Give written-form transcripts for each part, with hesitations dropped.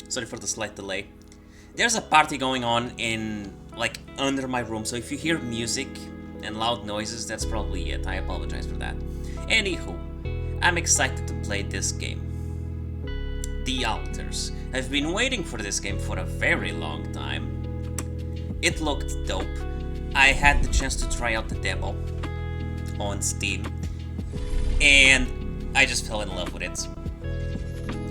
Sorry for the slight delay. There's a party going on in, like, under my room, so if you hear music and loud noises, that's probably it. I apologize for that. Anywho, I'm excited to play this game. The Alters. I've been waiting for this game for a very long time. It looked dope. I had the chance to try out the demo on Steam, and I just fell in love with it.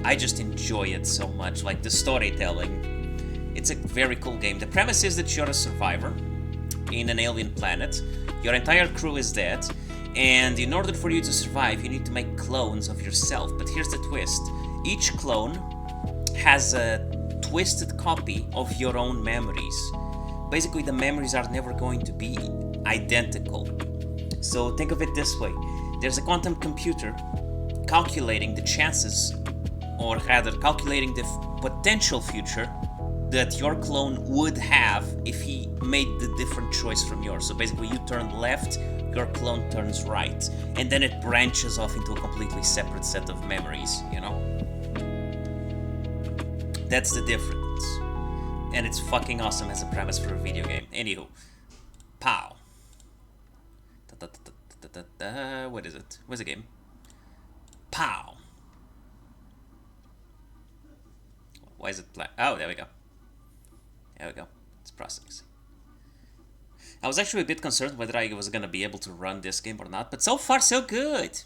I just enjoy it so much, like the storytelling. It's a very cool game. The premise is that you're a survivor in an alien planet. Your entire crew is dead, and in order for you to survive, you need to make clones of yourself. But here's the twist. Each clone has a twisted copy of your own memories. Basically, the memories are never going to be identical. So think of it this way. There's a quantum computer calculating the chances, or rather calculating the potential future that your clone would have if he made the different choice from yours. So basically you turn left, your clone turns right, and then it branches off into a completely separate set of memories, you know? That's the difference. And it's fucking awesome as a premise for a video game. Anywho, pow. What is it? Where's the game? Pow. Why is it black? Oh, there we go. There we go. It's processing. I was actually a bit concerned whether I was gonna be able to run this game or not, but so far so good.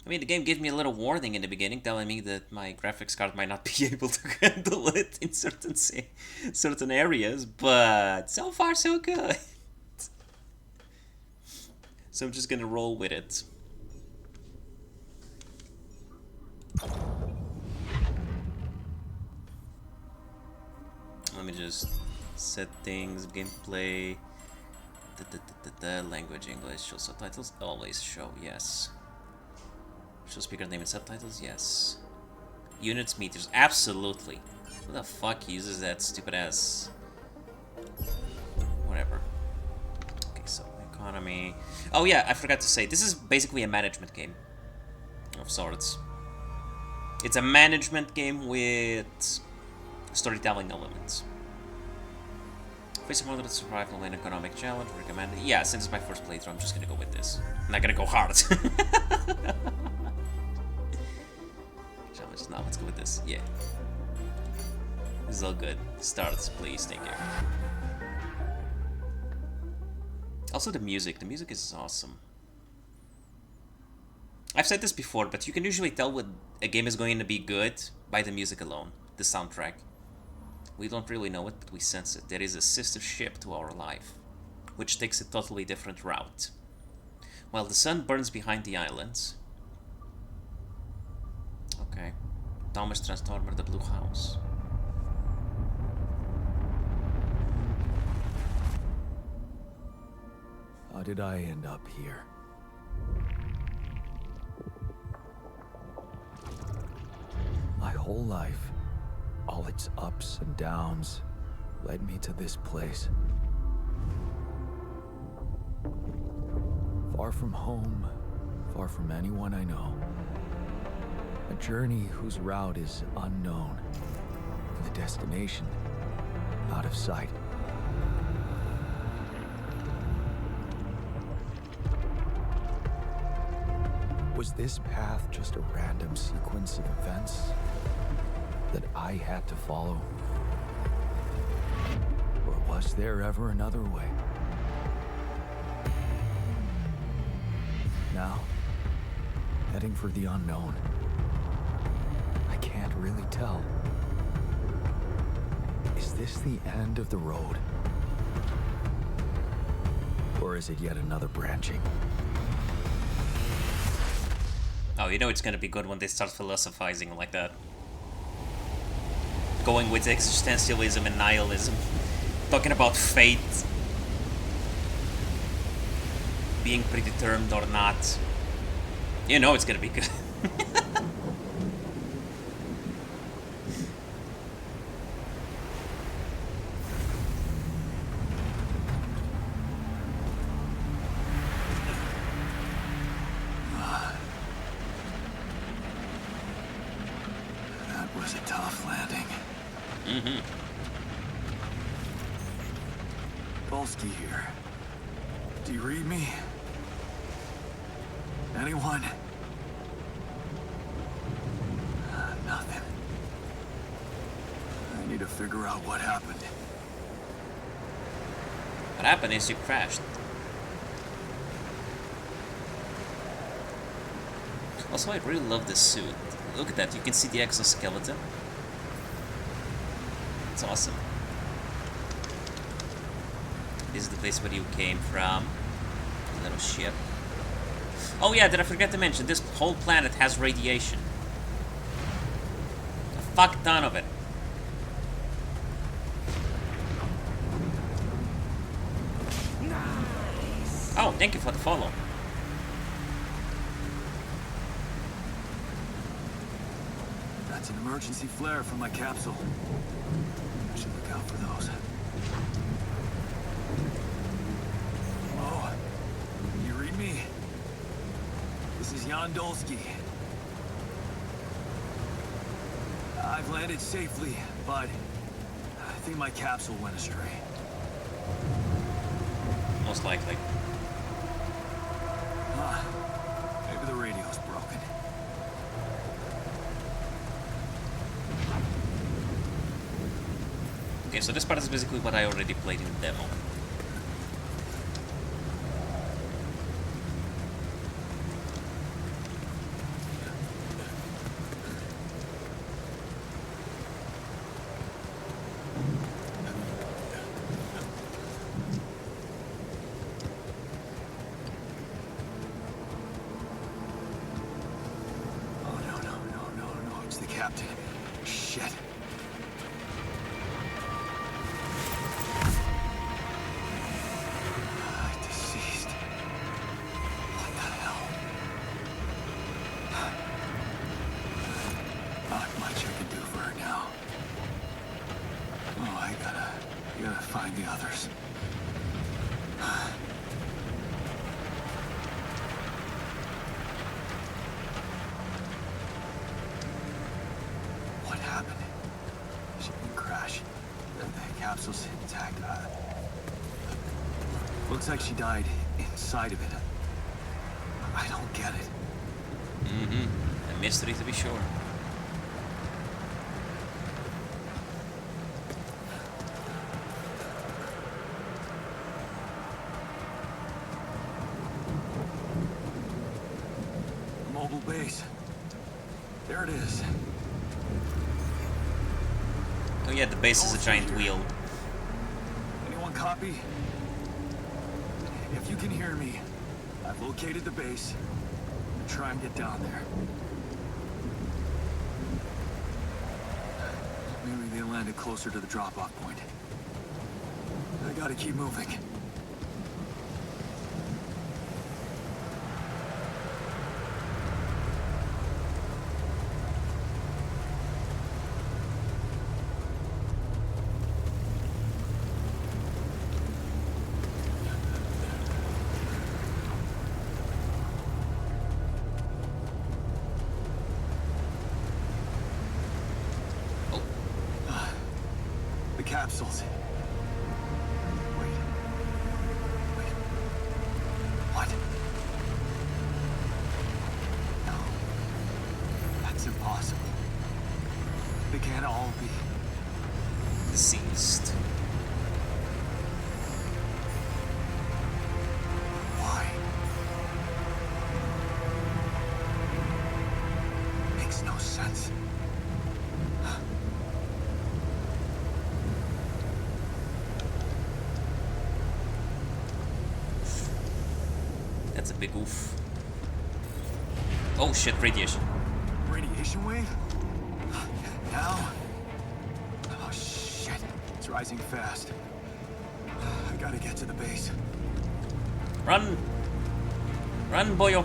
I mean, the game gave me a little warning in the beginning, telling me that my graphics card might not be able to handle it in certain areas, but so far so good. So I'm just gonna roll with it. Let me just set things, gameplay, language English, show subtitles, always show, yes. Show speaker name and subtitles, yes. Units, meters, absolutely. Who the fuck uses that stupid ass? Whatever. Okay, so economy. Oh yeah, I forgot to say, this is basically a management game of sorts. It's a management game with storytelling elements. Facing moderate survival and economic challenge, recommended. Yeah, since it's my first playthrough, I'm just gonna go with this. I'm not gonna go hard. Challenge, no, let's go with this. Yeah. This is all good. Starts, please, thank you. Also the music is awesome. I've said this before, but you can usually tell when a game is going to be good by the music alone, the soundtrack. We don't really know it, but we sense it. There is a sister ship to our life, which takes a totally different route. While the sun burns behind the islands. Okay. Thomas Transformer, the Blue House. How did I end up here? My whole life, all its ups and downs, led me to this place. Far from home, far from anyone I know. A journey whose route is unknown, and the destination out of sight. Was this path just a random sequence of events that I had to follow? Or was there ever another way? Now, heading for the unknown. I can't really tell. Is this the end of the road? Or is it yet another branching? Oh, you know it's gonna be good when they start philosophizing like that. Going with existentialism and nihilism. Talking about fate. Being predetermined or not. You know it's gonna be good. That was a tough landing. Polsky here. Do you read me? Anyone? Nothing. I need to figure out what happened. What happened is you crashed. Also, I really love this suit. Look at that, you can see the exoskeleton. It's awesome. This is the place where you came from. A little ship. Oh yeah, did I forget to mention, this whole planet has radiation. A fuck ton of it. Nice. Oh, thank you for the follow. That's an emergency flare from my capsule. I should look out for those. Oh, you read me? This is Jan Dolsky. I've landed safely, but I think my capsule went astray. Most likely. Maybe the radio's broken. Okay, so this part is basically what I already played in the demo. Captain. Shit. Deceased. What the hell? Not much I can do for her now. Oh, I gotta find the others. Capsule's intact. Looks like she died inside of it. I don't get it. A mystery to be sure. Mobile base. There it is. Oh yeah, the base is a giant wheel. Anyone copy? If you can hear me, I've located the base. Try and get down there. Maybe they landed closer to the drop-off point. I gotta keep moving. Capsules. Wait. What? No. That's impossible. They can't all be deceased. Why? Makes no sense. That's a big oof. Oh shit, radiation. Radiation wave? Now? Oh shit. It's rising fast. I gotta get to the base. Run! Run, boyo!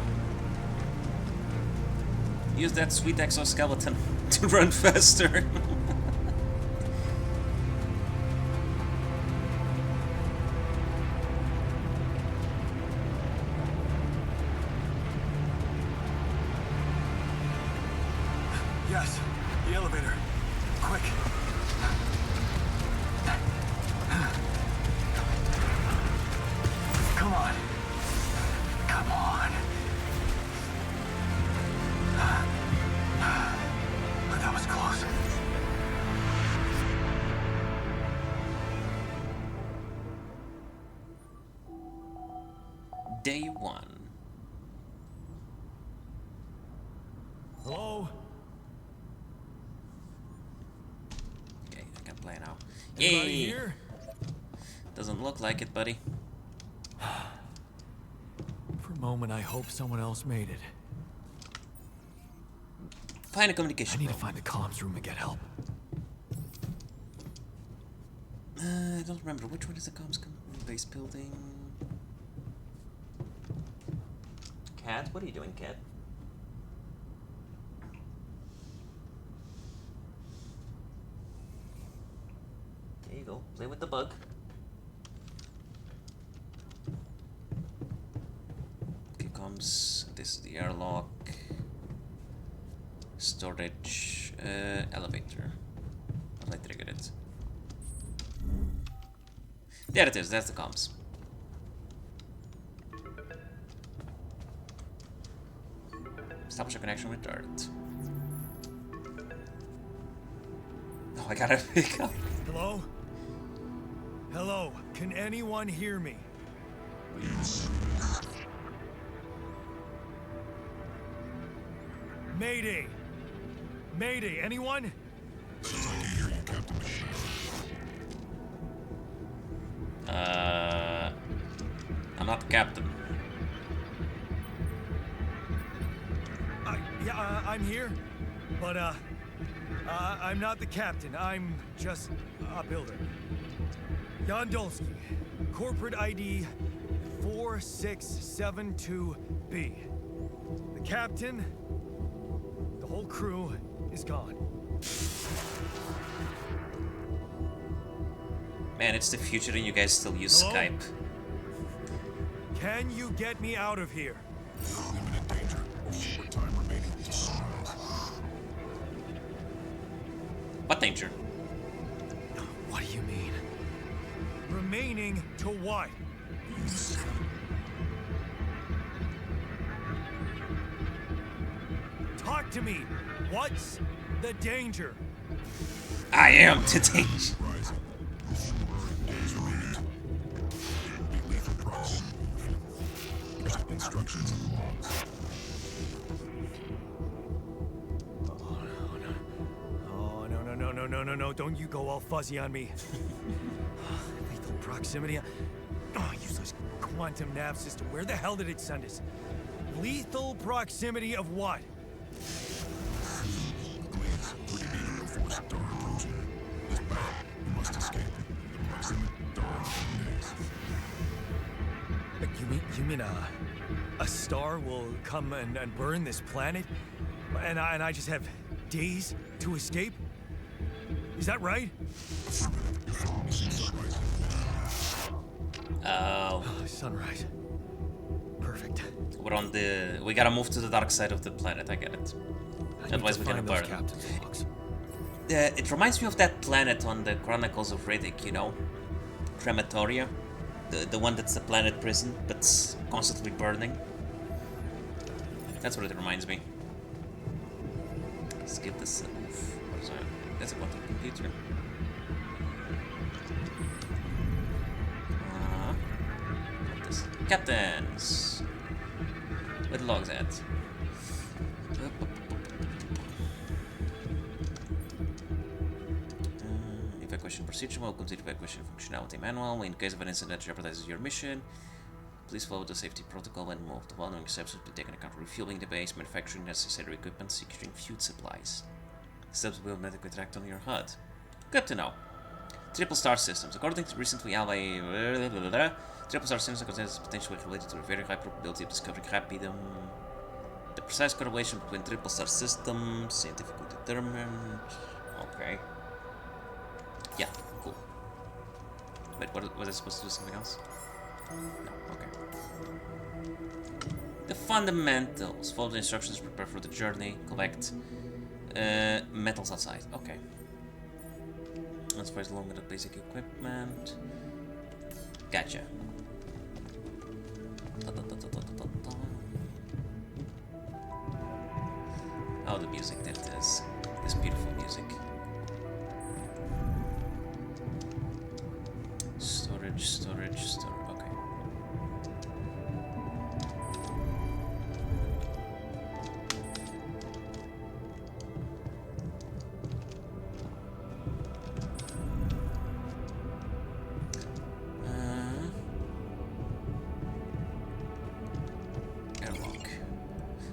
Use that sweet exoskeleton to run faster. Yes, the elevator. Quick. on. Come on. That was close. Day 1. Hello? Okay, I can play now. Anybody Yay! here? Doesn't look like it, buddy. For a moment, I hope someone else made it. Find a I communication need to room. find the comms room and get help. I don't remember. Which one is the comms base building? Cat? What are you doing, Cat? There you go. Play with the bug. Okay, comms. This is the airlock. Storage. Elevator. How did I trigger it? There it is. That's the comms. Establish a connection with Earth. Oh, I gotta pick up. Hello? Hello? Can anyone hear me? Mayday! Mayday, anyone? I'm not the captain. Yeah, I'm here. But, I'm not the captain. I'm just a builder. Jan Dolsky, corporate ID 4672B. The captain, the whole crew is gone. Man, it's the future and you guys still use Hello? Skype. Can you get me out of here? Imminent danger. Short time remaining. What danger? What do you mean? Remaining to what? Talk to me. What's the danger? I am the danger. Rising. Days remaining. Be lethal proximity. Instructions and logs. Oh, no. Don't you go all fuzzy on me. Lethal proximity. Oh, useless quantum nav system. Where the hell did it send us? Lethal proximity of what? Please, we can be no force star approaching. This battle, we must escape. The proximity star days. You mean a star will come and burn this planet? And I just have days to escape? Is that right? Oh, Sunrise. Perfect. we're on the... We gotta move to the dark side of the planet, I get it. Otherwise we're gonna burn. It reminds me of that planet on the Chronicles of Riddick, you know? Crematoria. The one that's the planet prison, that's constantly burning. That's what it reminds me. Let's get this... Oof, what is that? That's a quantum computer. What this? Captains! Where the logs at? Evacuation procedure will consider evacuation functionality manual. In case of an incident that jeopardizes your mission, please follow the safety protocol and move. The following steps will be taken account: refueling the base, manufacturing necessary equipment, securing food supplies. Steps will automatically tracked on your HUD. Good to know. Triple star systems. According to recently allied triple star systems contains potentially related to a very high probability of discovering Rapidum. The precise correlation between triple star systems scientifically determined. Okay. Yeah, cool. Wait, was I supposed to do something else? No, okay. The fundamentals. Follow the instructions, prepare for the journey, collect metals outside. Okay. Let's first along with the basic equipment. Gotcha. the music that does this beautiful music. Storage, storage, storage. Okay. Airlock.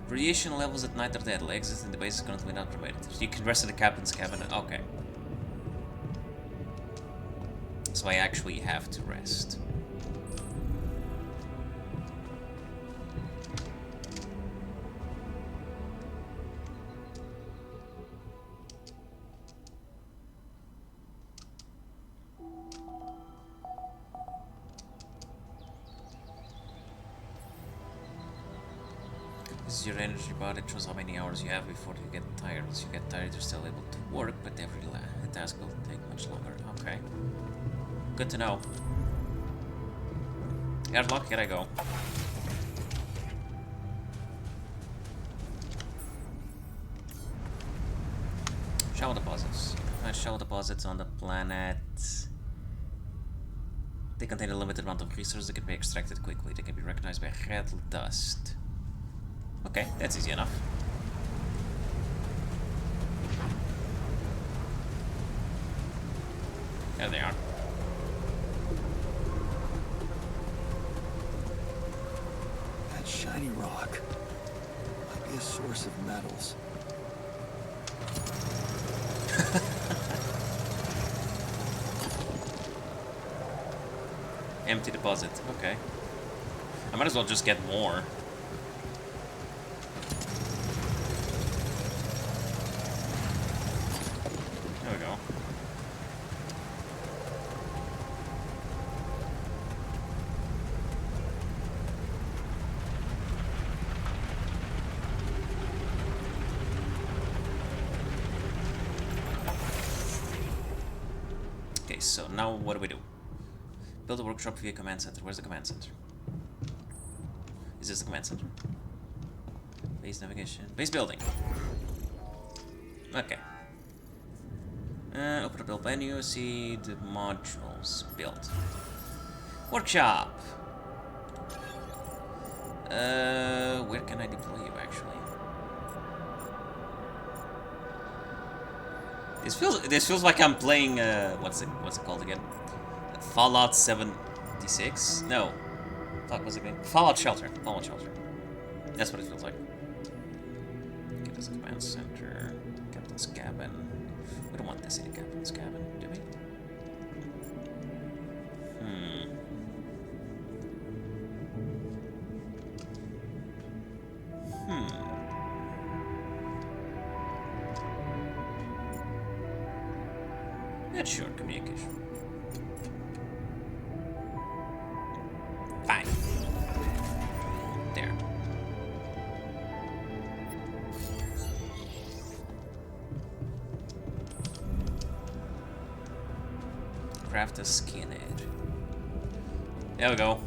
Radiation levels at night are deadly. Exit in the base is currently not permitted. You can rest in the captain's cabin. Okay. So I actually have to rest. This is your energy bar. It shows how many hours you have before you get tired. As you get tired, you're still able to work, but every task will take much longer. Okay. Good to know. Airlock, here I go. Shell deposits. Shell deposits on the planet. They contain a limited amount of resources that can be extracted quickly. They can be recognized by red dust. Okay, that's easy enough. There they are. That shiny rock might be a source of metals. Empty deposit. Okay. I might as well just get more. There we go. Okay, so now what do we do? Build a workshop via command center. Where's the command center? Is this the command center? Base navigation. Base building. Okay. Open the build menu. See the modules. Build. Workshop. Where can I deploy you actually? This feels like I'm playing what's it called again? Fallout 76? No. Fuck, what's it name? Fallout Shelter. Fallout Shelter. That's what it feels like. Okay, there's a command center. Captain's cabin. We don't want this in the captain's cabin, do we? Yeah, sure, communication. Fine. There. Craft a scanner. There we go.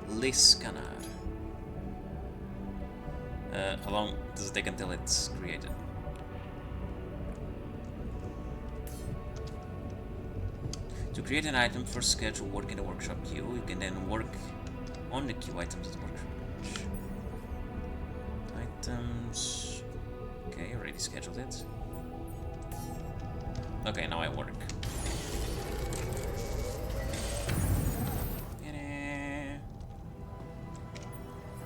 Lee scanner. How long does it take until it's created? To create an item, first schedule work in the workshop queue. You can then work on the queue items at the workshop. Items. Okay, already scheduled it. Okay, now I work.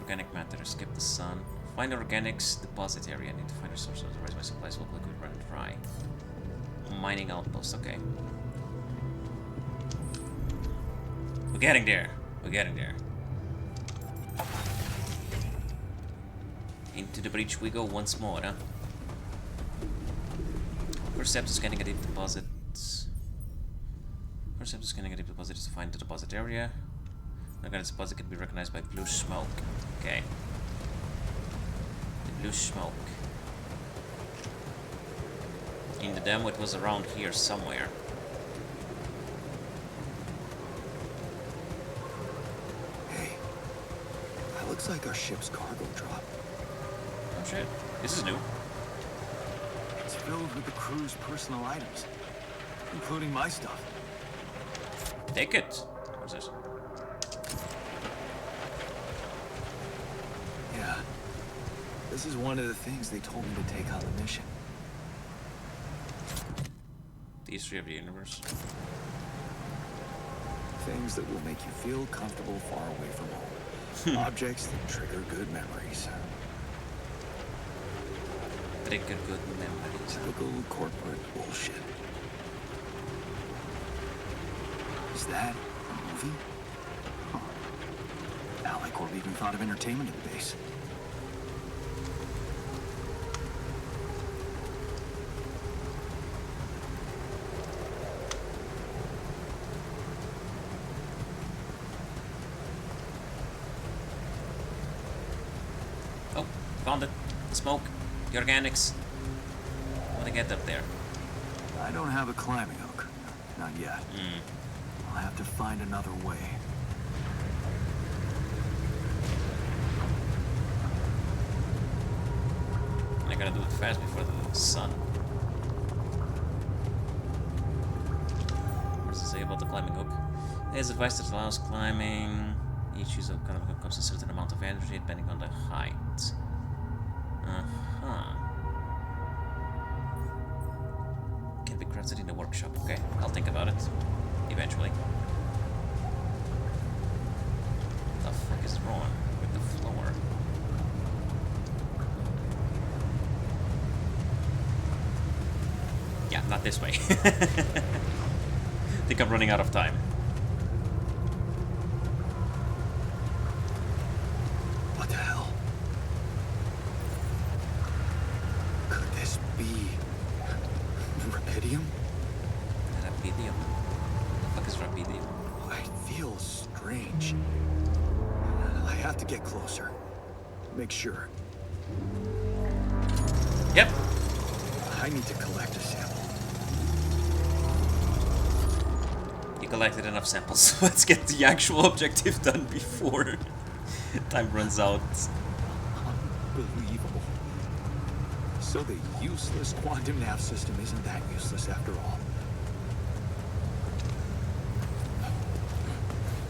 Organic matter, skip the sun. Find the organics deposit area. I need to find resources, otherwise my supplies will quickly run dry. Mining outpost, okay. We're getting there. We're getting there. Into the breach we go once more, huh? First step to scanning a deep deposit. First step to scanning a deep deposit is to find the deposit area. The deposit can be recognized by blue smoke. Okay. The blue smoke. In the demo it was around here somewhere. Looks like our ship's cargo drop. Oh shit. This is new. It's filled with the crew's personal items, including my stuff. Take it. What's this? Yeah. This is one of the things they told me to take on the mission. The history of the universe. Things that will make you feel comfortable far away from home. Objects that trigger good memories. Trigger good memories. Typical corporate bullshit. Is that a movie? Huh. Alicorp even thought of entertainment at the base. Oh, found it. Smoke. The organics. I want to get up there. I don't have a climbing hook. Not yet. I'll have to find another way. I gotta do it fast before the sun. What does it say about the climbing hook? It is advice that allows climbing. Each use of climbing hook costs a certain amount of energy depending on the height. Can be crafted in the workshop. Okay, I'll think about it. Eventually. What the fuck is wrong with the floor? Yeah, not this way. I think I'm running out of time. What the hell? Could this be Rapidium? Rapidium. What the fuck is Rapidium? It feels strange. I have to get closer. Make sure. Yep. I need to collect a sample. You collected enough samples. Let's get the actual objective done before time runs out. Unbelievable. So the useless quantum nav system isn't that useless after all.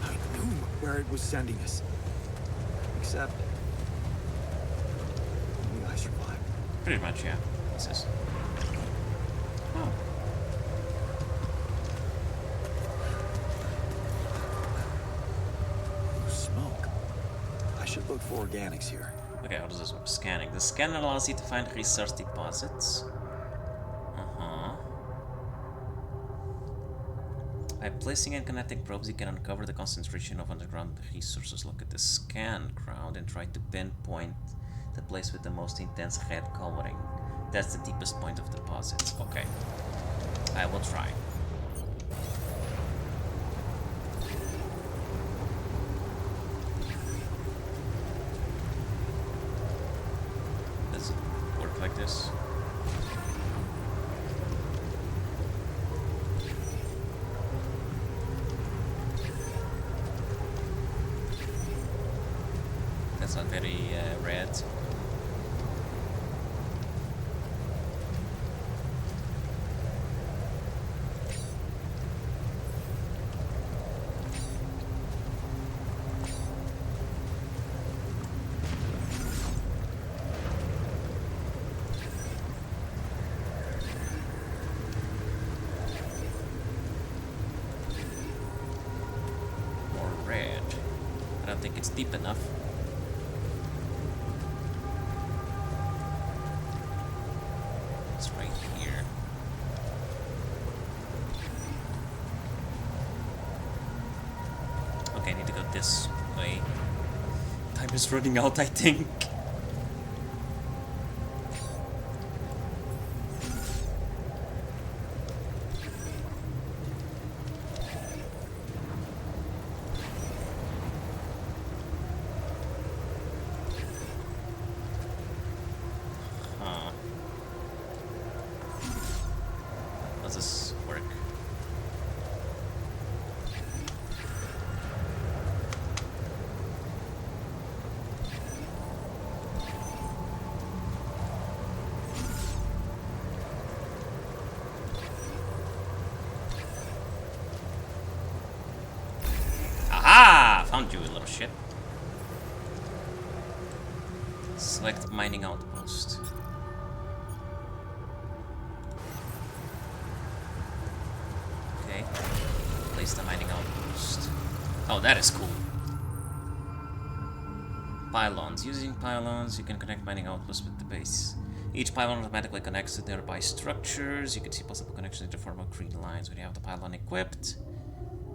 I knew where it was sending us. Except... only I survived. Pretty much, yeah. What's this? Oh. Smoke. I should look for organics here. Okay, how does this work? Scanning. The scanner allows you to find resource deposits. By placing and connecting probes, you can uncover the concentration of underground resources. Look at the scan ground and try to pinpoint the place with the most intense red coloring. That's the deepest point of deposits. Okay. I will try. Does it work like this? That's not very red. More red. I don't think it's deep enough. It's right here. Okay, I need to go this way. Time is running out, I think. Huh. Does this work? found you, you little shit. Select mining outpost. Okay. Place the mining outpost. Oh, that is cool. Pylons. Using pylons, you can connect mining outposts with the base. Each pylon automatically connects to nearby structures. You can see possible connections in the form of green lines when you have the pylon equipped.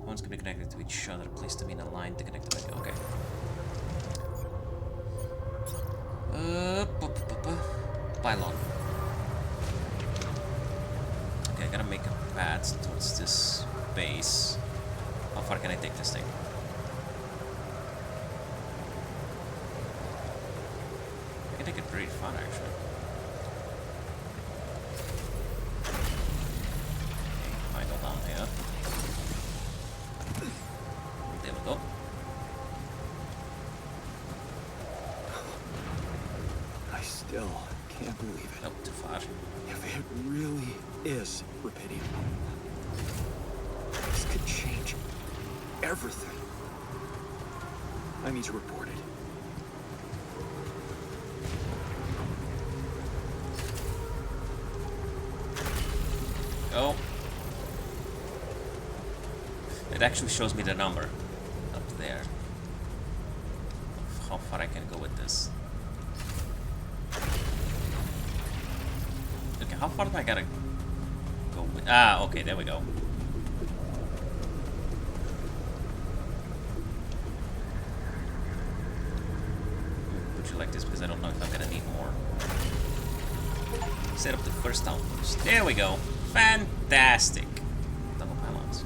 Ones can be connected to each other. Place them in a line to connect them. Okay. Pylon. Okay, I gotta make a path towards this base. How far can I take this thing? I can take it pretty far, actually. Okay, might go down here. There we go. I still can't believe it. Nope, too far. If it really is Rapidium, this could change everything. I need to report it. Oh. It actually shows me the number up there. Of how far I can go with this. Okay, how far do I gotta go with? Ah, okay, there we go. Put you like this because I don't know if I'm gonna need more. Set up the first outpost. There we go. Fantastic. Double pylons.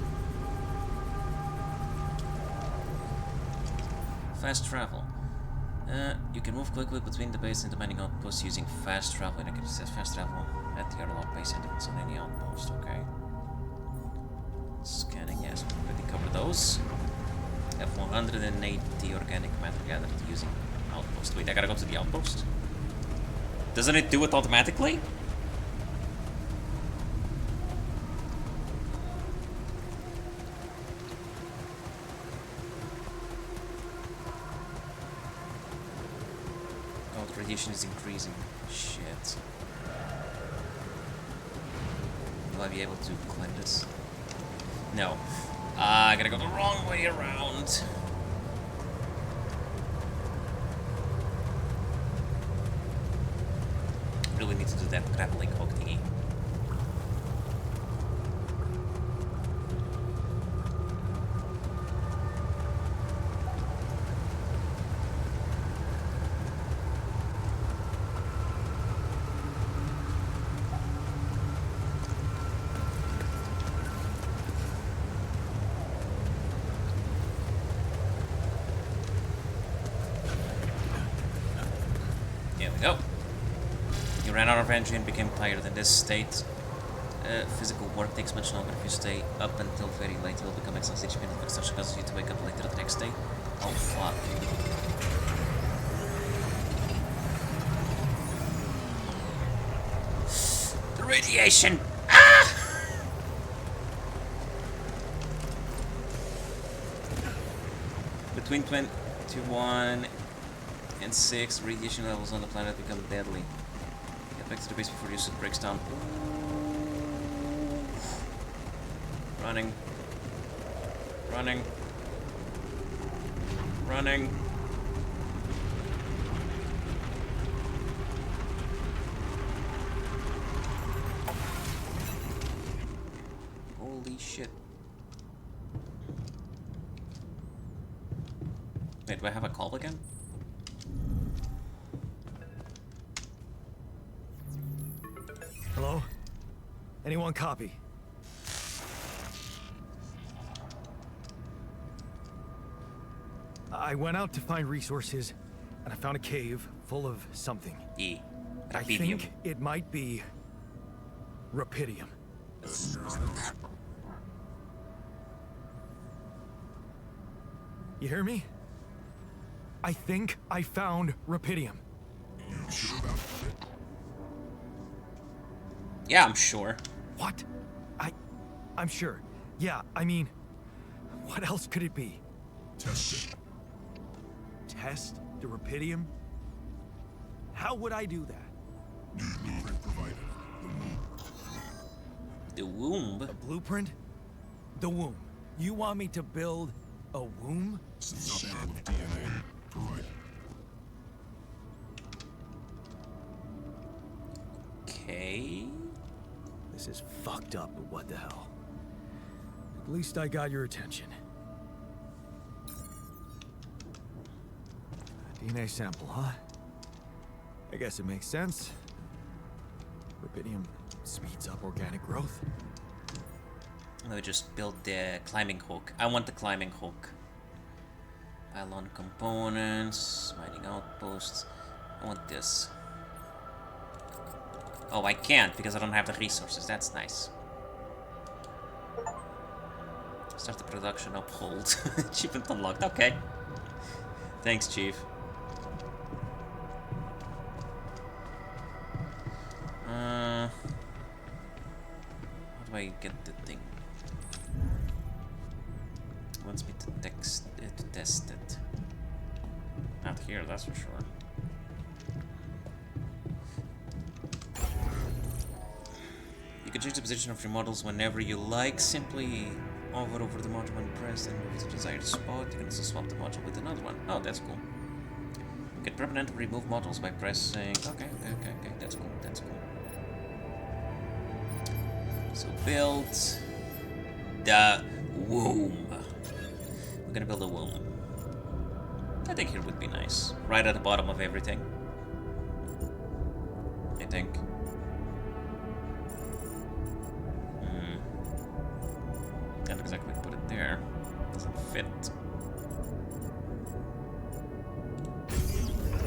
Fast travel. You can move quickly between the base and the mining outposts using fast travel. And I can set fast travel at the airlock base and if it's on any outpost. Okay. Scanning, yes, we already covered those. Have 180 organic matter gathered using outpost. Wait, I gotta go to the outpost? Doesn't it do it automatically? Radiation is increasing. Shit. Will I be able to climb this? No. I gotta go the wrong way around. Really need to do that grappling hook thingy. There we go. You ran out of energy and became tired. In this state, physical work takes much longer. If you stay up until very late, you'll become exhausted. Each minute of exhaustion causes you to wake up later the next day. Oh, fuck. The radiation! Ah! Between 21 and 6, radiation levels on the planet become deadly. Get back to the base before your suit breaks down. Running. Running. Running. Holy shit. Wait, do I have a call again? Hello? Anyone copy? I went out to find resources, and I found a cave full of something. E. I Rapidium. think it might be Rapidium. You hear me? I think I found Rapidium. You sure about it? Yeah, I'm sure. What? I'm sure. Yeah, I mean, what else could it be? Test it. test the Rapidium? How would I do that? Blueprint provided. The womb. The womb? A blueprint? The womb. You want me to build a womb? Sample of DNA provided. Okay. This is fucked up, but what the hell? At least I got your attention. DNA sample, huh? I guess it makes sense. Rubidium speeds up organic growth. Let me just build the climbing hook. I want the climbing hook. Pylon components, mining outposts. I want this. Oh, I can't because I don't have the resources. That's nice. Start the production up, hold. Achievement unlocked. Okay. Thanks, Chief. How do I get the thing? It wants me to test it. Not here, that's for sure. You can change the position of your models whenever you like. Simply hover over the module when pressed and move to the desired spot. You can also swap the module with another one. Oh, that's cool. You can permanently remove models by pressing. Okay. That's cool. That's cool. So build the womb. We're gonna build a womb. I think here would be nice. Right at the bottom of everything. I think. Can't exactly put it there. Doesn't fit.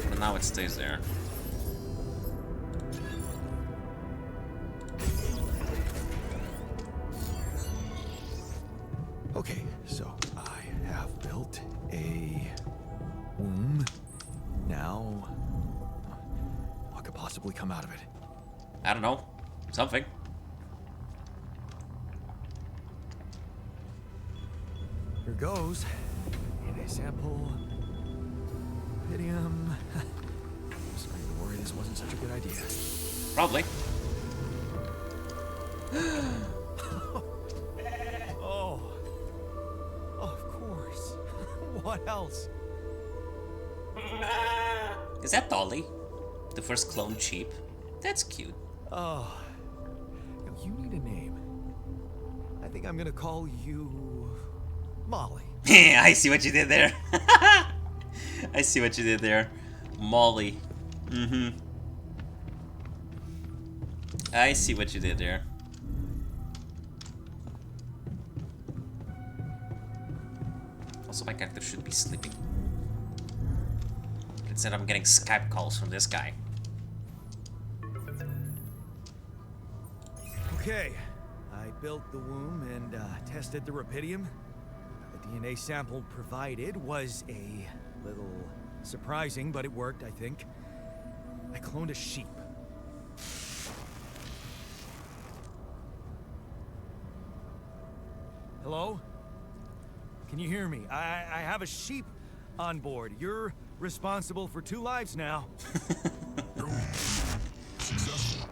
But now it stays there. Okay, so I have built a womb. Now, what could possibly come out of it? I don't know. Something. Here goes. DNA sample. Rubidium. Starting to worry this wasn't such a good idea. Probably. Oh, of course. What else? Is that Dolly? The first clone sheep? That's cute. Oh, you need a name. I think I'm gonna call you Molly. I see what you did there. I see what you did there. Molly. I see what you did there. Also, my character should be sleeping. Instead, I'm getting Skype calls from this guy. Okay, I built the womb and tested the Rapidium. The DNA sample provided was a little surprising, but it worked, I think. I cloned a sheep. Hello? Can you hear me? I have a sheep on board. You're responsible for 2 lives now. Successful.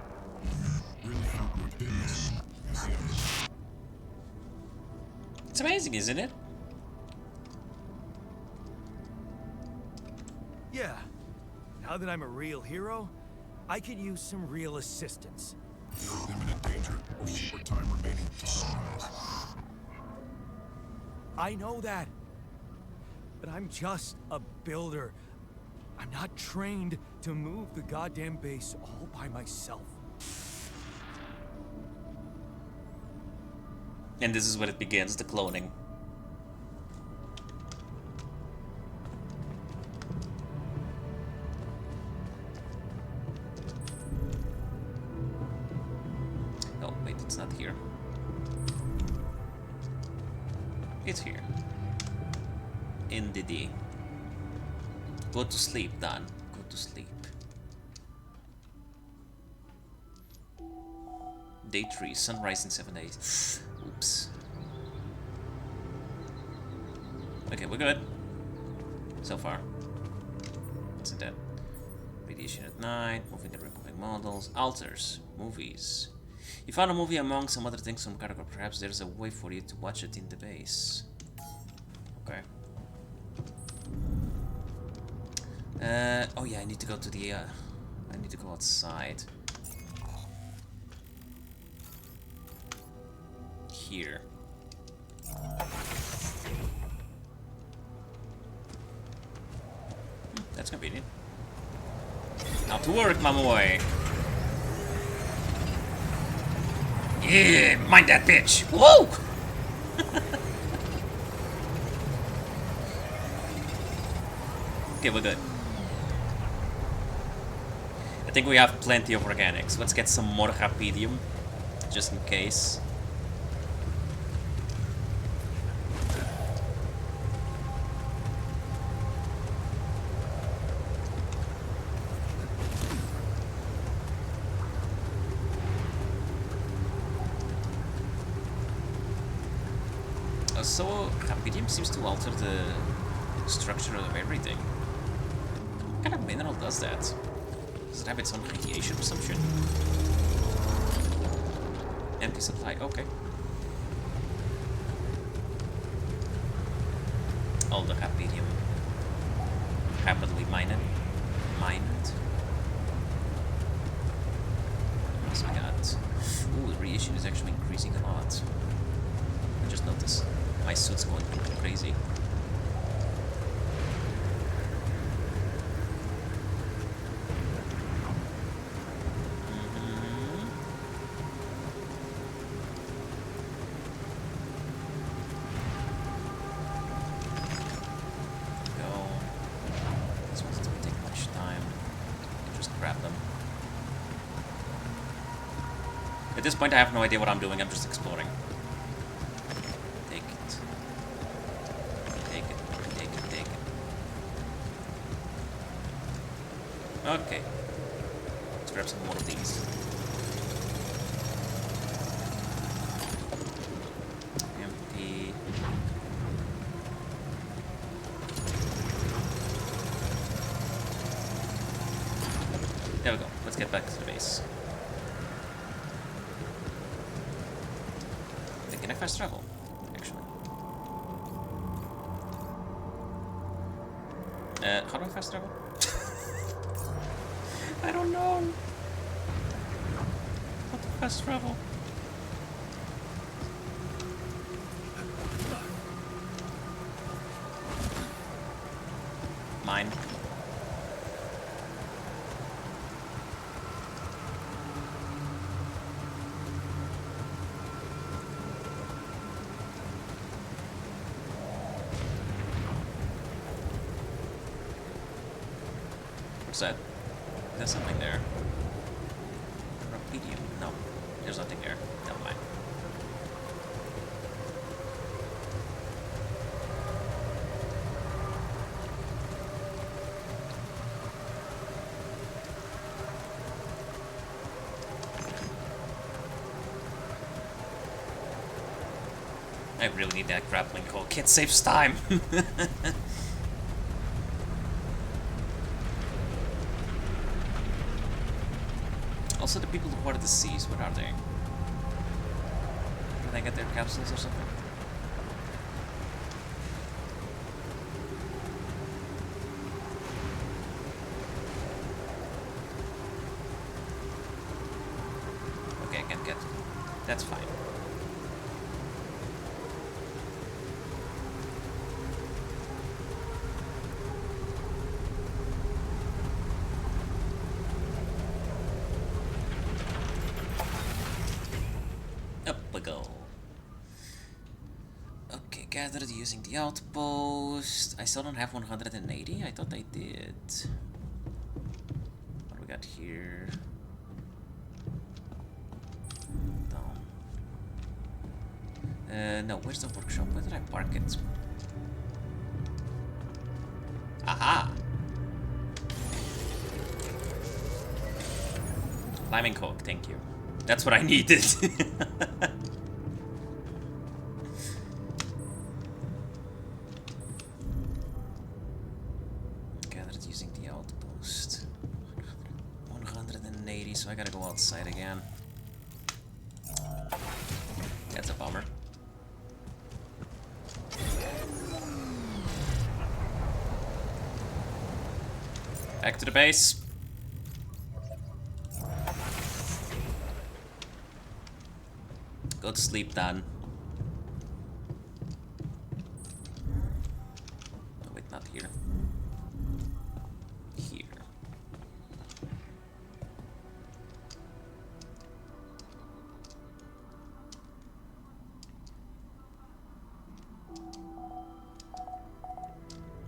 Really helped with business. It's amazing, isn't it? Yeah. Now that I'm a real hero, I could use some real assistance. You're in imminent danger. Only short time remaining to sunrise. I know that. But I'm just a builder. I'm not trained to move the goddamn base all by myself. And this is where it begins, the cloning. Oh, wait, it's not here. It's here. In the day. Go to sleep, Dan. Go to sleep. Day 3, sunrise in 7 days. Oops. Okay, we're good. So far. what's in that? Radiation at night, moving and removing models, altars, movies. You found a movie among some other things on Cargo. Perhaps there's a way for you to watch it in the base. Okay. Oh yeah, I need to go to the. I need to go outside. Here. That's convenient. Now to work, my boy. Yeah, mind that bitch. Whoa! Okay, we're good. I think we have plenty of organics. Let's get some more Rapidium, just in case. So, Rapidium seems to alter the structure of everything. What kind of mineral does that? Does it have its own radiation or some shit? Empty supply, okay. All the Rapidium rapidly mined. What else we got? Ooh, the radiation is actually increasing a lot. I just noticed. My suit's going crazy. Go. This one doesn't take much time. Just grab them. At this point, I have no idea what I'm doing. I'm just exploring. Okay, let's grab some more of these. Empty. There we go. Let's get back to the base. Can I fast travel? Actually. How do I fast travel? I don't know. How to fast travel? Mine. What's that? There's something there. Rapidium. No, there's nothing there. Never mind. I really need that grappling hook. It saves time. Also, the people who are deceased, what are they? Did they get their capsules or something? Okay, I can't get. That's fine. Gathered using the outpost. I still don't have 180. I thought I did. What do we got here? Down. No, where's the workshop? Where did I park it? Aha! Climbing hook, thank you. That's what I needed. Gathered using the outpost. almost. 180, so I gotta go outside again. That's a bummer. Back to the base. Go to sleep, Dan. Oh, wait, not here. Here.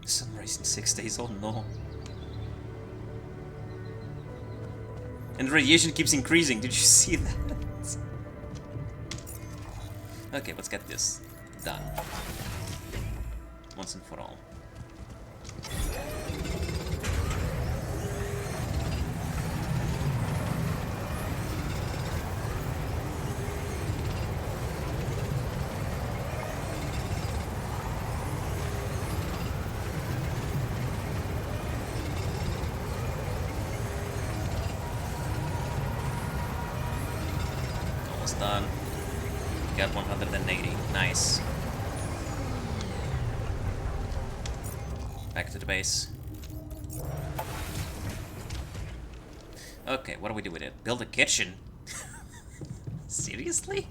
Sunrise in 6 days, oh no. And the radiation keeps increasing, did you see that? Okay, let's get this done. Once and for all. Almost done. Got 180. Nice. Back to the base. Okay, what do we do with it? Build a kitchen? Seriously?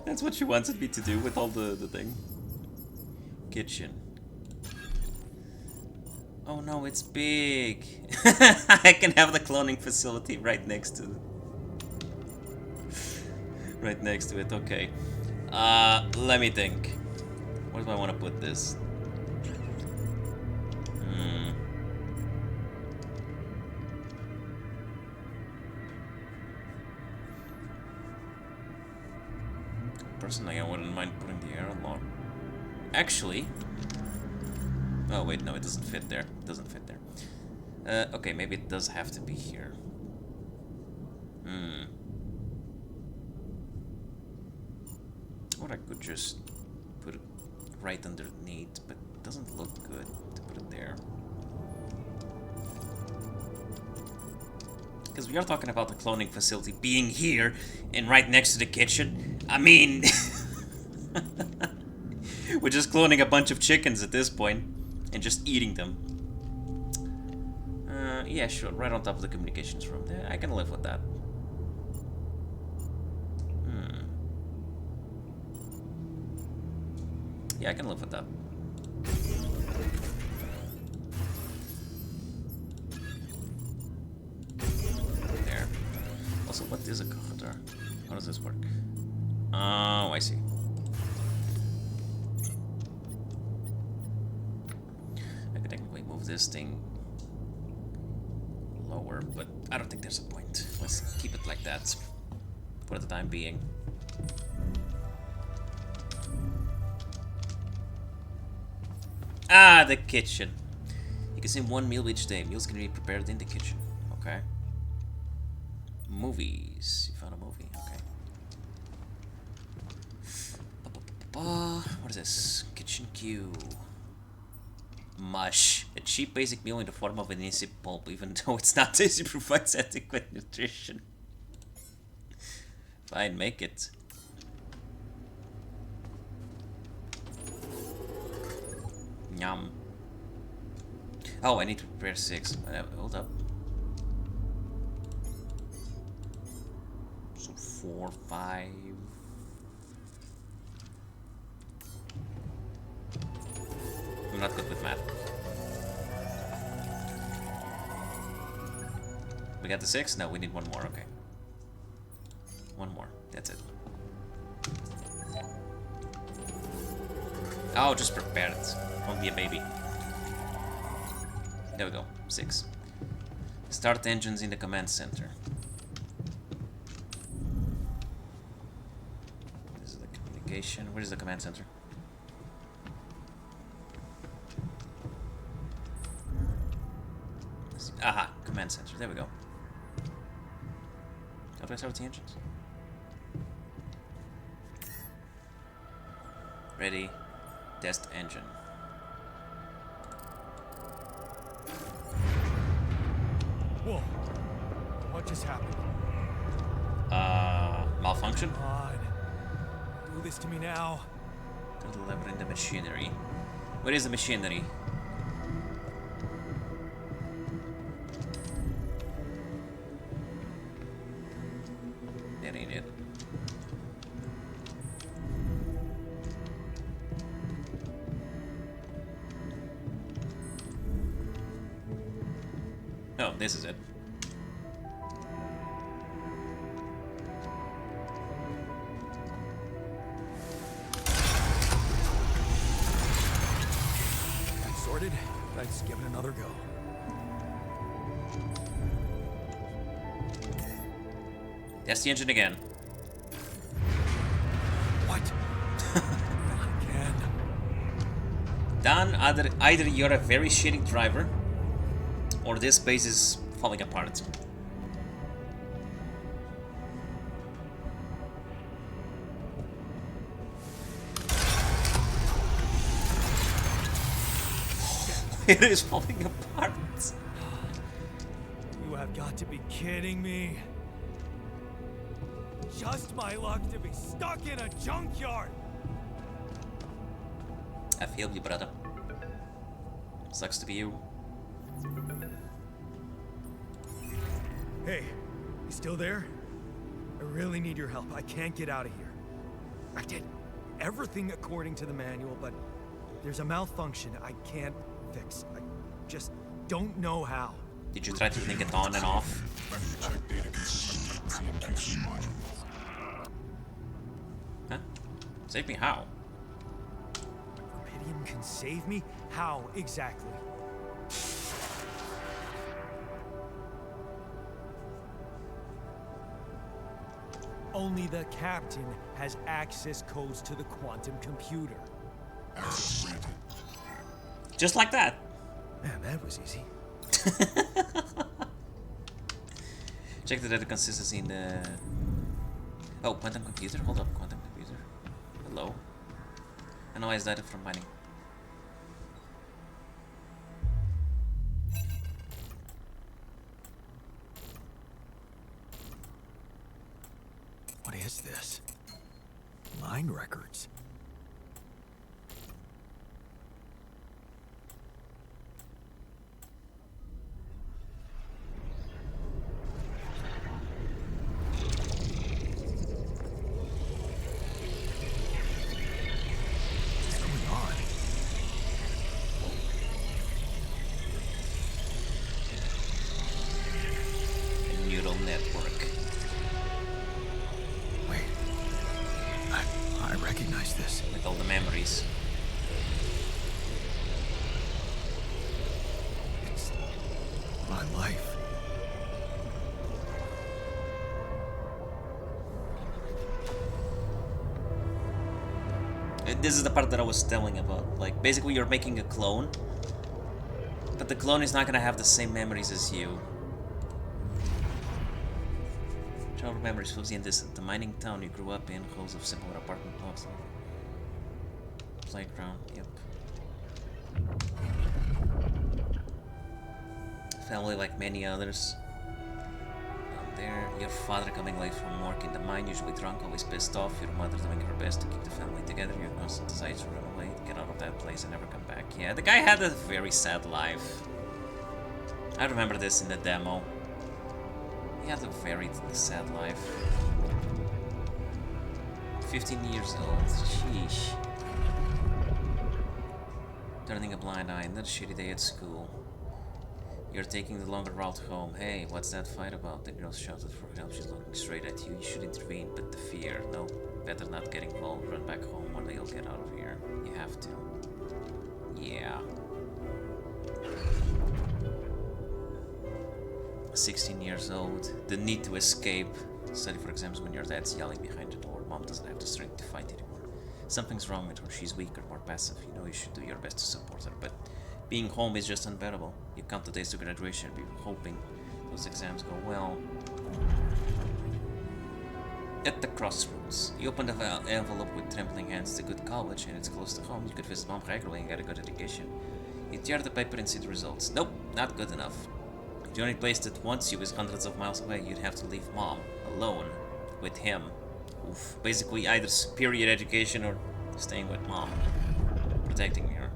That's what she wanted me to do with all the thing. Kitchen. Oh no, it's big. I can have the cloning facility right next to it. Right next to it, okay. Let me think. Where do I want to put this? Personally, I wouldn't mind putting the airlock. Actually... Oh wait, no, it doesn't fit there. It doesn't fit there. Okay, maybe it does have to be here. Or I could just put it right underneath, but it doesn't look good to put it there. Because we are talking about the cloning facility being here and right next to the kitchen. I mean... We're just cloning a bunch of chickens at this point and just eating them. Yeah, sure, right on top of the communications room. Yeah, I can live with that. Yeah, I can live with that. There. Also, what is a corridor? How does this work? Oh, I see. I could technically move this thing lower, but I don't think there's a point. Let's keep it like that for the time being. Ah, the kitchen. You consume one meal each day. Meals can be prepared in the kitchen. Okay. Movies. You found a movie. Okay. What is this? Kitchen Q. Mush. A cheap basic meal in the form of an insipid pulp, even though it's not tasty, provides adequate nutrition. Fine, make it. Yum. Oh, I need to prepare 6. Hold up. So 4, 5. I'm not good with math. We got the 6? No, we need 1 more. Okay. 1 more. That's it. Oh, just prepare it. Don't be a baby. There we go. 6. Start engines in the command center. This is the communication. Where is the command center? Aha, command center. There we go. How do I start the engines? Ready. Test engine. Whoa. What just happened? Malfunction? Come on. Do this to me now. Don't lever in the machinery. Where is the machinery? That ain't it. Oh, this is it. That's sorted. Let's give it another go. Test the engine again. What? Not again. Dan, either you're a very shitty driver, or this base is falling apart. It is falling apart. You have got to be kidding me. Just my luck to be stuck in a junkyard. I feel you, brother. Sucks to be you. Hey, you still there? I really need your help. I can't get out of here. I did everything according to the manual, but there's a malfunction I can't fix. I just don't know how. Did you try to link it on and off? Check data consistency and QC module. Huh? Save me how? Rubidium can save me? How exactly? Only the captain has access codes to the quantum computer. Access granted. Just like that. Man, that was easy. Check the data consistency in the... Oh, quantum computer? Hold up, quantum computer. Hello? Analyze data from mining. What is this? Mine records. What's going on? A neural network. Wait. I recognize this. With all the memories. It's my life. This is the part that I was telling about. Like, basically you're making a clone, but the clone is not gonna have the same memories as you. Childhood memories fuzzy and distant. The mining town you grew up in holds of similar apartment blocks. Playground, yep. Family like many others. There, your father coming late from work in the mine, usually drunk, always pissed off. Your mother doing her best to keep the family together. Your constant desire to run away, get out of that place and never come back. Yeah, the guy had a very sad life. I remember this in the demo. He had a very sad life. 15 years old. Sheesh. Turning a blind eye. Another shitty day at school. You're taking the longer route home. Hey, what's that fight about? The girl shouted for help. She's looking straight at you. You should intervene, but the fear. No, better not get involved. Run back home or you'll get out of here. You have to. Yeah. 16 years old. The need to escape. Study for exams when your dad's yelling behind the door. Mom doesn't have the strength to fight anymore. Something's wrong with her. She's weaker, more passive. You know you should do your best to support her, but being home is just unbearable. You count the days to graduation, be hoping those exams go well. At the crossroads, you open the envelope with trembling hands. It's a good college and it's close to home. You could visit mom regularly and get a good education. You tear the paper and see the results. Nope, not good enough. The only place that wants you is hundreds of miles away. You'd have to leave Mom alone with him. Oof. Basically, either superior education or staying with Mom, protecting her.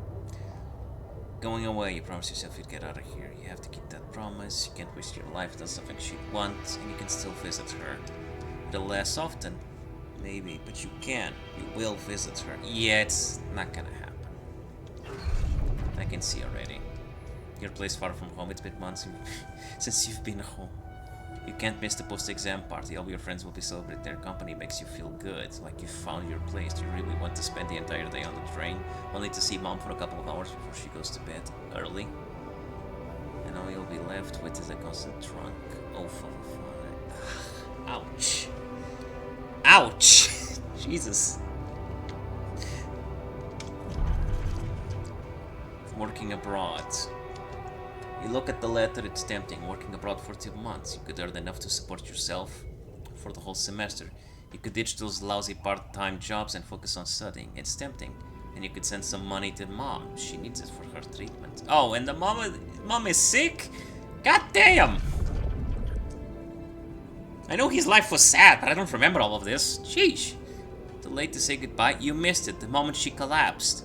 Going away, you promise yourself you'd get out of here. You have to keep that promise. You can't waste your life on something she'd want, and you can still visit her. A little less often, maybe, but you can. You will visit her. Yeah, it's not gonna happen. I can see already. Your place far from home. It's been months since you've been home. You can't miss the post-exam party. All your friends will be celebrating. Their company makes you feel good, like you found your place. Do you really want to spend the entire day on the train, only to see Mom for a couple of hours before she goes to bed early? And all you'll be left with is a constant trunk. Oh, father. Ouch. Ouch! Jesus. Working abroad. You look at the letter, it's tempting. Working abroad for 2 months. You could earn enough to support yourself for the whole semester. You could ditch those lousy part-time jobs and focus on studying. It's tempting. And you could send some money to Mom. She needs it for her treatment. Oh, and the mom is sick? God damn! I know his life was sad, but I don't remember all of this. Sheesh. Too late to say goodbye? You missed it the moment she collapsed.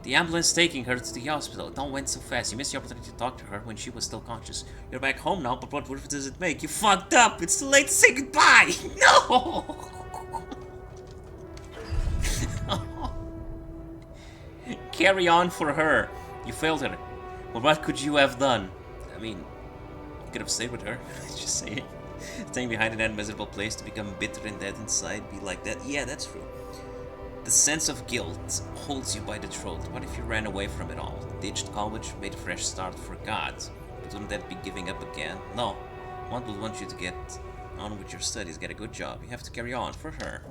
The ambulance taking her to the hospital. It all went so fast. You missed the opportunity to talk to her when she was still conscious. You're back home now, but what difference does it make? You fucked up. It's too late to say goodbye. No! Carry on for her. You failed her. Well, what could you have done? I mean, you could have stayed with her. Just saying. Staying behind in that miserable place to become bitter and dead inside, be like that. Yeah, that's true. The sense of guilt holds you by the throat. What if you ran away from it all? Ditched college, made a fresh start for God? But wouldn't that be giving up again? No. One would want you to get on with your studies, get a good job. You have to carry on for her.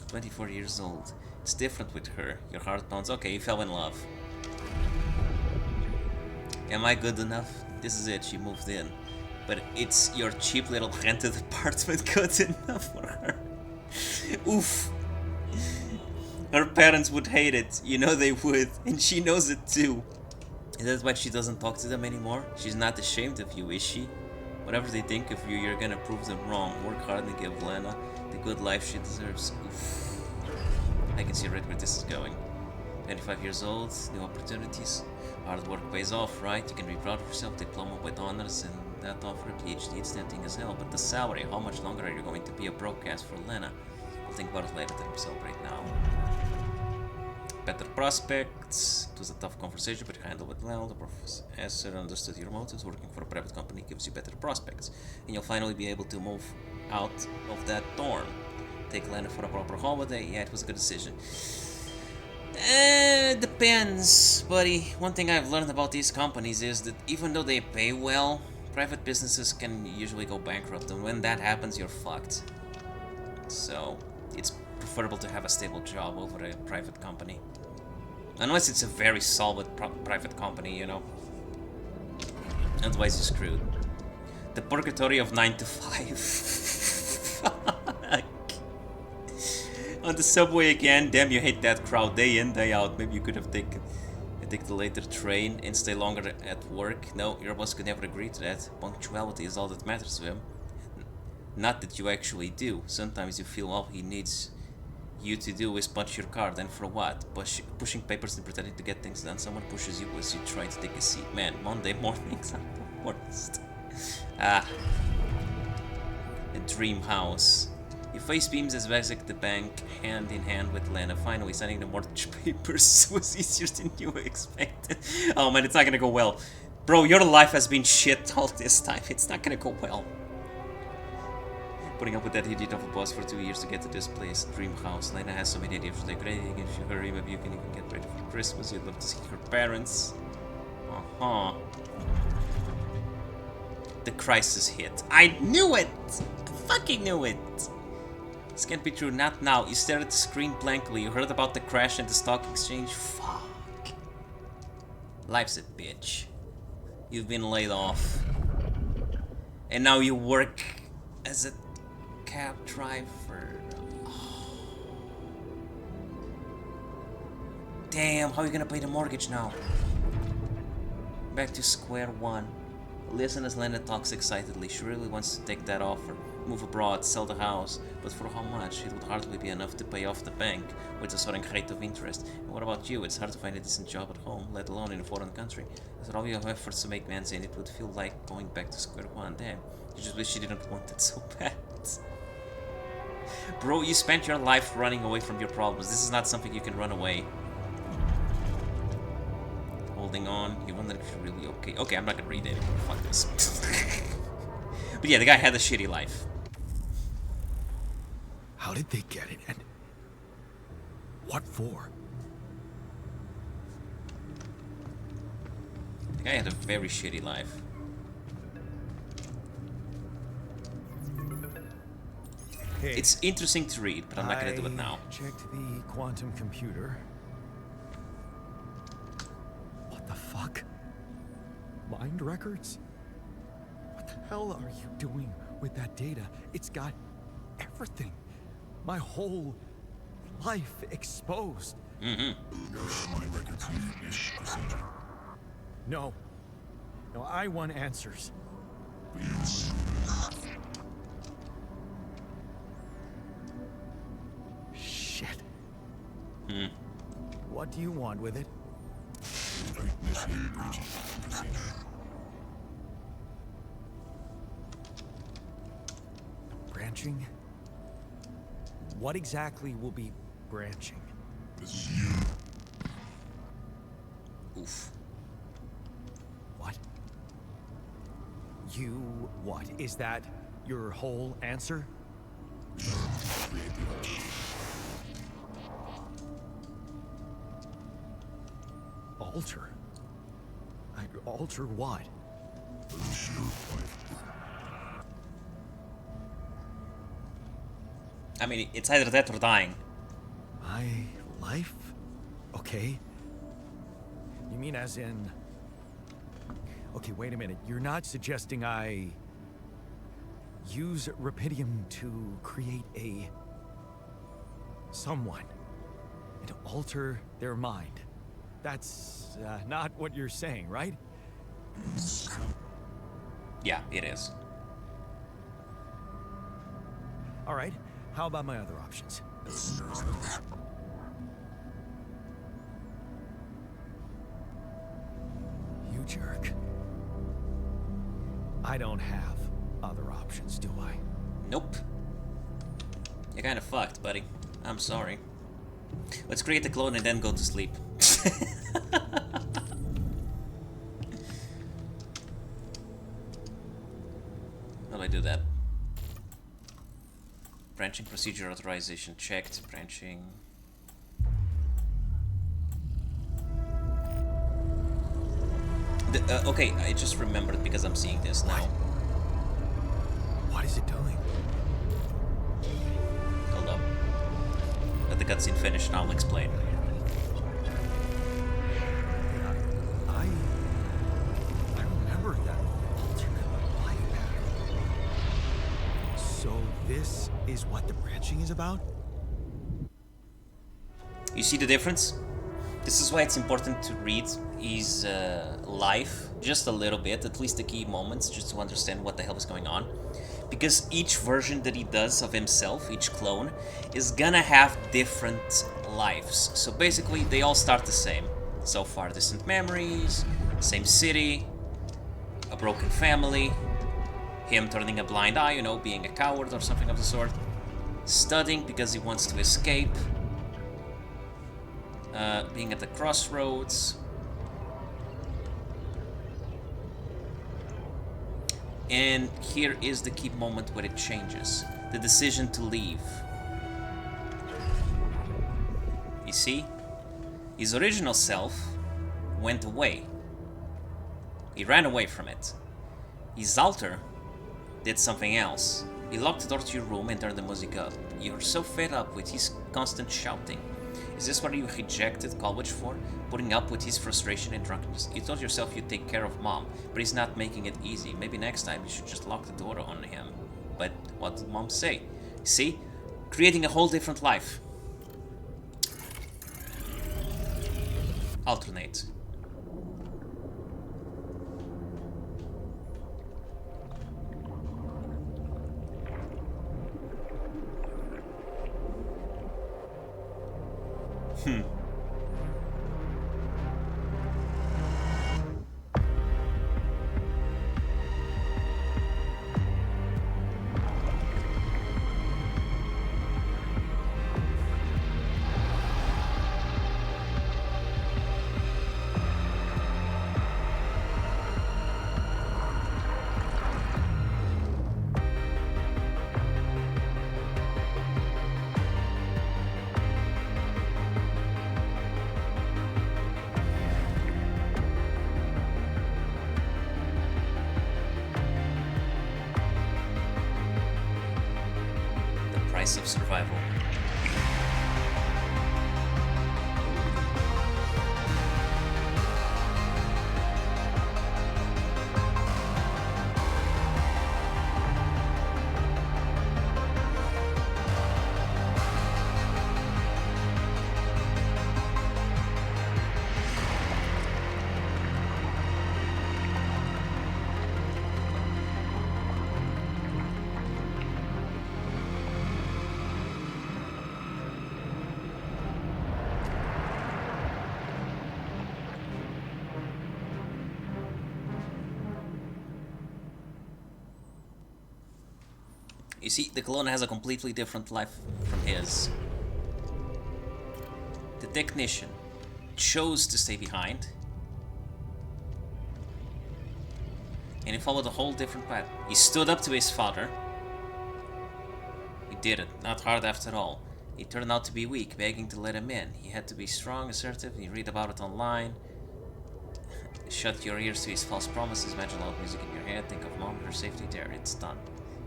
24 years old. It's different with her. Your heart pounds. Okay, you fell in love. Am I good enough? This is it. She moved in. But it's your cheap little rented apartment good enough for her? Oof. Her parents would hate it. You know they would. And she knows it too. Is that why she doesn't talk to them anymore? She's not ashamed of you, is she? Whatever they think of you, you're gonna prove them wrong. Work hard and give Lena the good life she deserves. Oof. I can see right where this is going. 25 years old, new opportunities. Hard work pays off, right? You can be proud of yourself. Diploma with honors and that offer a PhD. It's tempting as hell. But the salary, how much longer are you going to be a broadcast for Lena? We'll think about it later. Let him celebrate now. Better prospects. It was a tough conversation, but you handled it well. The professor understood your motives. Working for a private company gives you better prospects. And you'll finally be able to move out of that dorm. Take Lena for a proper holiday. Yeah, it was a good decision. Depends, buddy. One thing I've learned about these companies is that even though they pay well, private businesses can usually go bankrupt, and when that happens, you're fucked. So, it's preferable to have a stable job over a private company. Unless it's a very solid private company, you know. Otherwise, you're screwed. The purgatory of 9 to 5. On the subway again. Damn, you hate that crowd day in, day out. Maybe you could have taken the later train and stay longer at work. No, your boss could never agree to that. Punctuality is all that matters to him. Not that you actually do. Sometimes you feel all he needs you to do is punch your card, and for what? Pushing papers and pretending to get things done. Someone pushes you as you try to take a seat. Man, Monday mornings are the worst. Ah. A dream house. You face beams as Vazek the bank, hand in hand with Lena. Finally, signing the mortgage papers was easier than you expected. Oh man, it's not gonna go well. Bro, your life has been shit all this time. It's not gonna go well. Putting up with that idiot of a boss for 2 years to get to this place. Dream house. Lena has so many ideas for decorating. If you hurry, maybe you can even get ready for Christmas. You'd love to see her parents. Uh-huh. The crisis hit. I knew it! I fucking knew it! This can't be true, not now. You stared at the screen blankly. You heard about the crash and the stock exchange. Fuck. Life's a bitch. You've been laid off. And now you work as a cab driver. Oh. Damn, how are you gonna pay the mortgage now? Back to square one. Listen as Lena talks excitedly. She really wants to take that offer. Move abroad, sell the house. But for how much? It would hardly be enough to pay off the bank with a soaring rate of interest. And what about you? It's hard to find a decent job at home, let alone in a foreign country. After all your efforts to make ends in, it would feel like going back to square one. Damn, you just wish you didn't want it so bad. Bro, you spent your life running away from your problems. This is not something you can run away. Holding on. You wonder if you're really okay. Okay, I'm not gonna read it anymore. Fuck this. But yeah, the guy had a shitty life. How did they get it, and what for? The guy had a very shitty life. Hey, It's interesting to read, but I'm not gonna do it now. Checked the quantum computer. What the fuck? Mind records? What the hell are you doing with that data? It's got everything. My whole life exposed. My records need this procedure. No. No, I want answers. Shit. What do you want with it? Initiate breaching procedure. Branching? What exactly will be branching? This is you. Oof. What? You what? Is that your whole answer? Create the altar. Alter? Alter what? Lose your life. I mean, it's either that or dying. My life? Okay. You mean as in... Okay, wait a minute. You're not suggesting I... use Rapidium to create a... someone. And to alter their mind. That's not what you're saying, right? Yeah, it is. All right. How about my other options? You jerk. I don't have other options, do I? Nope. You're kinda fucked, buddy. I'm sorry. Let's create a clone and then go to sleep. How do I do that? Branching procedure authorization checked. Branching. Okay, I just remembered because I'm seeing this now. What is it doing? Hold up. Let the cutscene finish and I'll explain. I remember that alternate life pattern. So this is what the branching is about? You see the difference? This is why it's important to read his life just a little bit, at least the key moments, just to understand what the hell is going on. Because each version that he does of himself, each clone, is gonna have different lives. So basically, they all start the same. So far distant memories, same city, a broken family, him turning a blind eye, you know, being a coward or something of the sort, studying because he wants to escape, being at the crossroads, and here is the key moment where it changes, the decision to leave. You see, his original self went away. He ran away from it. His alter did something else. He locked the door to your room and turned the music up. You're so fed up with his constant shouting. Is this what you rejected college for? Putting up with his frustration and drunkenness? You told yourself you'd take care of mom, but he's not making it easy. Maybe next time you should just lock the door on him. But what did mom say? See? Creating a whole different life. Alternate. essence of survival. You see, the clone has a completely different life from his. The technician chose to stay behind, and he followed a whole different path. He stood up to his father. He did it, not hard after all. He turned out to be weak, begging to let him in. He had to be strong, assertive, you read about it online. Shut your ears to his false promises, imagine loud music in your head, think of mom, her safety there, it's done.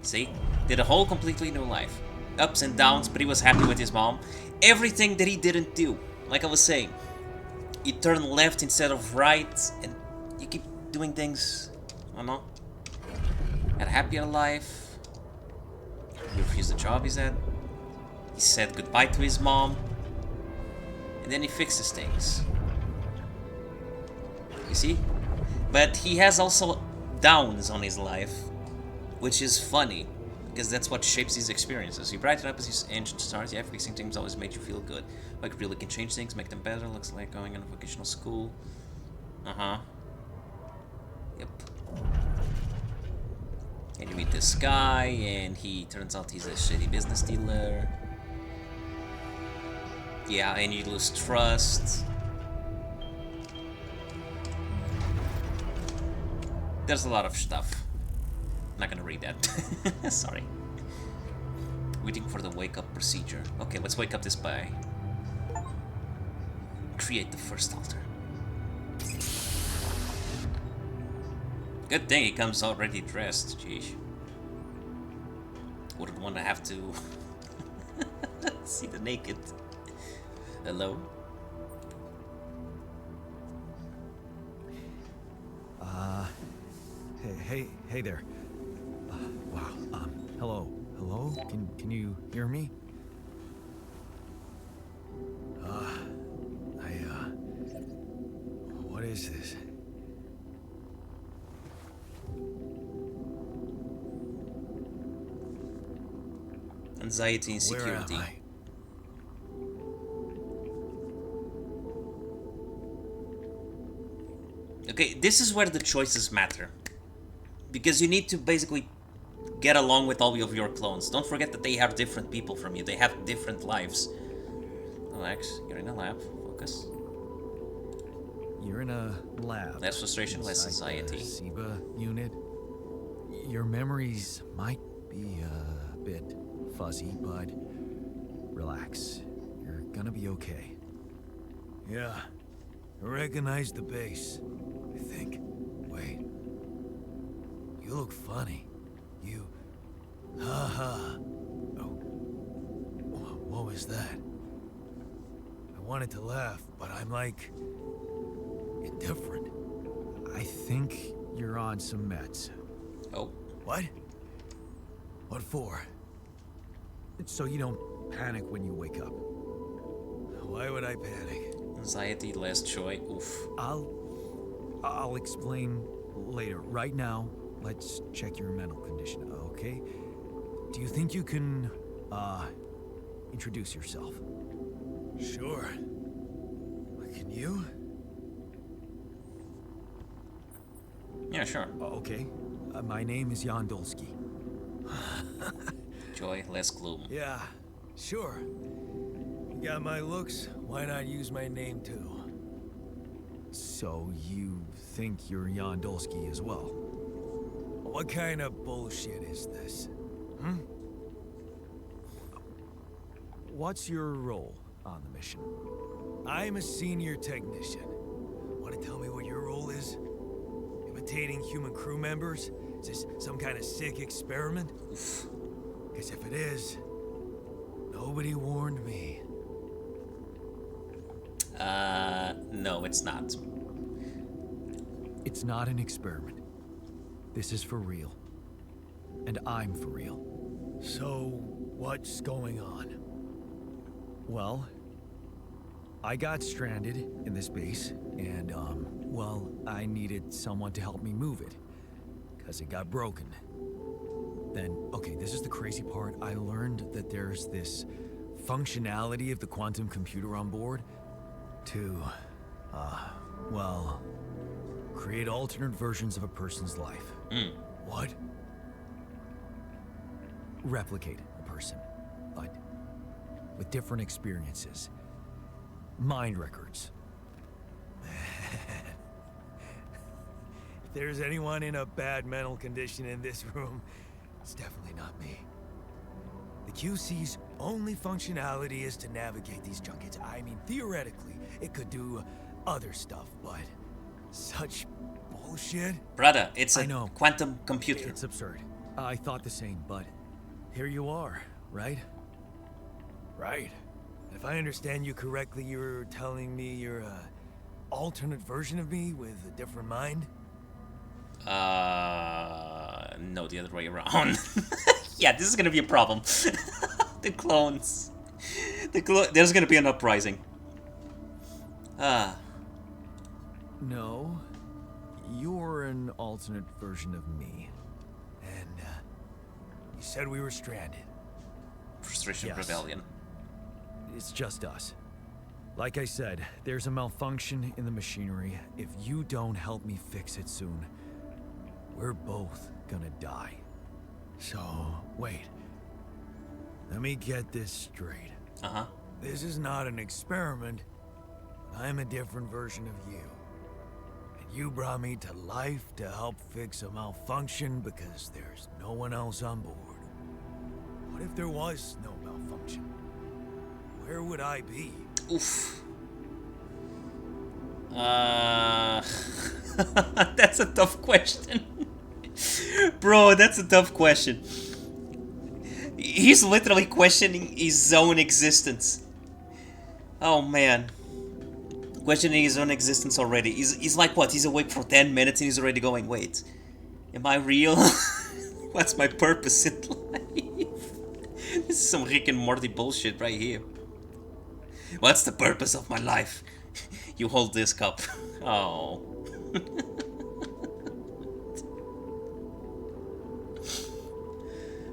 See? Did a whole completely new life. Ups and downs, but he was happy with his mom. Everything that he didn't do, like I was saying. You turn left instead of right, and you keep doing things, I don't know. Had a happier life. He refused the job he's at. He said goodbye to his mom. And then he fixes things. You see? But he has also downs on his life. Which is funny, because that's what shapes his experiences. You brighten up as his engine starts. Yeah, fixing things always made you feel good. Like really can change things, make them better. Looks like going in a vocational school. Yep. And you meet this guy, and he turns out he's a shitty business dealer. Yeah, and you lose trust. There's a lot of stuff. I'm not gonna read that. Sorry. Waiting for the wake-up procedure. Okay, let's wake up this guy. Create the first altar. Good thing he comes already dressed. Jeez. Wouldn't want to have to see the naked. Hello? Hey there. Wow. Hello. Hello? Can you hear me? What is this? Anxiety and security. Where am I? Okay, this is where the choices matter. Because you need to basically get along with all of your clones. Don't forget that they are different people from you. They have different lives. Relax, you're in a lab. Focus. You're in a lab. Less frustration, less inside the anxiety. SIBA unit. Your memories might be a bit fuzzy, but relax. You're gonna be okay. Yeah, I recognize the base, I think. Wait. You look funny. You... Ha. Oh. What was that? I wanted to laugh, but I'm like... indifferent. I think you're on some meds. Oh. What? What for? So you don't panic when you wake up. Why would I panic? Anxiety, less joy. Oof. I'll explain later. Right now, let's check your mental condition, okay? Do you think you can, introduce yourself? Sure. Can you? Yeah, sure. Okay. My name is Jan Dolsky. Joy, less gloom. Yeah, sure. You got my looks, why not use my name too? So you think you're Jan Dolsky as well? What kind of bullshit is this? What's your role on the mission? I'm a senior technician. Want to tell me what your role is? Imitating human crew members? Is this some kind of sick experiment? Because if it is, Nobody warned me. No, it's not. It's not an experiment. This is for real. And I'm for real. So, what's going on? Well, I got stranded in this base, and, well, I needed someone to help me move it. Because it got broken. Then, okay, this is the crazy part. I learned that there's this functionality of the quantum computer on board to, well, create alternate versions of a person's life. What? Replicate a person, but with different experiences. Mind records. If there's anyone in a bad mental condition in this room, it's definitely not me. The QC's only functionality is to navigate these junkets. I mean, theoretically, it could do other stuff, but such bullshit. Brother, it's I a know. quantum computer. It's absurd. I thought the same, but here you are, right? Right. If I understand you correctly, you're telling me you're a alternate version of me with a different mind? No, the other way around. Yeah, this is gonna be a problem. The clones. There's gonna be an uprising. No. You're an alternate version of me. And, you said we were stranded. Frustration Yes. Rebellion. It's just us. Like I said, there's a malfunction in the machinery. If you don't help me fix it soon, we're both gonna die. So, wait. Let me get this straight. Uh-huh. This is not an experiment. I'm a different version of you. And you brought me to life to help fix a malfunction because there's no one else on board. What if there was no malfunction? Where would I be? Oof. That's a tough question. Bro, that's a tough question. He's literally questioning his own existence. Oh man. Questioning his own existence already. He's like, what? He's awake for 10 minutes and he's already going, wait. Am I real? What's my purpose in life? This is some Rick and Morty bullshit right here. What's the purpose of my life? You hold this cup. Oh.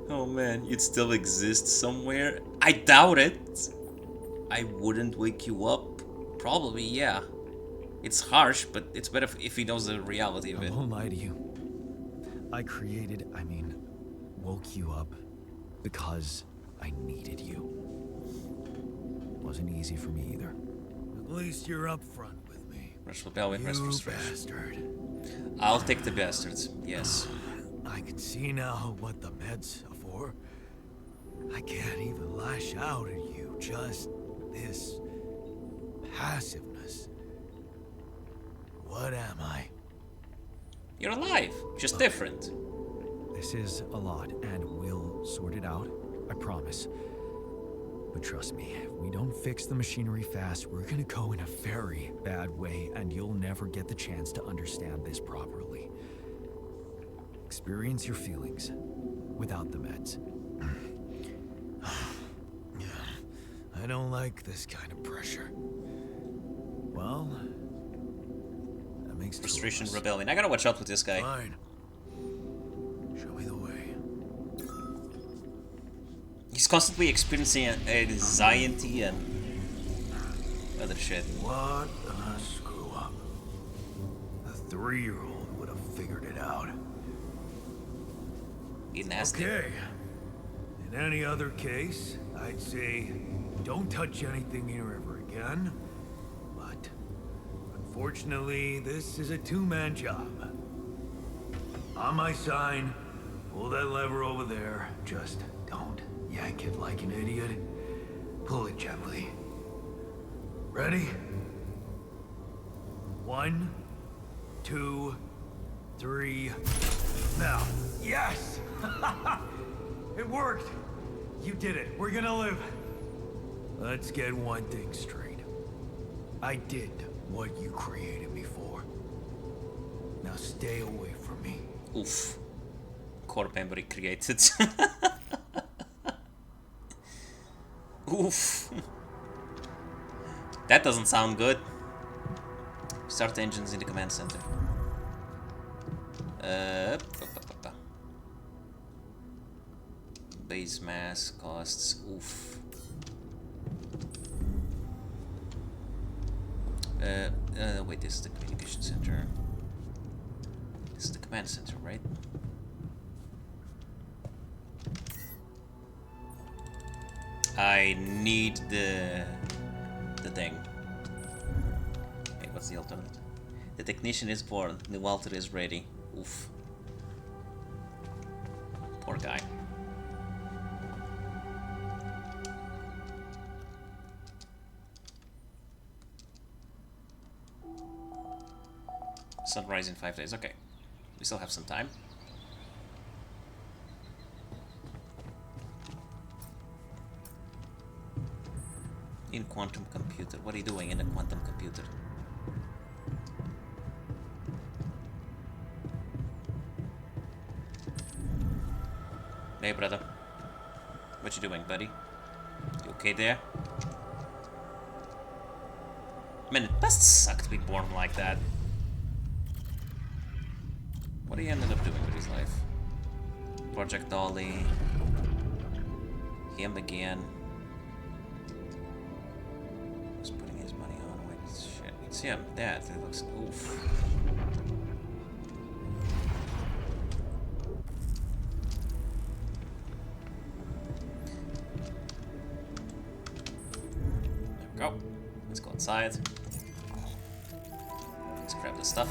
Oh man, you'd still exist somewhere? I doubt it. I wouldn't wake you up. Probably, yeah. It's harsh, but it's better if he knows the reality of I it. won't lie to you. Woke you up because I needed you. Wasn't easy for me either. At least you're upfront with me. Rush Rebellion, Rest You Frustration. bastard. I'll take the bastards, yes. I can see now what the meds are for. I can't even lash out at you. Just this passiveness. What am I? You're alive, just different. This is a lot, and we'll sort it out. I promise. But trust me, if we don't fix the machinery fast, we're gonna go in a very bad way, and you'll never get the chance to understand this properly. Experience your feelings without the meds. I don't like this kind of pressure. Well, that makes two of Frustration us. Rebellion. I gotta watch out with this guy. Fine. Show me the way. He's constantly experiencing anxiety and other shit. What a screw up. A 3-year-old would have figured it out. He nasty. Okay. In any other case, I'd say don't touch anything here ever again. But unfortunately, this is a 2-man job. On my sign, pull that lever over there. Just don't yank it like an idiot. Pull it gently. Ready? 1, 2, 3. Now. Yes! It worked! You did it. We're gonna live. Let's get one thing straight. I did what you created me for. Now stay away from me. Oof. Core memory created. Oof. That doesn't sound good. Start engines in the command center. Base mass costs. Oof. Wait, this is the communication center. This is the command center, right? I need the thing. Okay, what's the alternative? The technician is born. The Walter is ready. Oof. Poor guy. Sunrise in 5 days. Okay. We still have some time. In quantum computer. What are you doing in a quantum computer? Hey, brother. What you doing, buddy? You okay there? Man, it must suck to be born like that. What he ended up doing with his life? Project Dolly. Him again. Who's putting his money on? Wait, shit. It's him. That. It looks. Oof. There we go. Let's go inside. Let's grab the stuff.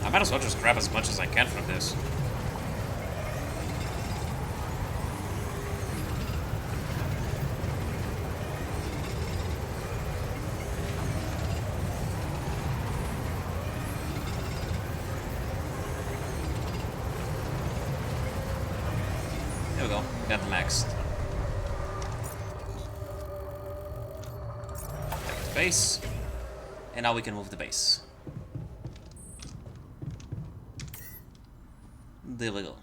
I might as well just grab as much as I can from this. There we go. Got the maxed. Take the base. And now we can move the base. There we go.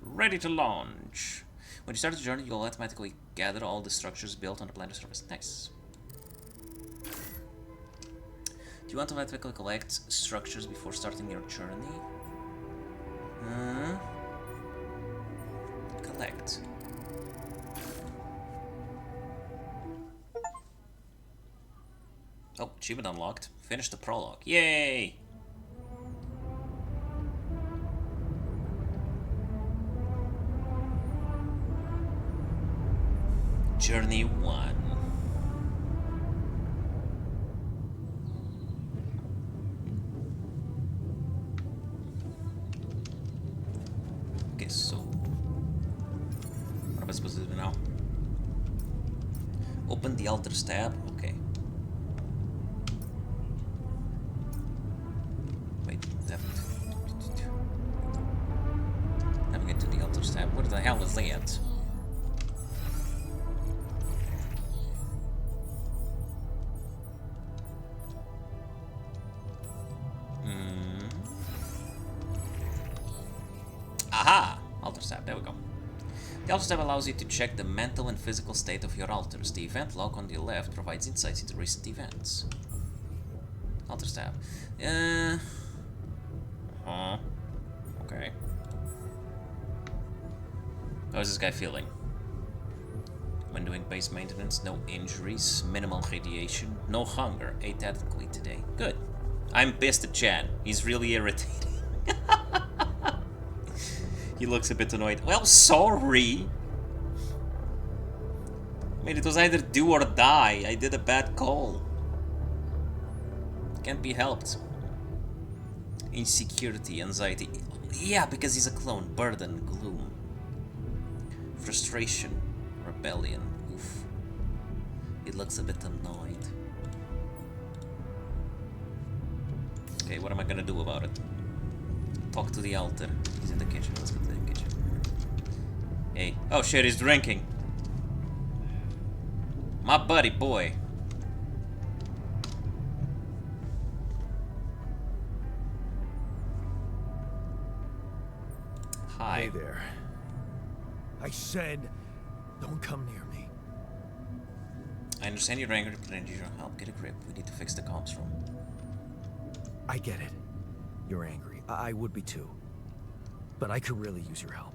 Ready to launch. When you start the journey, you'll automatically gather all the structures built on the planet's surface. Nice. Do you want to automatically collect structures before starting your journey? Collect. Oh, achievement unlocked. Finish the prologue. Yay! Journey 1. Okay, so what am I supposed to do now? Open the Altars tab. Okay. Wait, navigate to the Altars tab. What the hell is that? Aha! Altars tab, there we go. The Altars tab allows you to check the mental and physical state of your altars. The event log on the left provides insights into recent events. Altars tab. Okay. How is this guy feeling? When doing base maintenance, no injuries, minimal radiation, no hunger, ate adequately today. Good. I'm pissed at Chan. He's really irritating. He looks a bit annoyed. Well, sorry. I mean, it was either do or die. I did a bad call. Can't be helped. Insecurity, anxiety. Yeah, because he's a clone. Burden, gloom. Frustration, rebellion. Oof. He looks a bit annoyed. Okay, what am I gonna do about it? Talk to the altar. He's in the kitchen. Let's go to the kitchen. Hey. Oh shit, he's drinking. My buddy boy. Hi. Hey there. I said, don't come near me. I understand you're angry, but I need your help. Get a grip. We need to fix the comms room. I get it. You're angry. I would be too. But I could really use your help.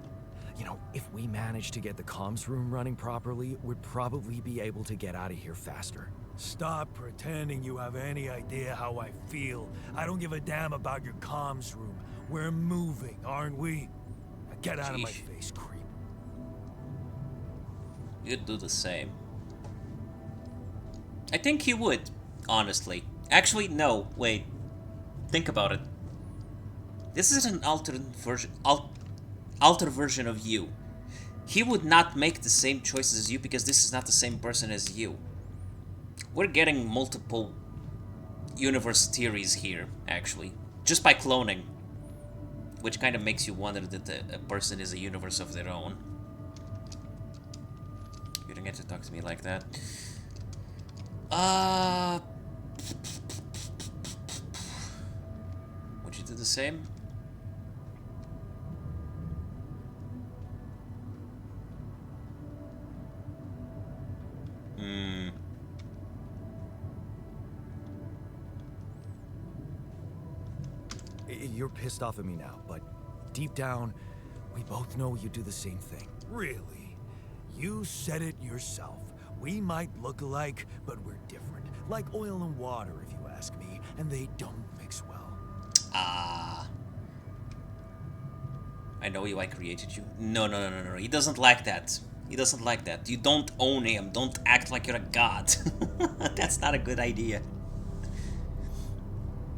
You know, if we manage to get the comms room running properly, we'd probably be able to get out of here faster. Stop pretending you have any idea how I feel. I don't give a damn about your comms room. We're moving, aren't we? Now get out of my Sheesh. face, creep. You'd do the same. I think he would, honestly. Actually, no, wait. Think about it. This is an altered version, altered version of you. He would not make the same choices as you because this is not the same person as you. We're getting multiple universe theories here, actually. Just by cloning. Which kind of makes you wonder that a person is a universe of their own. You don't get to talk to me like that. Would you do the same? You're pissed off at me now, but deep down, we both know you do the same thing. Really? You said it yourself. We might look alike, but we're different. Like oil and water, if you ask me, and they don't mix well. I know you, I created you. No. He doesn't like that. He doesn't like that. You don't own him. Don't act like you're a god. That's not a good idea.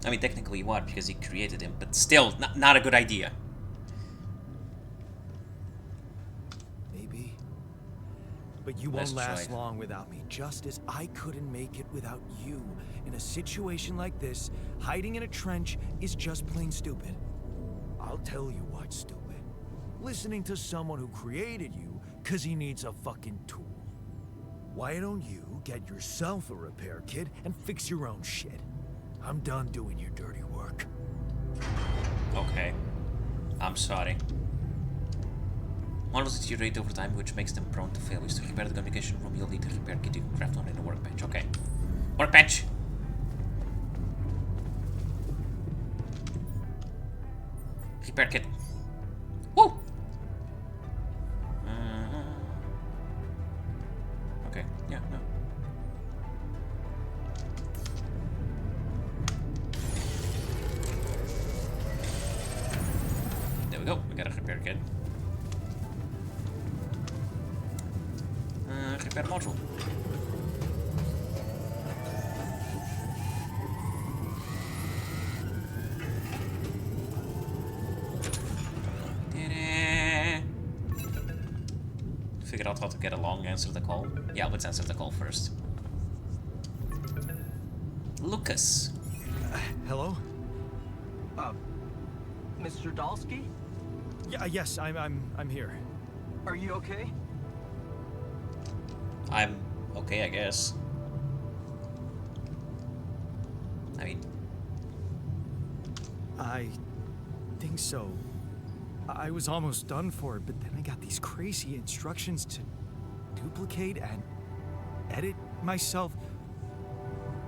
I mean, technically you are because you created him, but still, not a good idea. Maybe. But you Let's won't last try. long without me, just as I couldn't make it without you. In a situation like this, hiding in a trench is just plain stupid. I'll tell you what's stupid. Listening to someone who created you because he needs a fucking tool. Why don't you get yourself a repair kit and fix your own shit? I'm done doing your dirty work. Okay. I'm sorry. Models deteriorate over time, which makes them prone to failures. To repair the communication room, you'll need a repair kit you can craft on in a workbench. Okay. Workbench! Repair kit. Woo! Okay, yeah, no. There we go, we got a repair kit. Repair module. Figure out how to get along, answer the call. Yeah, let's answer the call first. Lucas. Hello? Mr. Dalsky? Yeah, yes, I'm here. Are you okay? I'm okay, I guess. I mean, I think so. I was almost done for it, but then I got these crazy instructions to duplicate and edit myself.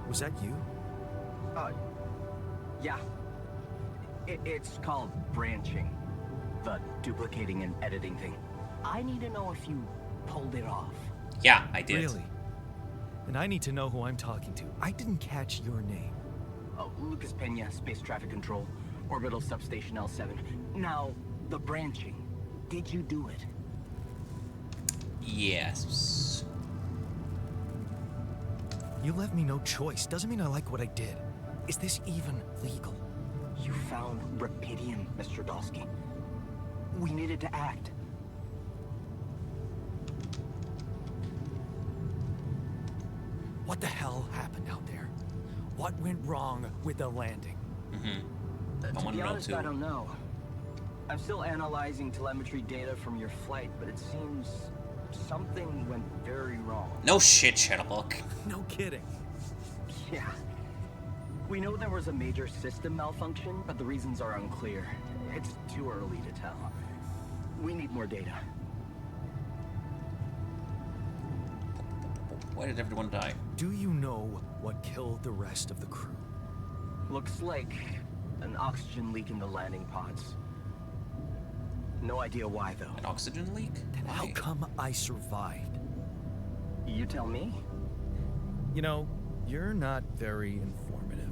Was that you? Yeah. It's called branching. The duplicating and editing thing. I need to know if you pulled it off. yeah, I did. Really? And I need to know who I'm talking to. I didn't catch your name. Oh, Lucas Pena, Space Traffic Control, Orbital Substation L7. Now, the branching. Did you do it? Yes. You left me no choice. Doesn't mean I like what I did. Is this even legal? You found Rapidium, Mr. Dalsky. We needed to act. What the hell happened out there? What went wrong with the landing? I To want be to know honest, too. I don't know. I'm still analyzing telemetry data from your flight, but it seems something went very wrong. No shit, Sherlock. No kidding. Yeah. We know there was a major system malfunction, but the reasons are unclear. It's too early to tell. We need more data. Why did everyone die? Do you know what killed the rest of the crew? Looks like an oxygen leak in the landing pods. No idea why, though. An oxygen leak? Then how Why? come I survived? You tell me. You know, you're not very informative.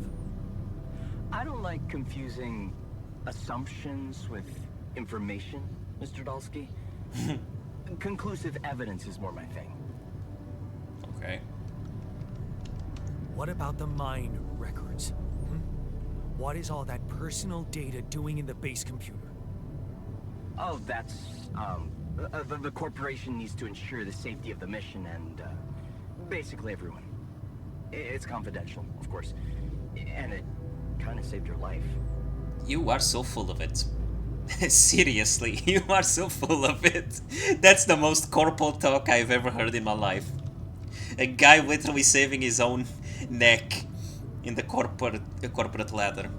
I don't like confusing assumptions with information, Mr. Dalsky. Conclusive evidence is more my thing. Okay. What about the mine records? What is all that personal data doing in the base computer? Oh, that's, the corporation needs to ensure the safety of the mission and, basically everyone. It's confidential, of course. And it kind of saved your life. You are so full of it. Seriously, you are so full of it. That's the most corporal talk I've ever heard in my life. A guy literally saving his own neck in the corporate ladder.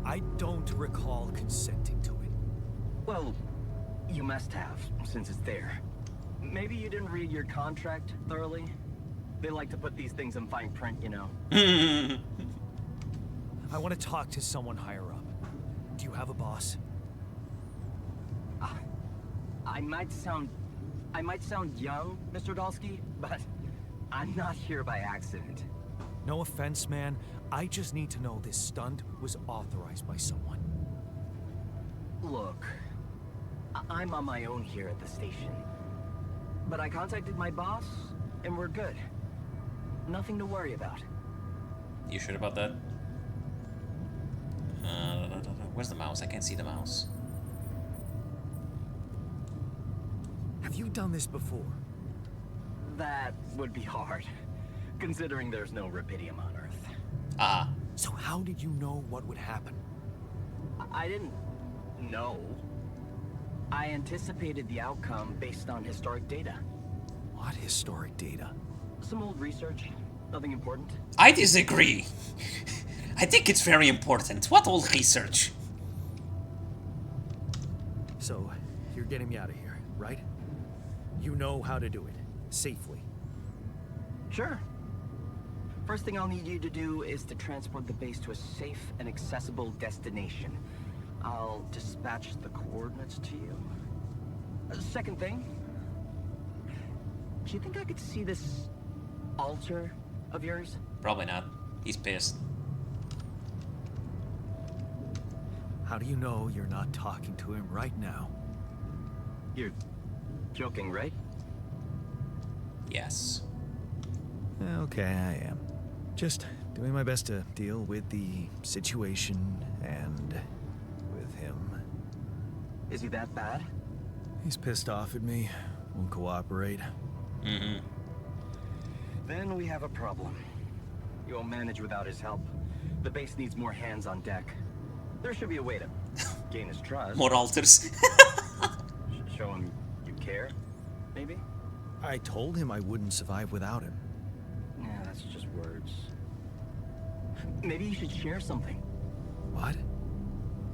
I don't recall consenting to it. Well, you must have, since it's there. Maybe you didn't read your contract thoroughly? They like to put these things in fine print, you know. I want to talk to someone higher up. Do you have a boss? I might sound young, Mr. Dalsky, but I'm not here by accident. No offense, man. I just need to know this stunt was authorized by someone. Look, I'm on my own here at the station. But I contacted my boss, and we're good. Nothing to worry about. You sure about that? Where's the mouse? I can't see the mouse. Have you done this before? That would be hard, considering there's no rubidium on Earth. Ah. So how did you know what would happen? I didn't know. I anticipated the outcome based on historic data. What historic data? Some old research, nothing important. I disagree. I think it's very important. What old research? So, you're getting me out of here, right? You know how to do it. Safely. Sure. First thing I'll need you to do is to transport the base to a safe and accessible destination. I'll dispatch the coordinates to you. Second thing, do you think I could see this altar of yours? Probably not. He's pissed. How do you know you're not talking to him right now? You're joking, right? Yes. Okay, I am. Just doing my best to deal with the situation and with him. Is he that bad? He's pissed off at me, won't cooperate. Mm-hmm. Then we have a problem. You won't manage without his help. The base needs more hands on deck. There should be a way to gain his trust. More altars. Show him you care, maybe? I told him I wouldn't survive without him. Yeah, that's just words. Maybe you should share something. What?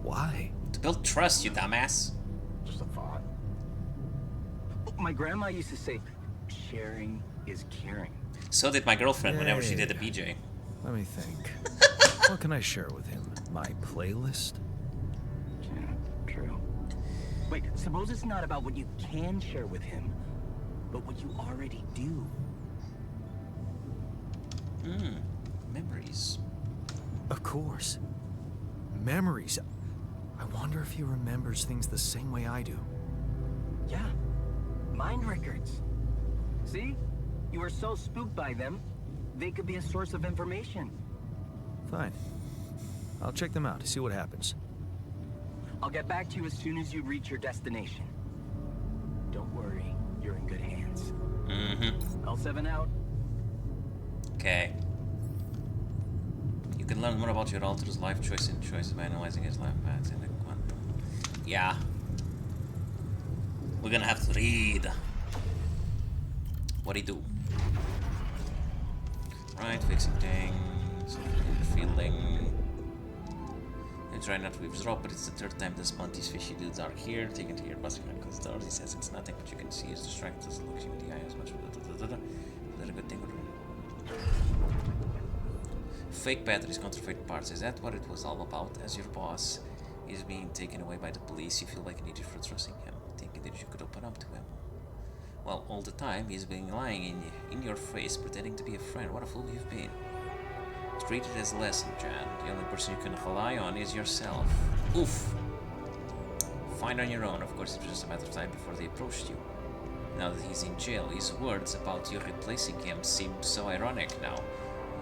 Why? To build trust, you dumbass. Just a thought. My grandma used to say, sharing is caring. So did my girlfriend whenever she Yay. did a BJ. Let me think. What can I share with him? My playlist? Yeah, true. Wait, suppose it's not about what you can share with him, but what you already do. Memories. Of course. Memories. I wonder if he remembers things the same way I do. Yeah, mind records. See? You were so spooked by them, they could be a source of information. Fine. I'll check them out to see what happens. I'll get back to you as soon as you reach your destination. Don't worry, you're in good hands. Mm-hmm. L7 out. Okay. You can learn more about your Alter's life choices by analyzing his life paths in the quantum. Yeah. We're gonna have to read. What'd he do? Right, fixing things, feeling. I try not to withdraw, but it's the third time this Monty's fishy dudes are here. Taken to your busting uncle's doors. He says it's nothing, but you can see he's distracted as it looks you in the eye as much. Is that a good thing? Fake batteries, counterfeit parts. Is that what it was all about? As your boss is being taken away by the police, you feel like an idiot for trusting him, thinking that you could open up to him. Well, all the time he's been lying in your face, pretending to be a friend. What a fool you've been. Treat it as a lesson, Jan. The only person you can rely on is yourself. Oof. Find on your own. Of course, it was just a matter of time before they approached you. Now that he's in jail, his words about you replacing him seem so ironic now.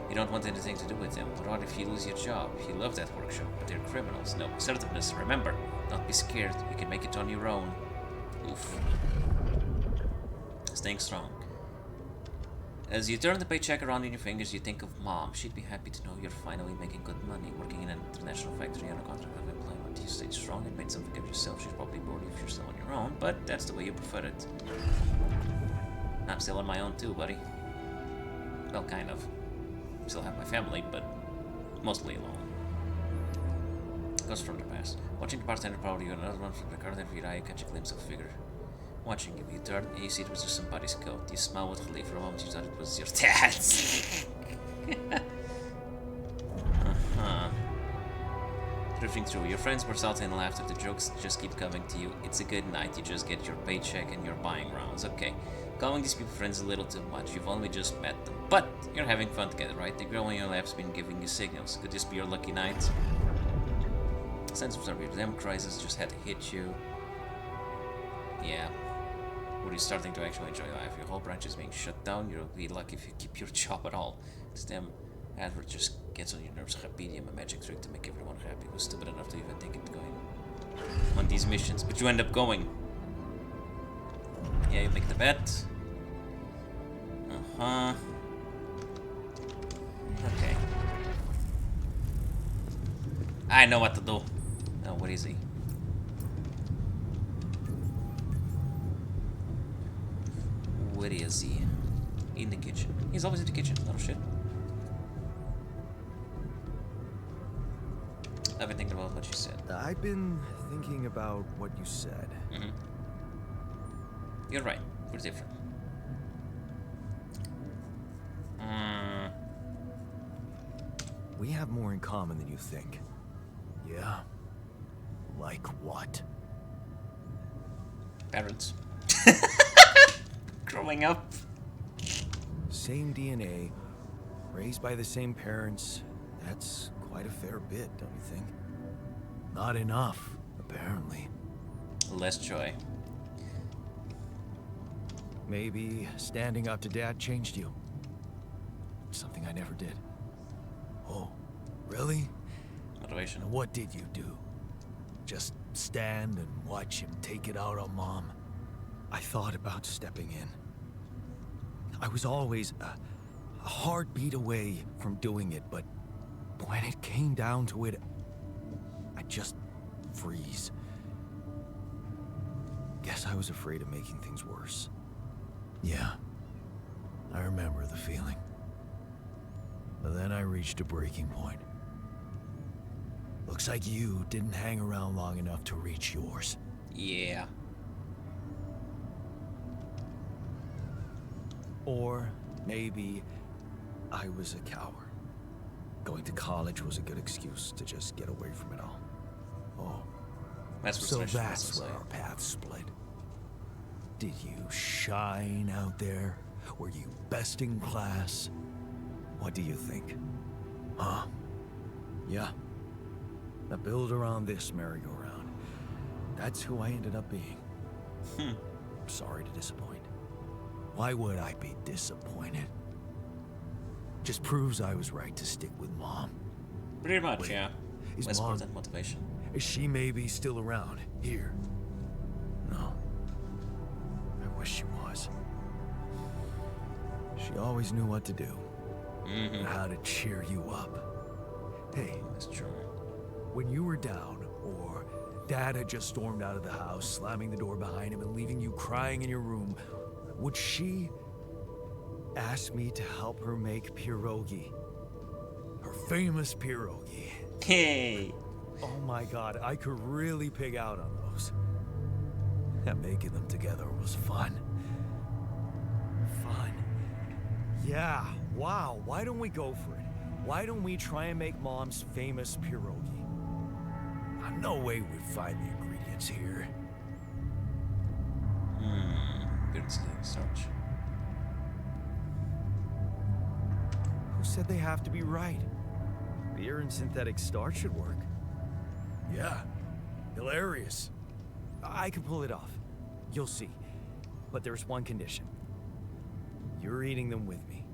You don't want anything to do with him, but what if you lose your job? You love that workshop, but they're criminals. No, assertiveness. Remember, don't be scared. You can make it on your own. Oof. Staying strong. As you turn the paycheck around in your fingers, you think of Mom. She'd be happy to know you're finally making good money, working in an international factory on a contract of employment. You stayed strong and made something of yourself. She's probably bored if you're still on your own, but that's the way you prefer it. I'm still on my own too, buddy. Well, kind of. Still have my family, but mostly alone. Goes from the past. Watching the bartender powder you, another one from the corner of your eye, you catch a glimpse of a figure. Watching you, you turn and you see it was just somebody's coat. You smile with relief. For a moment you thought it was your dad's. Drifting through, your friends burst out in laughter. The jokes just keep coming to you. It's a good night. You just get your paycheck and you're buying rounds. Okay. Calling these people friends a little too much. You've only just met them. But you're having fun together, right? The girl on your lap's been giving you signals. Could this be your lucky night? Sense of your damn crisis just had to hit you. Yeah. Were you starting to actually enjoy life? Your whole branch is being shut down. You'll be lucky if you keep your job at all. This damn advert just gets on your nerves. Rapedium, a magic trick to make everyone happy. Was stupid enough to even think of going on these missions, but you end up going. Yeah, you make the bet. Okay. I know what to do. Oh, what is he? Where is he? In the kitchen. He's always in the kitchen. Oh shit. I've been thinking about what you said. I've been thinking about what you said. You're right. We're different. We have more in common than you think. Yeah? Like what? Parents. Growing up. Same DNA, raised by the same parents. That's quite a fair bit, don't you think? Not enough, apparently. Less joy. Maybe standing up to Dad changed you. Something I never did. Oh, really? Motivation. And what did you do? Just stand and watch him take it out on Mom? I thought about stepping in. I was always a heartbeat away from doing it, but when it came down to it, I'd just freeze. Guess I was afraid of making things worse. Yeah, I remember the feeling. But then I reached a breaking point. Looks like you didn't hang around long enough to reach yours. Yeah. Or maybe I was a coward. Going to college was a good excuse to just get away from it all. Oh, That's so frustration, that's where our paths split. Did you shine out there? Were you best in class? What do you think? Huh? Yeah. I build around this merry-go-round. That's who I ended up being. Sorry to disappoint. Why would I be disappointed? Just proves I was right to stick with Mom. Pretty much, Wait, yeah. is Less Mom- than motivation. Is she maybe still around here? No. I wish she was. She always knew what to do. And how to cheer you up. Hey, That's true. when you were down, or Dad had just stormed out of the house, slamming the door behind him and leaving you crying in your room, would she ask me to help her make pierogi? Her famous pierogi. Hey! Oh my god, I could really pig out on those. And making them together was fun. Fun. Yeah, wow, why don't we go for it? Why don't we try and make Mom's famous pierogi? No way we'd find the ingredients here. Good search. Who said they have to be right? Beer and synthetic starch should work. Yeah, hilarious. I can pull it off. You'll see. But there's one condition. You're eating them with me.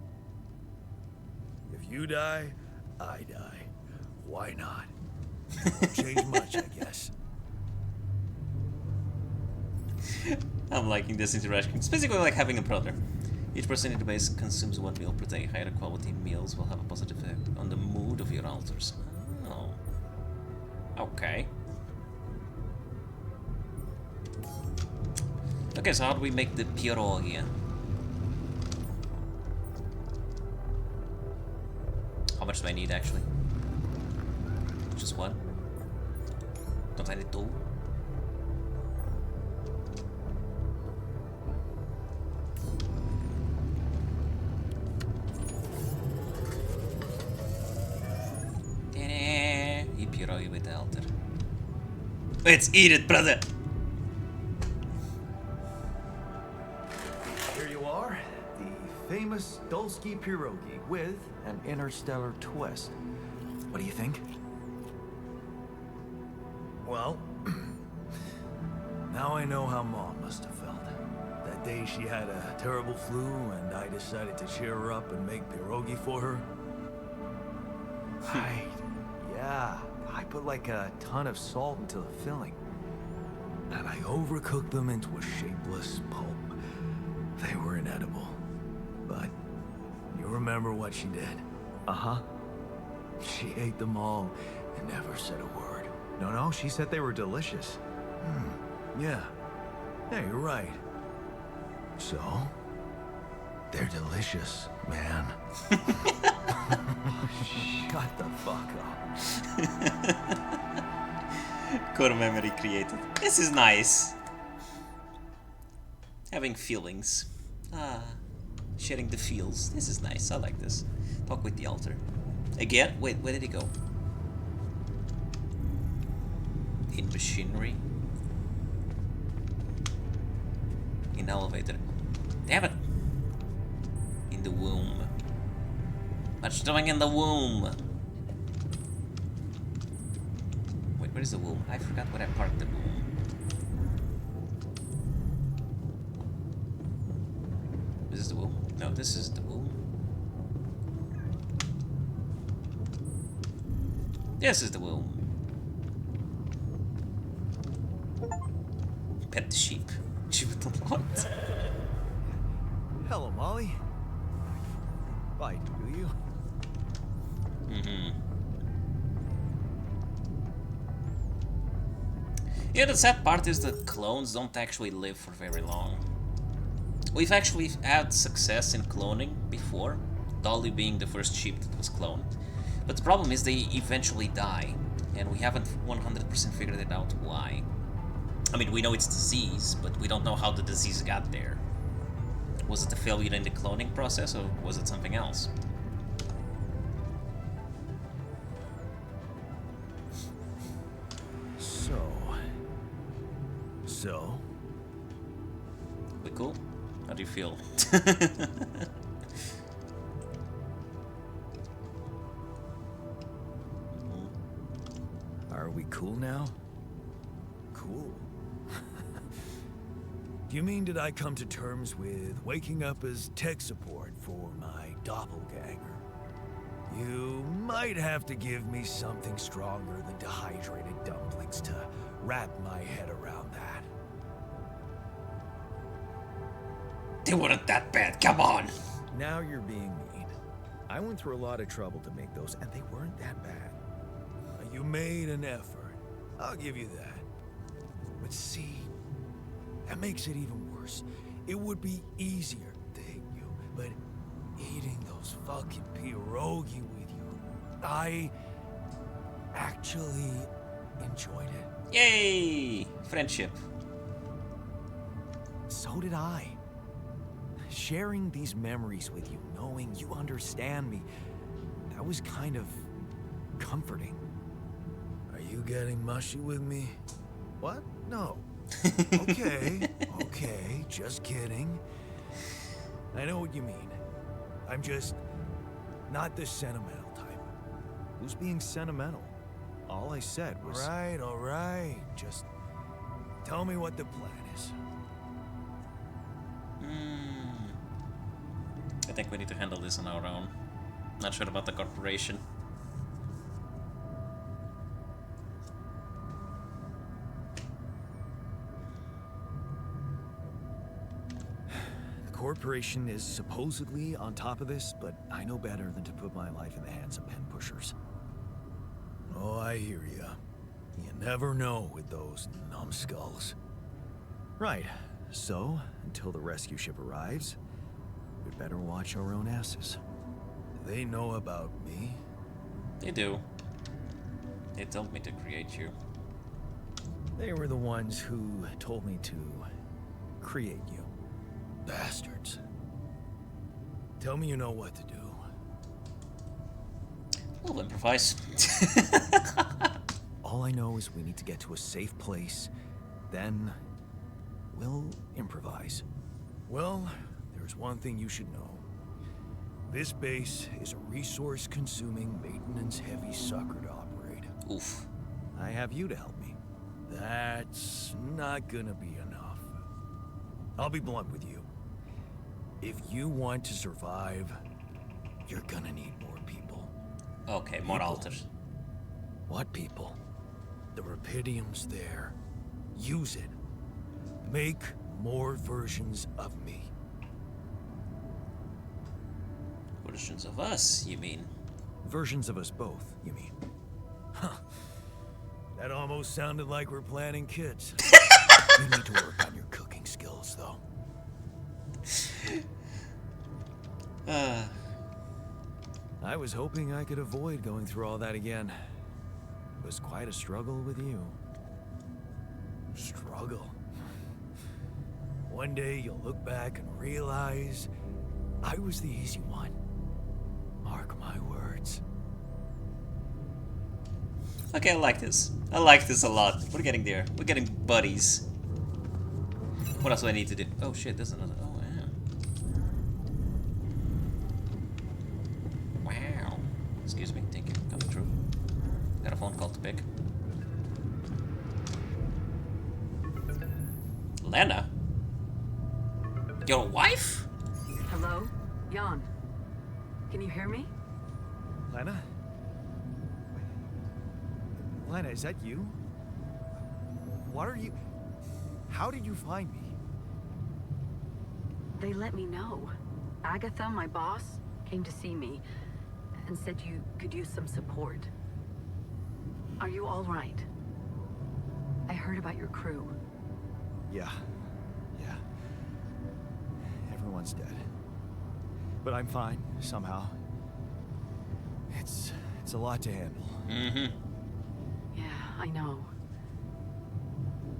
If you die, I die. Why not? Won't change much, I guess. I'm liking this interaction. It's basically like having a brother. Each person in the base consumes one meal per day. Higher quality meals will have a positive effect on the mood of your altars. Oh. Okay. Okay, so how do we make the pierogi? How much do I need actually? Just one? Don't I need two? Eat pierogi with the altar. Let's eat it, brother! Here you are, the famous Dulski pierogi with an interstellar twist. What do you think? Well, now I know how Mom must have felt. That day she had a terrible flu and I decided to cheer her up and make pierogi for her. Right. Yeah, I put like a ton of salt into the filling. And I overcooked them into a shapeless pulp. They were inedible. But you remember what she did? Uh-huh. She ate them all and never said a word. No, she said they were delicious. Yeah. Yeah, you're right. So, they're delicious, man. Shut the fuck up. Core memory created. This is nice. Having feelings. Sharing the feels. This is nice. I like this. Talk with the altar. Again? Wait, where did he go? In machinery? In elevator. Damn it! In the womb. What's doing in the womb? Wait, where is the womb? I forgot where I parked the womb. Is this the womb? No, this is the womb. This is the womb. Pet the sheep. Sheep unlocked. Hello, Molly. Bite, will you? Yeah, the sad part is that clones don't actually live for very long. We've actually had success in cloning before, Dolly being the first sheep that was cloned. But the problem is they eventually die, and we haven't 100% figured it out why. I mean, we know it's disease, but we don't know how the disease got there. Was it a failure in the cloning process, or was it something else? So? We cool? How do you feel? Are we cool now? Cool. You mean did I come to terms with waking up as tech support for my doppelganger? You might have to give me something stronger than dehydrated dumplings to wrap my head around that. They weren't that bad, come on! Now you're being mean. I went through a lot of trouble to make those, and they weren't that bad. You made an effort. I'll give you that. But see, that makes it even worse. It would be easier to hate you, but eating those fucking pierogi with you, I actually enjoyed it. Yay! Friendship. So did I. Sharing these memories with you, knowing you understand me, that was kind of comforting. Are you getting mushy with me? What? No. Okay, okay, just kidding. I know what you mean. I'm just not the sentimental type. Who's being sentimental? All I said was... All right. Just tell me what the plan is. I think we need to handle this on our own. Not sure about the corporation. The corporation is supposedly on top of this, but I know better than to put my life in the hands of pen pushers. Oh, I hear ya. You never know with those numbskulls. Right. So, until the rescue ship arrives, we'd better watch our own asses. They know about me. They do. They told me to create you. They were the ones who told me to create you. Bastards. Tell me you know what to do. We'll improvise. All I know is we need to get to a safe place. Then we'll improvise. Well, there's one thing you should know. This base is a resource-consuming, maintenance-heavy sucker to operate. Oof. I have you to help me. That's not gonna be enough. I'll be blunt with you. If you want to survive, you're gonna need more people. Okay, more People. alters. What people? The Rapidium's there. Use it. Make more versions of me. Versions of us, you mean? Versions of us both, you mean? Huh. That almost sounded like we're planning kids. You need to work on your cooking skills, though. I was hoping I could avoid going through all that again. It was quite a struggle with you. Struggle? One day you'll look back and realize I was the easy one. Mark my words. Okay, I like this. I like this a lot. We're getting there. We're getting buddies. What else do I need to do? Oh shit, there's another. Oh, wow. Wow. Excuse me, thank you. Coming through. Got a phone call to pick. Lena? Your wife? Hello? Jan. Can you hear me? Lena? Lena, is that you? What are you... How did you find me? They let me know. Agatha, my boss, came to see me and said you could use some support. Are you all right? I heard about your crew. Yeah. Everyone's dead. But I'm fine, somehow. It's a lot to handle. Mm-hmm. Yeah, I know.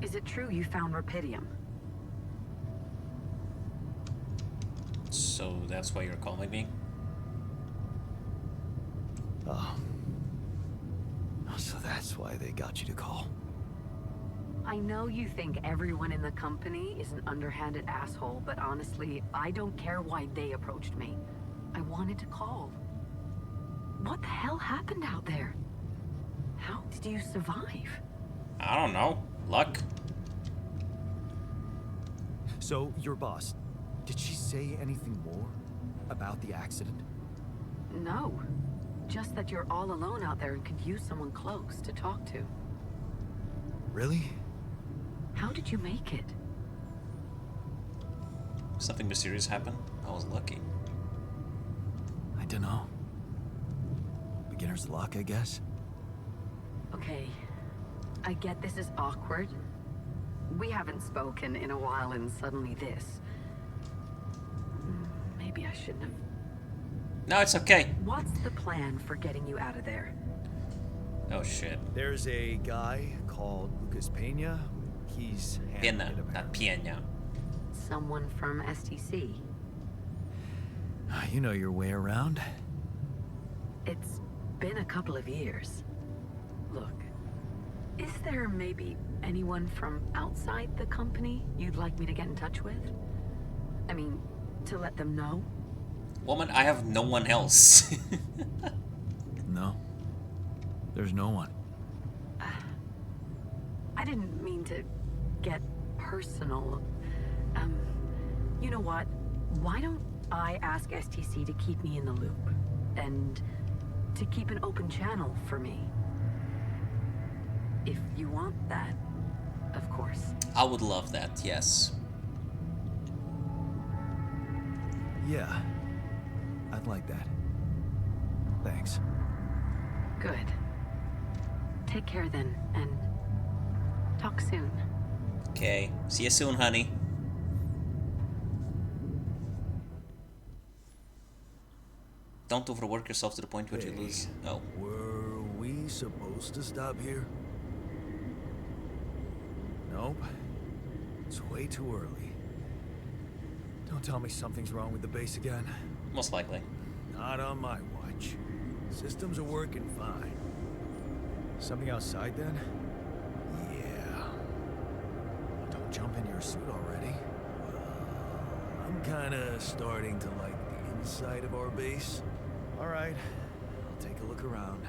Is it true you found Rapidium? So that's why you're calling me? Oh. So that's why they got you to call. I know you think everyone in the company is an underhanded asshole, but honestly, I don't care why they approached me. I wanted to call. What the hell happened out there? How did you survive? I don't know. Luck? So, your boss, did she say anything more about the accident? No. Just that you're all alone out there and could use someone close to talk to. Really? How did you make it? Something mysterious happened? I was lucky. I don't know. Beginner's luck, I guess. Okay, I get this is awkward. We haven't spoken in a while and suddenly this. Maybe I shouldn't have. No, it's okay. What's the plan for getting you out of there? Oh shit. There's a guy called Lucas Pena. He's Pena, handling it, not apparently. Piena. Someone from STC. You know your way around. It's been a couple of years. Look, is there maybe anyone from outside the company you'd like me to get in touch with? I mean, to let them know? Woman, I have no one else. No. There's no one. I didn't mean to get personal. You know what? Why don't I ask STC to keep me in the loop? And to keep an open channel for me? If you want that, of course. I would love that, yes. Yeah. I'd like that. Thanks. Good. Take care then, and talk soon. Okay, see you soon, honey. Don't overwork yourself to the point where you Hey. lose. Oh. Were we supposed to stop here? Nope. It's way too early. Don't tell me something's wrong with the base again. Most likely. Not on my watch. Systems are working fine. Something outside then? Yeah. Don't jump in your suit already. I'm kinda starting to like the inside of our base. Alright, I'll take a look around.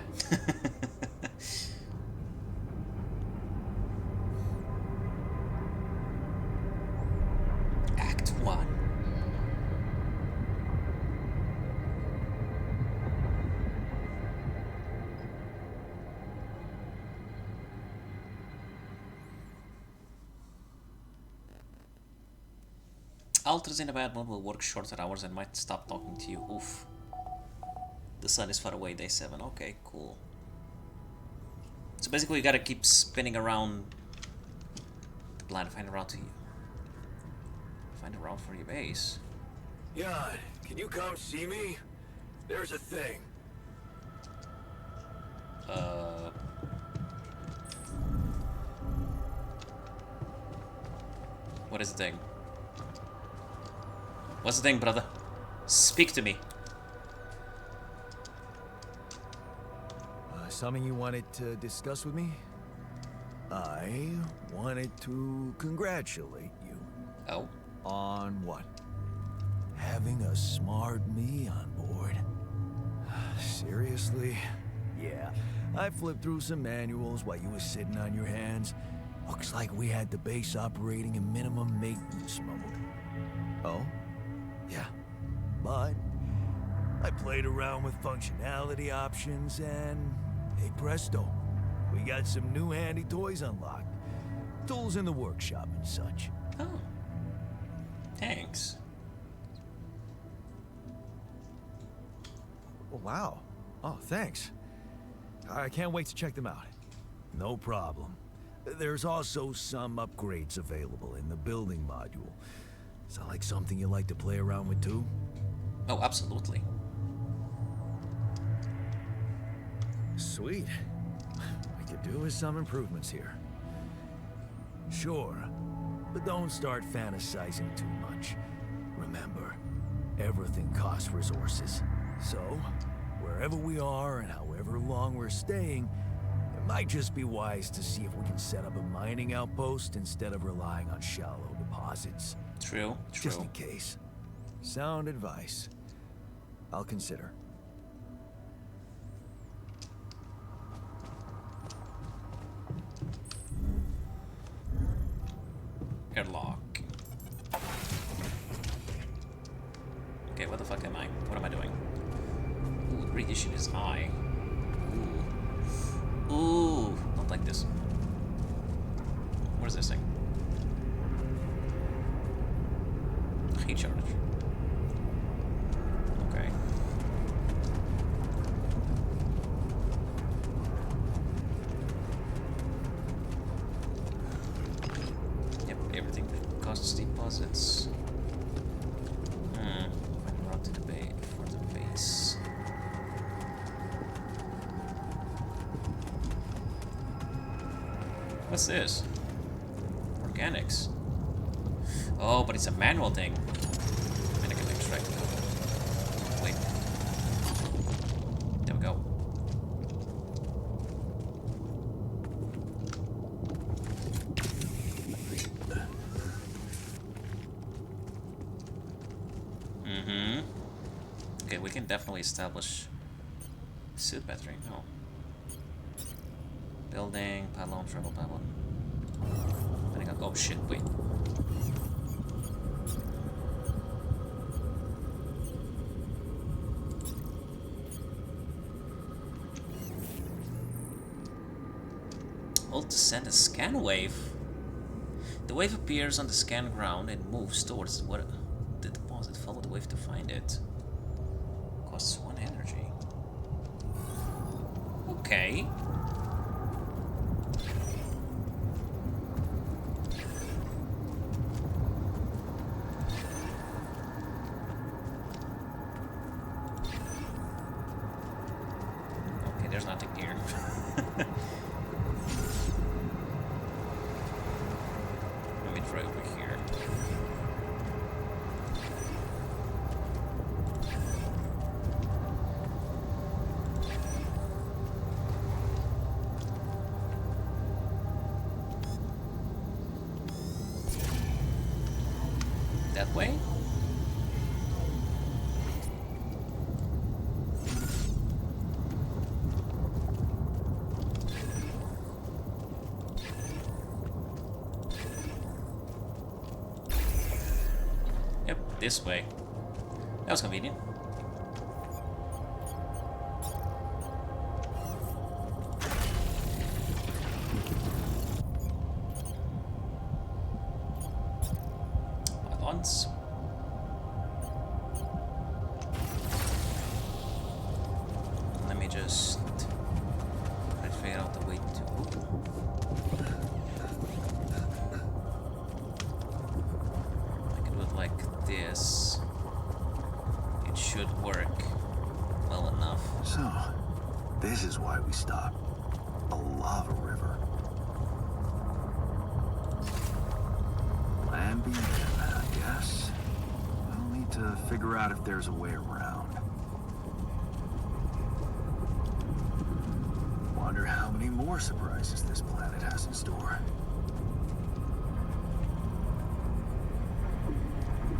Act 1. Alters in a bad mood will work shorter hours and might stop talking to you. Oof. The sun is far away, day 7. Okay, cool. So basically you gotta keep spinning around the planet, find a route to you. Find a route for your base. Jan, can you come see me? There's a thing. What is the thing? What's the thing, brother? Speak to me. Something you wanted to discuss with me? I wanted to congratulate you. Oh? On what? Having a smart me on board. Seriously? Yeah, I flipped through some manuals while you were sitting on your hands. Looks like we had the base operating in minimum maintenance mode. Oh? Yeah. But I played around with functionality options and, hey presto, we got some new handy toys unlocked. Tools in the workshop and such. Oh. Thanks. Oh, wow. Oh, thanks. I can't wait to check them out. No problem. There's also some upgrades available in the building module. Sound like something you like to play around with too? Oh, absolutely. Sweet. We could do with some improvements here. Sure, but don't start fantasizing too much. Remember, everything costs resources. So, wherever we are and however long we're staying, it might just be wise to see if we can set up a mining outpost instead of relying on shallow deposits. True, true. Just in case. Sound advice. I'll consider. Airlock. Okay, what the fuck am I? What am I doing? Ooh, radiation is high. Ooh. Ooh, not like this. What is this thing? Heat charge. Okay. costs deposits. Find a route to the base for the base. What's this? Organics. Oh, but it's a manual thing. I mean, I can extract it. Wait. There we go. Okay, we can definitely establish suit battery. No. Building, pylon, travel pylon. I think oh shit, wait. Hold to send a scan wave. The wave appears on the scan ground and moves towards what the deposit. Follow the wave to find it. Costs 1 energy. Okay. Okay, there's nothing here. Let me try over here. That way? Yep, this way. That was convenient. Once. Let me just try to figure out the way to. I can do it like this. It should work well enough. So, this is why we stopped. A lava river. Plan B, I guess. We'll need to figure out if there's a way around. Wonder how many more surprises this planet has in store.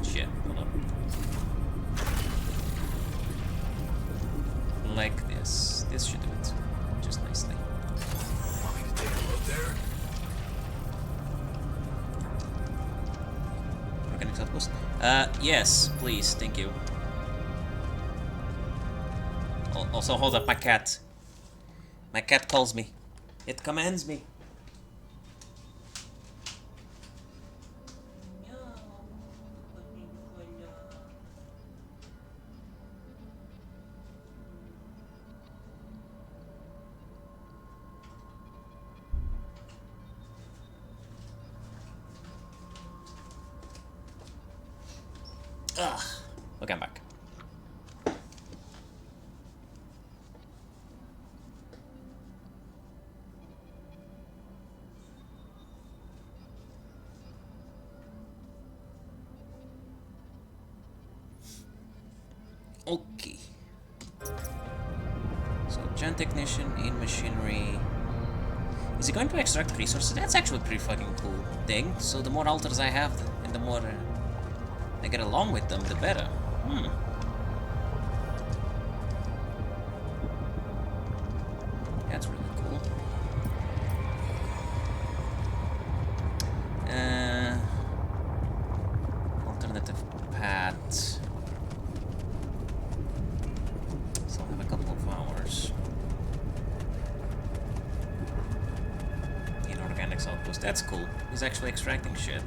Shit, hold on. Like this. This should do it. Just nicely. Want me to take a look there? Organic outpost? Yes, please, thank you. Also, hold up, my cat. My cat calls me. It commands me. Ugh. Okay, I'm back. Okay. So, gen technician in machinery. Is he going to extract resources? That's actually a pretty fucking cool thing. So the more alters I have, and the more I get along with them, the better. That's really cool. Alternative path. So I'll have a couple of hours. Inorganics outpost. That's cool. He's actually extracting shit.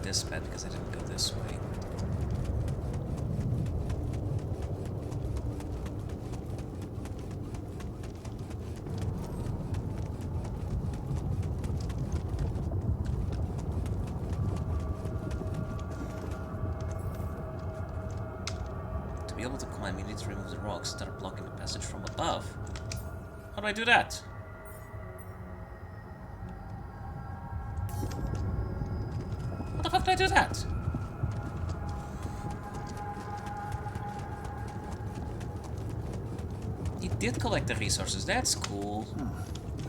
this bad because I didn't go this way. To be able to climb, you need to remove the rocks that are blocking the passage from above. How do I do that? How the fuck do I do that? He did collect the resources, that's cool.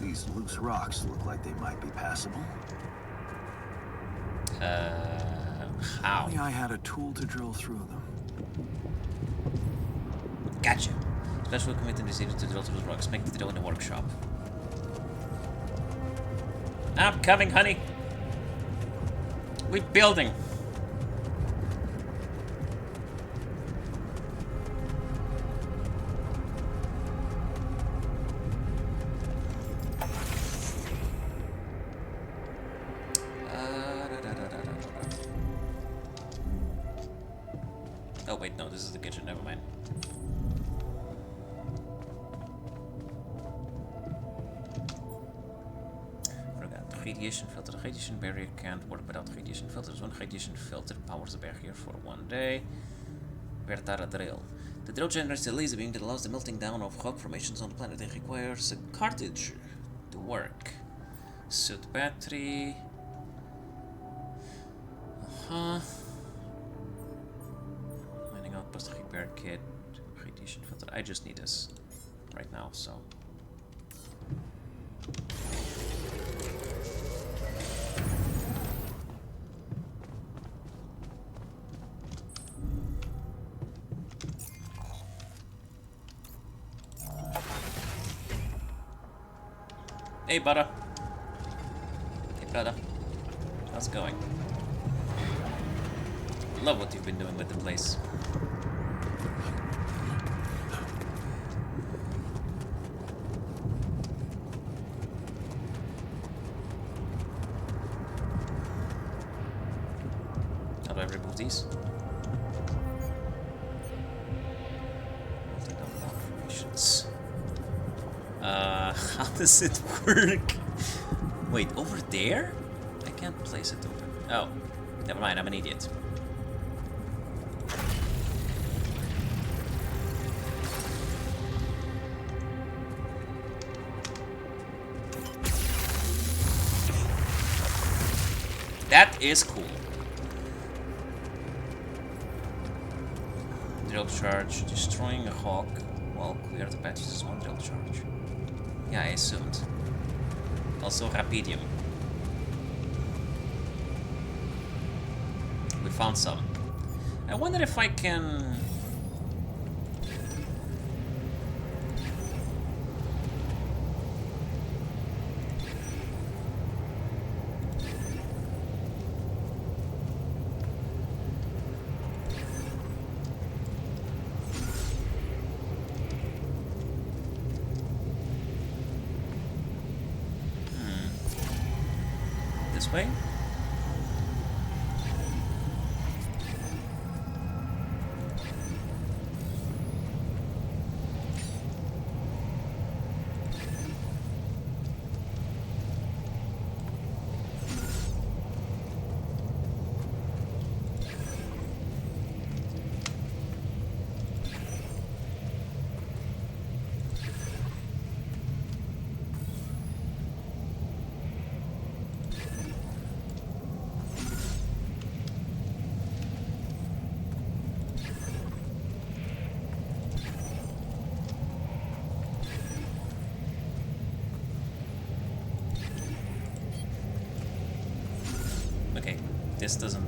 These loose rocks look like they might be passable. How? Only I had a tool to drill through them. Gotcha. Special equipment is needed to drill through the rocks. Make the drill in the workshop. I'm coming, honey. We're building. Oh wait, no, this is the kitchen. Never mind. Radiation filter. The radiation barrier can't work without radiation filters. One radiation filter powers the barrier for 1 day. Vertara drill. The drill generates a laser beam that allows the melting down of rock formations on the planet. It requires a cartridge to work. Suit battery. Mining outpost repair kit. Radiation filter. I just need this right now, so. Hey, brother. Hey, brother. How's it going? Love what you've been doing with the place. How do I remove these? Formations. How does it work? Wait, over there? I can't place it over. Oh, never mind, I'm an idiot. That is cool. Drill charge, destroying a hawk while clear the patches is one drill charge. Yeah, I assumed. Also Rapidium. We found some. I wonder if I can... This way? Okay, this doesn't...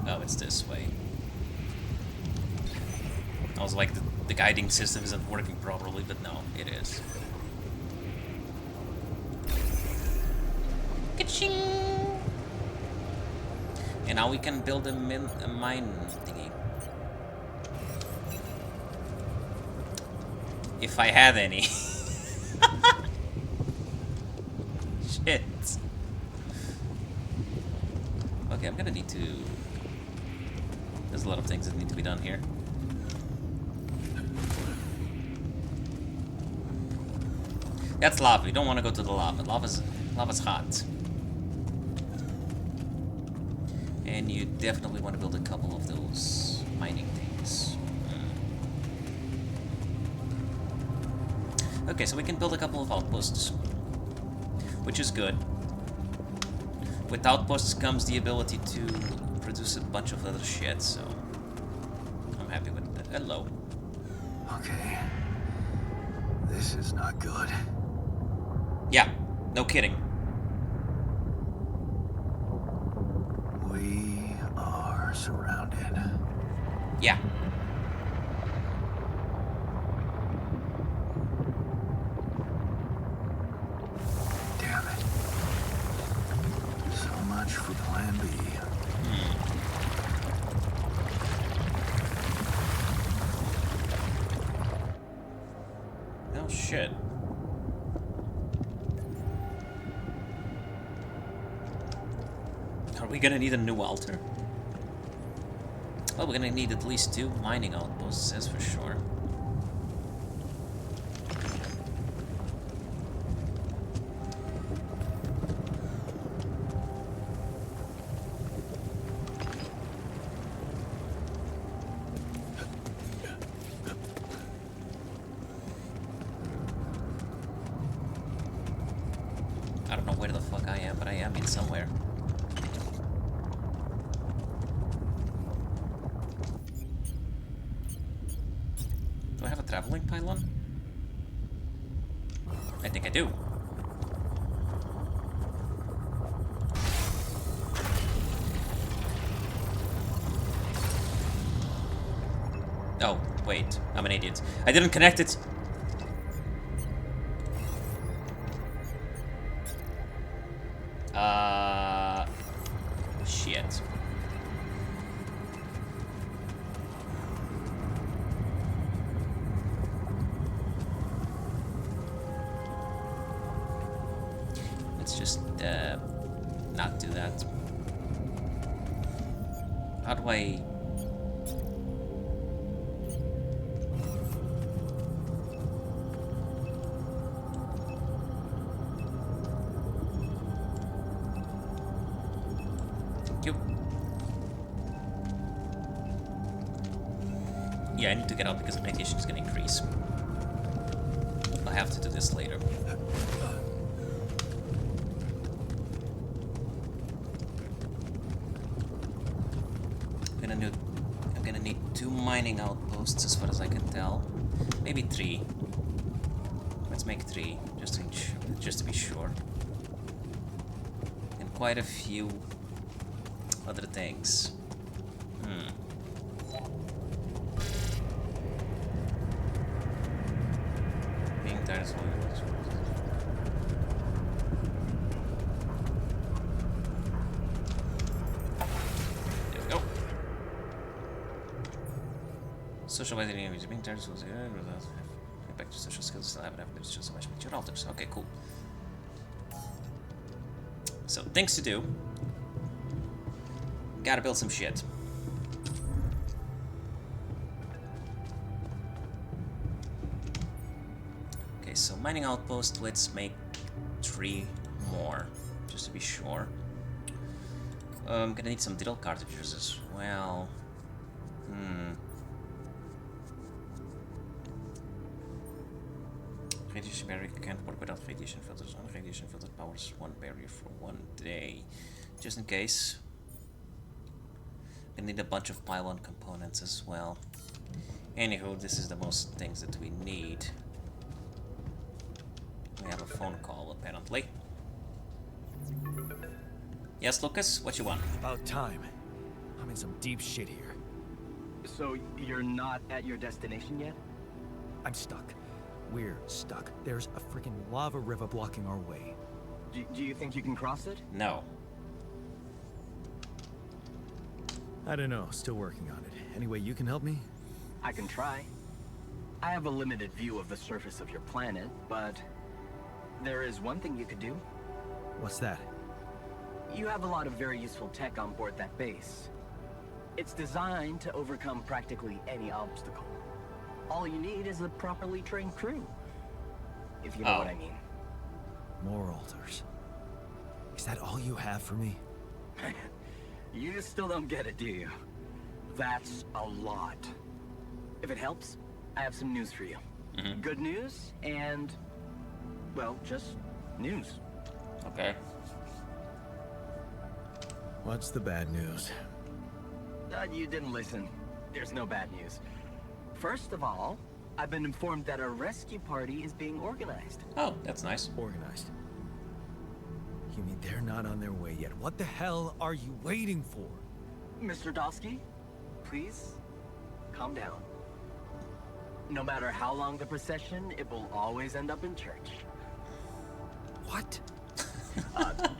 Oh, it's this way. I was like, the guiding system isn't working properly, but no, it is. Ka-ching! And now we can build a mine thingy. If I had any. Shit. Okay, I'm gonna need to... There's a lot of things that need to be done here. That's lava. You don't want to go to the lava. Lava's hot. And you definitely want to build a couple of those mining things. Okay, so we can build a couple of outposts, which is good. With outposts comes the ability to produce a bunch of other shit, so I'm happy with that. Hello. Okay. This is not good. Yeah, no kidding. We are surrounded. Yeah. Damn it. So much for Plan B. Oh shit. Are we gonna need a new altar? Well, we're gonna need at least 2 mining outposts, that's for sure. I don't know where the fuck I am, but I am in somewhere. Do I have a traveling pylon? I think I do. Oh, wait. I'm an idiot. I didn't connect it. Shit. Let's just, not do that. How do I... Yeah, I need to get out because the radiation is going to increase. I'll have to do this later. I'm gonna need 2 mining outposts as far as I can tell. Maybe 3. Let's make 3, just to be sure. And quite a few other things. Being tired is one. There we go. Socializing enemies. Being tired is one. Back to social skills. Still haven't had just so much mature alters. Okay, cool. So things to do. Gotta build some shit. Okay, so mining outpost, let's make 3 more, just to be sure. I'm gonna need some drill cartridges as well. Radiation barrier can't work without radiation filters. On radiation filter powers 1 barrier for 1 day. Just in case. We need a bunch of pylon components as well. Anywho, this is the most things that we need. We have a phone call, apparently. Yes, Lucas? What you want? About time. I'm in some deep shit here. So you're not at your destination yet? I'm stuck. We're stuck. There's a freaking lava river blocking our way. Do you think you can cross it? No. I don't know. Still working on it. Any way you can help me? I can try. I have a limited view of the surface of your planet, but there is one thing you could do. What's that? You have a lot of very useful tech on board that base. It's designed to overcome practically any obstacle. All you need is a properly trained crew. If you know what I mean. More altars. Is that all you have for me? You still don't get it, do you? That's a lot. If it helps, I have some news for you. Good news and, well, just news. Okay. What's the bad news? You didn't listen. There's no bad news. First of all, I've been informed that a rescue party is being organized. Oh, that's nice. Organized. You mean they're not on their way yet? What the hell are you waiting for? Mr. Dosky, please, calm down. No matter how long the procession, it will always end up in church. What?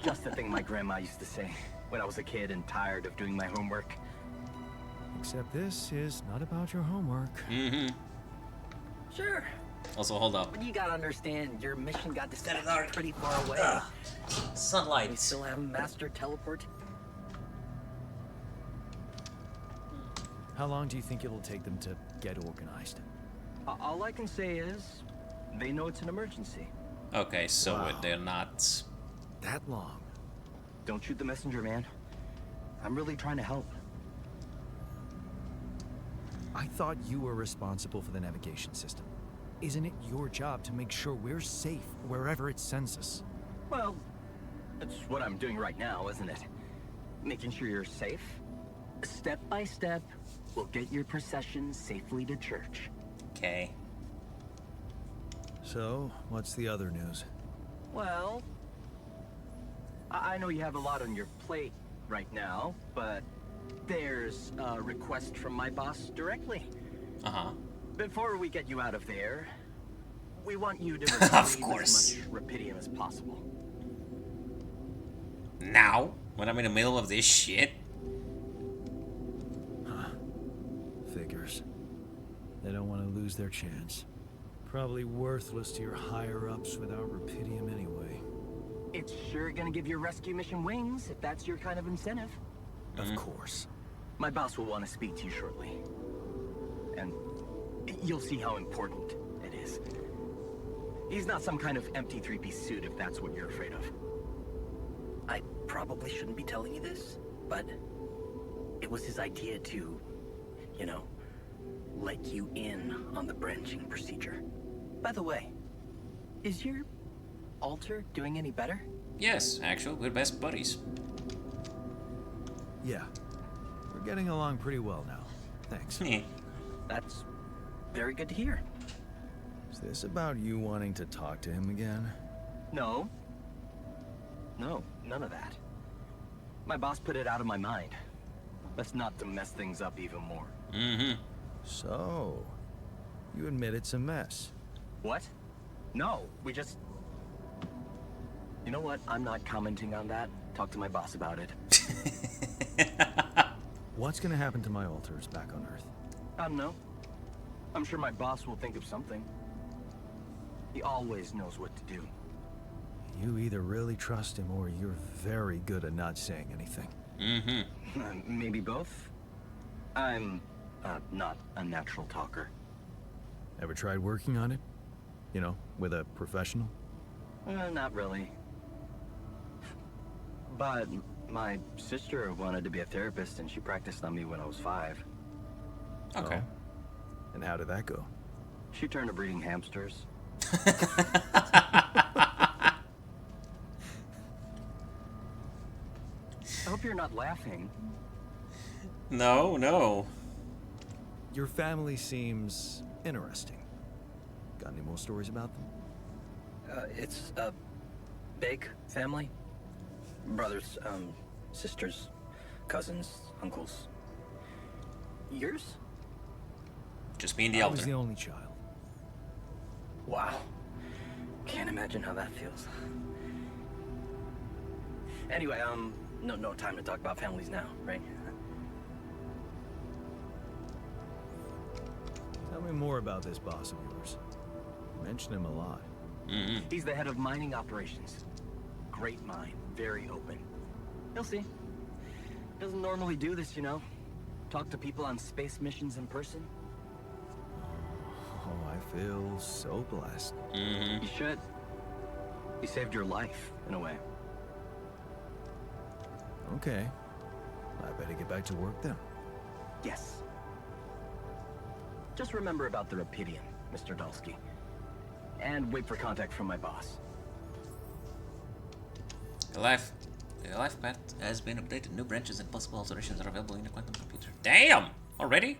Just the thing my grandma used to say when I was a kid and tired of doing my homework. Except this is not about your homework. Sure. Also, hold up. But you gotta understand, your mission got dispatched pretty far away. Sunlight. We still have master teleport. How long do you think it'll take them to get organized? All I can say is, they know it's an emergency. Okay, so Wow. they're not... That long? Don't shoot the messenger, man. I'm really trying to help. I thought you were responsible for the navigation system. Isn't it your job to make sure we're safe wherever it sends us? Well, that's what I'm doing right now, isn't it? Making sure you're safe. Step by step, we'll get your procession safely to church. Okay. So, what's the other news? Well, I know you have a lot on your plate right now, but there's a request from my boss directly. Uh-huh. Before we get you out of there, we want you to Of retrieve course. as much Rapidium as possible. Now? When I'm in the middle of this shit? Figures. They don't want to lose their chance. Probably worthless to your higher-ups without Rapidium anyway. It's sure gonna give your rescue mission wings, if that's your kind of incentive. Of course. My boss will want to speak to you shortly. And you'll see how important it is. He's not some kind of empty three-piece suit if that's what you're afraid of. I probably shouldn't be telling you this, but it was his idea to, you know, let you in on the branching procedure. By the way, is your altar doing any better? Yes, actually, we're best buddies. Yeah. We're getting along pretty well now. Thanks. That's very good to hear. Is this about you wanting to talk to him again? No. No, none of that. My boss put it out of my mind. Let's not to mess things up even more. So, you admit it's a mess. What? No, we just... You know what? I'm not commenting on that. Talk to my boss about it. What's gonna happen to my altars back on Earth? I don't know. I'm sure my boss will think of something. He always knows what to do. You either really trust him or you're very good at not saying anything. Maybe both. I'm not a natural talker. Ever tried working on it? You know, with a professional? Not really. But my sister wanted to be a therapist and she practiced on me when I was 5. Okay. Oh. And how did that go? She turned to breeding hamsters. I hope you're not laughing. No, no. Your family seems interesting. Got any more stories about them? It's a big family. Brothers, sisters, cousins, uncles. Yours? Just me and the I was elder. the only child. Wow. Can't imagine how that feels. Anyway, no time to talk about families now, right? Tell Tell me more about this boss of yours. You mention him a lot. He's the head of mining operations. Great mine, very open. You'll see. Doesn't normally do this, you know. Talk to people on space missions in person. Oh, I feel so blessed. You should. He saved your life, in a way. Okay. I better get back to work then. Yes. Just remember about the Rapidian, Mr. Dalsky. And wait for contact from my boss. The life path has been updated. New branches and possible alterations are available in the quantum computer. Damn! Already?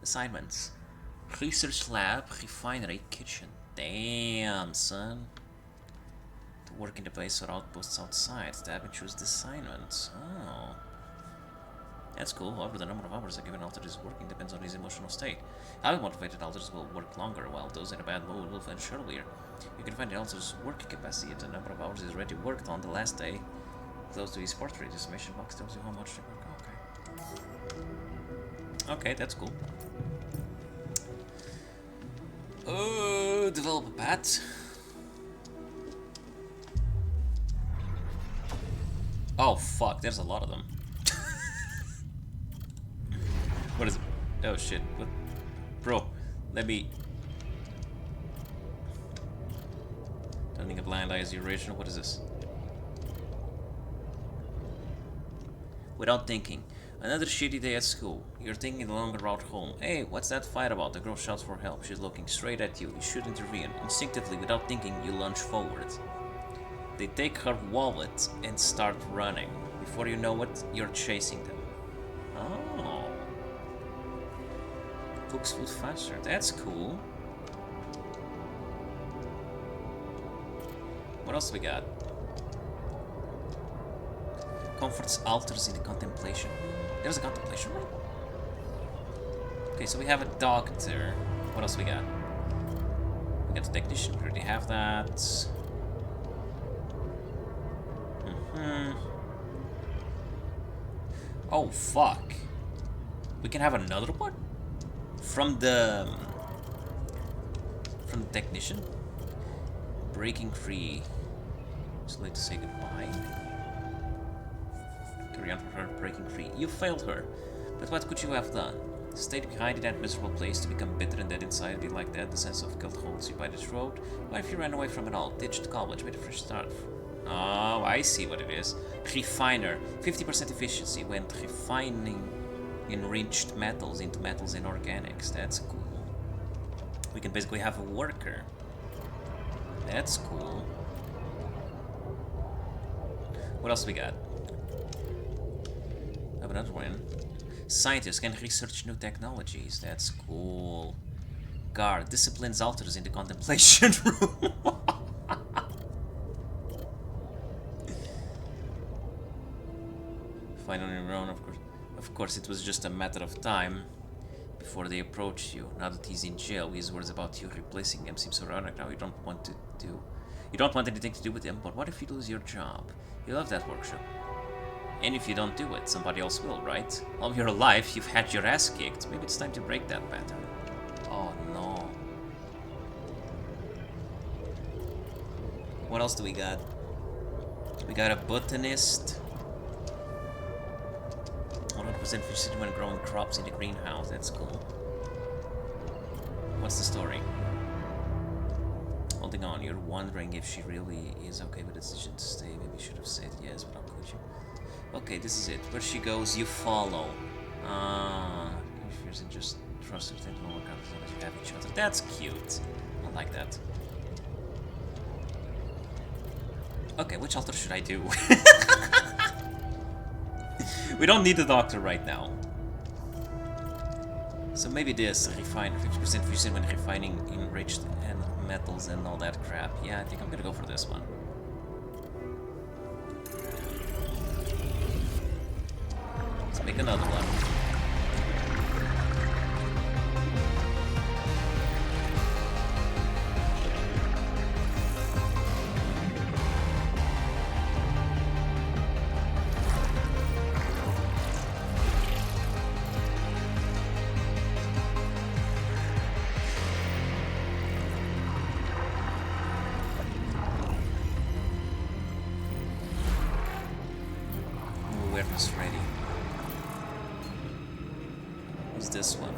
Assignments. Research lab, refinery, kitchen. Damn, son. To work in the base or outposts outside. Tab and choose the assignments. Oh. That's cool. However, the number of hours a given alter is working depends on his emotional state. Highly motivated alters will work longer, while those in a bad mood will finish earlier. You can find the alter's working capacity and the number of hours he's already worked on the last day. Close to his portrait, this mission box tells you how much to work. Okay. Okay, that's cool. Oh, develop a pet. Oh fuck, there's a lot of them. What is it? Oh shit, what? Bro, let me... Turning a blind eye is the original, what is this? Without thinking. Another shitty day at school. You're taking the longer route home. Hey, what's that fight about? The girl shouts for help. She's looking straight at you. You should intervene. Instinctively, without thinking, you lunge forward. They take her wallet and start running. Before you know it, you're chasing them. Oh. Cooks food faster. That's cool. What else we got? Comforts alters in the contemplation. There's a contemplation room? Okay, so we have a doctor. What else we got? We got the technician. We already have that. Oh, fuck. We can have another one? From the technician? Breaking free. It's late to say goodbye. Carry on for her breaking free. You failed her. But what could you have done? Stayed behind in that miserable place to become bitter and dead inside, be like that, the sense of guilt holds you by the throat? What if you ran away from it all, ditched college, made a fresh start? Oh, I see what it is. Refiner. 50% efficiency when refining enriched metals into metals and organics. That's cool. We can basically have a worker. That's cool. What else we got? Have another one. Scientists can research new technologies. That's cool. Guard disciplines alters in the contemplation room. Find on your own, of course. Of course, it was just a matter of time before they approached you. Now that he's in jail, his words about you replacing him seem so ironic now. You don't want anything to do with him, but what if you lose your job? You love that workshop. And if you don't do it, somebody else will, right? All your life, you've had your ass kicked. Maybe it's time to break that pattern. Oh no. What else do we got? We got a botanist. 100% efficiency when growing crops in the greenhouse. That's cool. What's the story? Holding on, you're wondering if she really is okay with the decision to stay. Maybe you should have said yes, but how could you? Okay, this is it. Where she goes, you follow. If yours and just trust her, then will work out as long as you have each other. That's cute. I like that. Okay, which altar should I do? We don't need the doctor right now. So maybe this, refine 50% efficient when refining enriched and metals and all that crap. Yeah, I think I'm gonna go for this one. Let's make another one. this one?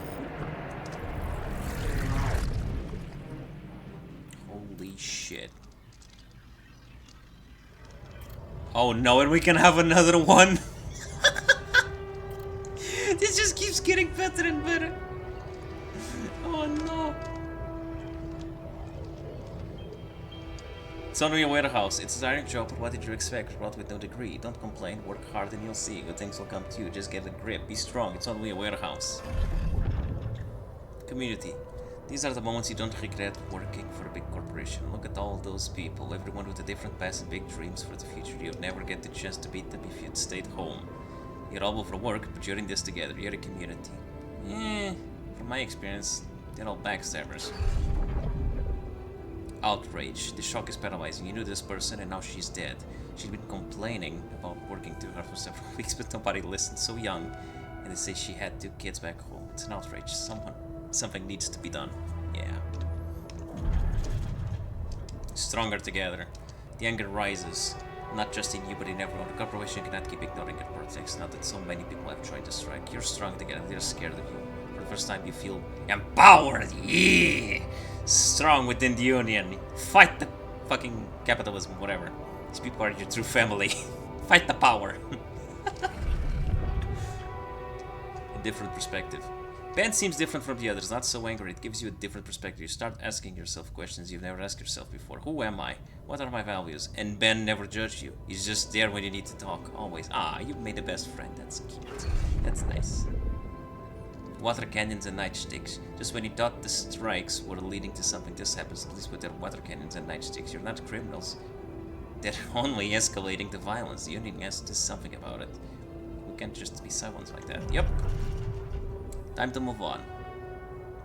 Holy shit. Oh no, and we can have another one! This just keeps getting better and better. Oh no. It's only a warehouse. It's a tiring job, but what did you expect? Brought with no degree. Don't complain, work hard and you'll see. Good things will come to you. Just get a grip. Be strong. It's only a warehouse. Community. These are the moments you don't regret working for a big corporation. Look at all those people. Everyone with a different past and big dreams for the future. You'd never get the chance to meet them if you'd stayed home. You're all over work, but you're in this together. You're a community. From my experience, they're all backstabbers. Outrage. The shock is paralyzing. You knew this person and now she's dead. She'd been complaining about working too hard for several weeks, but nobody listened. So young. And they say she had 2 kids back home. It's an outrage. Something needs to be done. Yeah. Stronger together. The anger rises. Not just in you, but in everyone. The corporation cannot keep ignoring your projects. Now that so many people have tried to strike. You're strong together. They're scared of you. For the first time you feel empowered. Yeah! Strong within the union. Fight the fucking capitalism, whatever. These people are your true family. Fight the power. A different perspective. Ben seems different from the others, not so angry. It gives you a different perspective. You start asking yourself questions you've never asked yourself before. Who am I? What are my values? And Ben never judged you. He's just there when you need to talk, always. Ah, you've made a best friend. That's cute. That's nice. Water cannons and nightsticks. Just when you thought the strikes were leading to something, this happens, at least with their water cannons and nightsticks. You're not criminals. They're only escalating the violence. The union has to do something about it. We can't just be silent like that. Yep. Time to move on.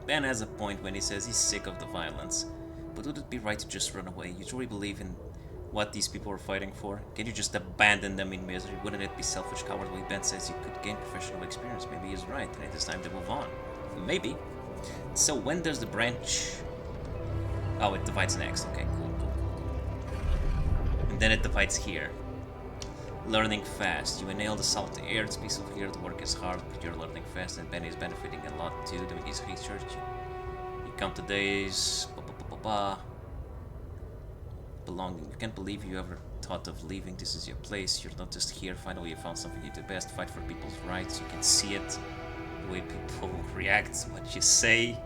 Ben has a point when he says he's sick of the violence. But would it be right to just run away? You truly believe in what these people are fighting for? Can you just abandon them in misery? Wouldn't it be selfish, cowardly? Ben says you could gain professional experience. Maybe he's right, and it is time to move on. Maybe. So when does the branch... Oh, it divides next. Okay, cool. And then it divides here. Learning fast. You inhale the salty air, it's peaceful here, the work is hard, but you're learning fast, and Ben is benefiting a lot too, doing his research. You count the days, belonging. You can't believe you ever thought of leaving. This is your place. You're not just here. Finally, you found something you do best. Fight for people's rights. You can see it, the way people react, what you say.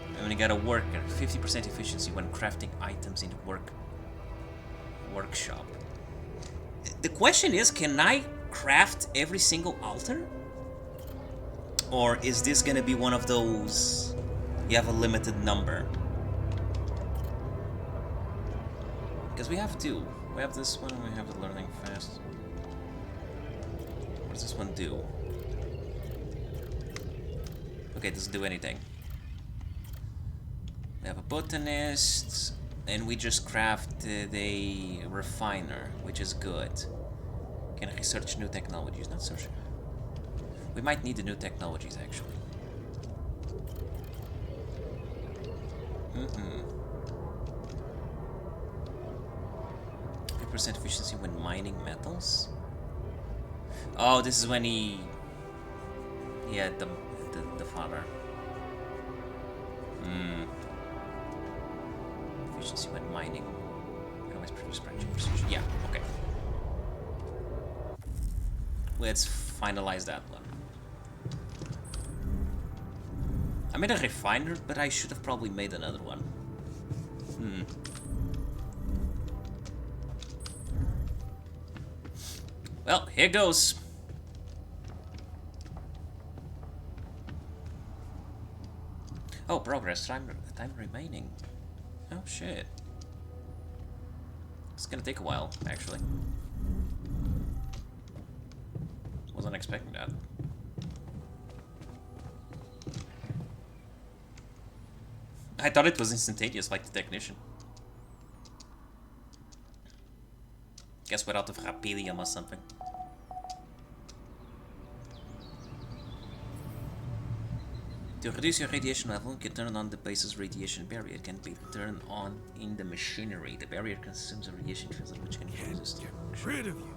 And when you got a worker, 50% efficiency when crafting items in the workshop. The question is, can I craft every single altar? Or is this gonna be one of those, you have a limited number? Because we have 2. We have this one and we have the learning fast. What does this one do? Okay, it doesn't do anything. We have a botanist, and we just crafted a refiner, which is good. Can research new technologies, not searching. We might need the new technologies, actually. 5% efficiency when mining metals? Oh, this is when he had the farmer. Efficiency when mining. Always produce branch precision. Yeah, okay. Let's finalize that one. I made a refiner, but I should have probably made another one. Well, here goes. Oh, progress. Time remaining. Oh, shit. It's gonna take a while, actually. Wasn't expecting that. I thought it was instantaneous, like the technician. Guess we're out of Rapilium or something. To reduce your radiation level, you can turn on the base's radiation barrier. It can be turned on in the machinery. The barrier consumes a radiation filter which can resist. Get rid of you.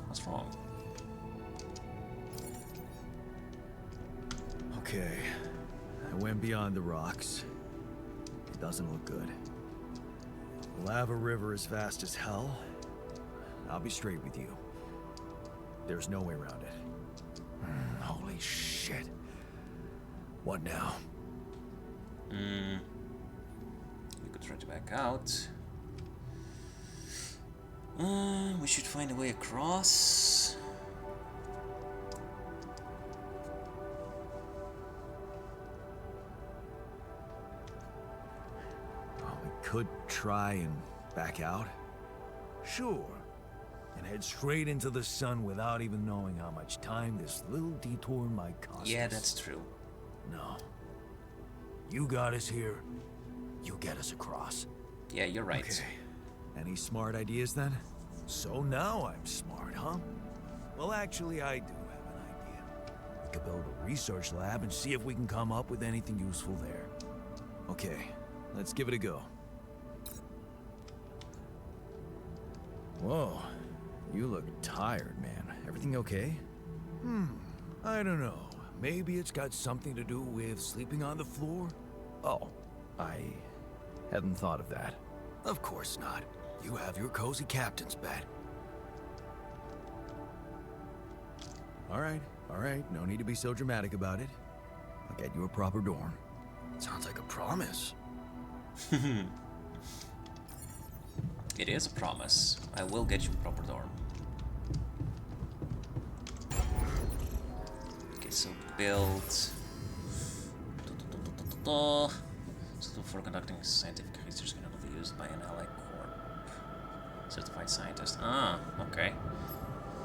What's wrong? Okay. I went beyond the rocks. It doesn't look good. Lava River is fast as hell. I'll be straight with you. There's no way around it. Holy shit. What now? We could try to back out. We should find a way across. Well, we could try and back out. Sure. And head straight into the sun without even knowing how much time this little detour might cost Yeah, us. that's true. No. You got us here. You get us across. Yeah, you're right. Okay. Any smart ideas then? So now I'm smart, huh? Well, actually, I do have an idea. We could build a research lab and see if we can come up with anything useful there. Okay, let's give it a go. Whoa, you look tired, man. Everything okay? I don't know. Maybe it's got something to do with sleeping on the floor? Oh, I hadn't thought of that. Of course not. You have your cozy captain's bed. All right. No need to be so dramatic about it. I'll get you a proper dorm. Sounds like a promise. It is a promise. I will get you a proper dorm. Okay, so build. So for conducting scientific research can only be used by an allied corp. Certified scientist. Ah, okay.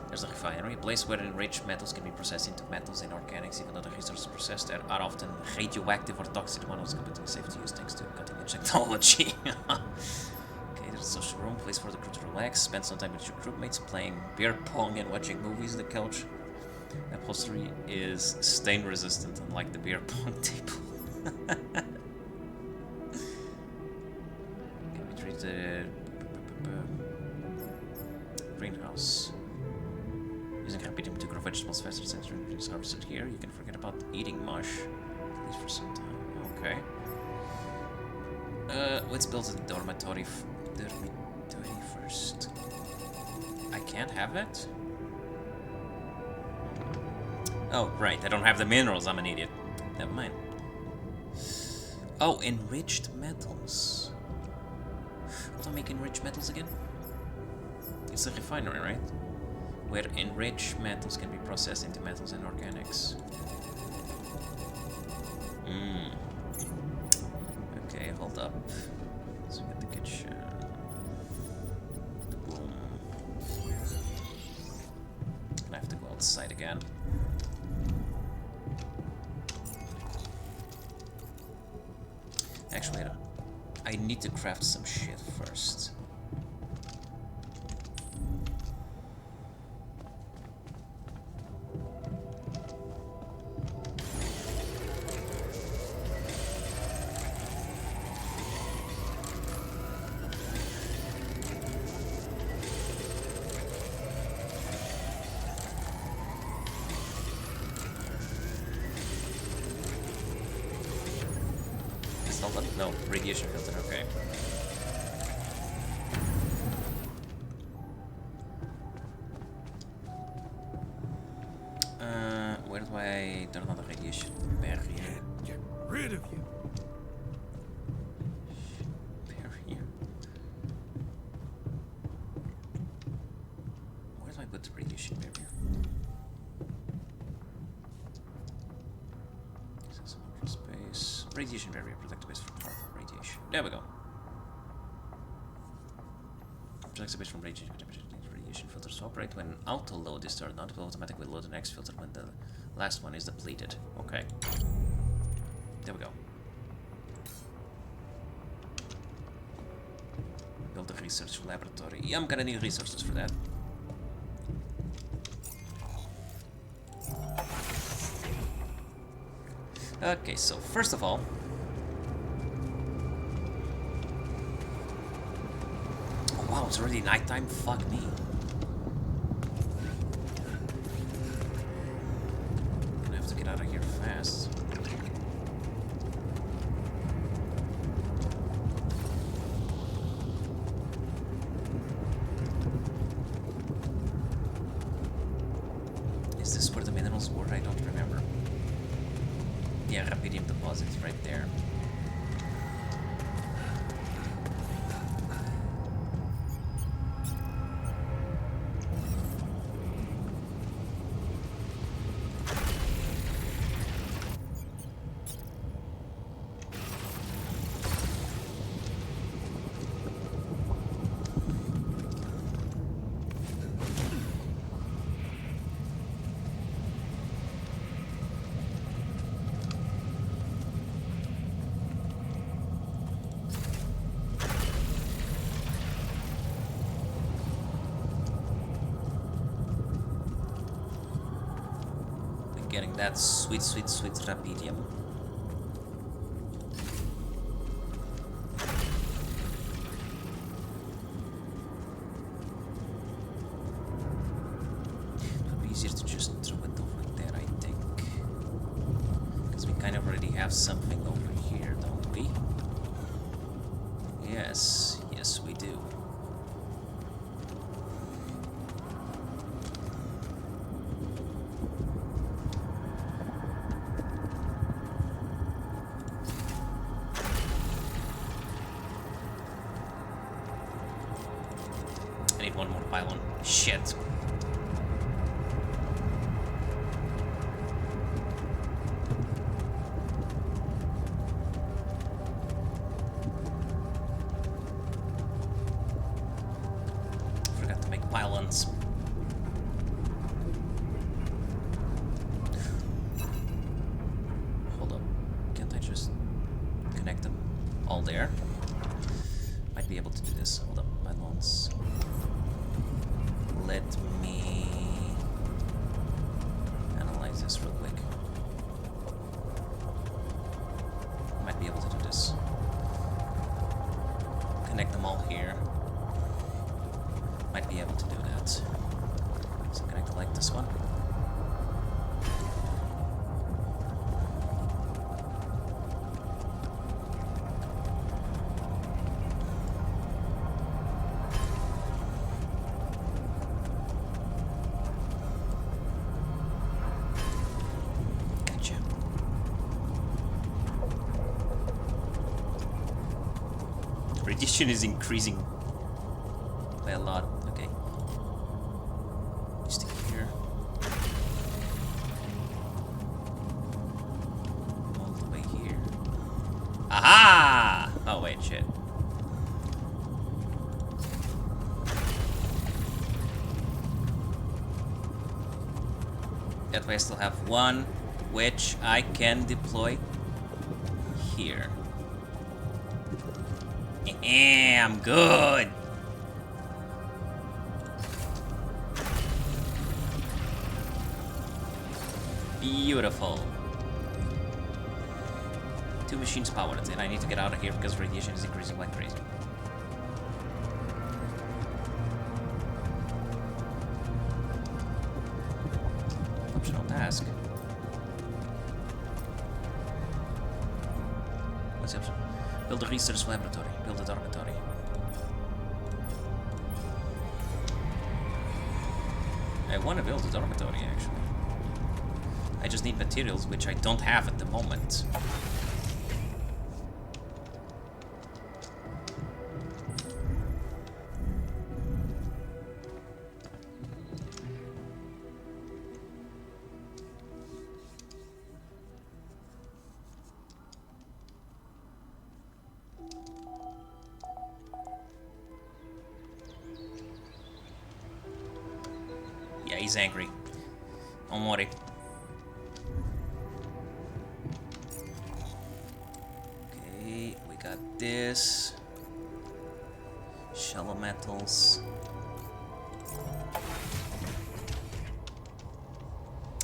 There's a refinery, a place where enriched metals can be processed into metals and organics. Even though the resources processed there are often radioactive or toxic, one was completely safe to use thanks to cutting edge technology. Okay, there's a social room, place for the crew to relax, spend some time with your crewmates playing beer pong and watching movies on the couch. The upholstery is stain resistant, unlike the beer pong table. Can we treat the greenhouse? Using Rapidium to grow vegetables faster since it's harvested here. You can forget about eating mush, at least for some time. Okay. Let's build a dormitory first. I can't have it? Oh, right. I don't have the minerals. I'm an idiot. Never mind. Oh, enriched metals. What do I make enriched metals again? It's a refinery, right? Where enriched metals can be processed into metals and organics. Okay, hold up. So we got the kitchen. The boom. I have to go outside again. Actually, I need to craft some shit first. No, radiation filter, okay. Where do I turn on the radiation barrier? Get rid of you. Barrier. Where do I put the radiation barrier? Space. Radiation barrier, protect the base from harmful radiation. There we go. Protects the base from radiation. Radiation filters to operate when auto load is turned on. It will automatically load the next filter when the last one is depleted. Okay. There we go. Build a research laboratory. Yeah, I'm gonna need resources for that. Okay, so first of all, oh wow, it's already nighttime. Fuck me. Gonna have to get out of here fast. getting that sweet, sweet, sweet Rapidium. It would be easier to just throw it over there, I think. Because we kind of already have something over here, don't we? Yes, yes we do. I need one more pylon. Shit. Forgot to make pylons. Hold up. Can't I just connect them all there? Might be able to do this. Hold up. Pylons. Let me analyze this real quick. Might be able to do this. Connect them all here. Might be able to do that. So connect it like this one. Gotcha. Radiation is increasing by a lot. Okay. Stick it here. All the way here. Aha! Oh wait, shit. That way I still have one, which I can deploy here. I'm good. Beautiful. 2 machines powered, and I need to get out of here because radiation is increasing like crazy. Optional task. What's the option? Build a research laboratory. Build a dormitory. I want to build a dormitory, actually. I just need materials, which I don't have at the moment. Yeah, he's angry. Don't worry. Okay, we got this. Shallow metals.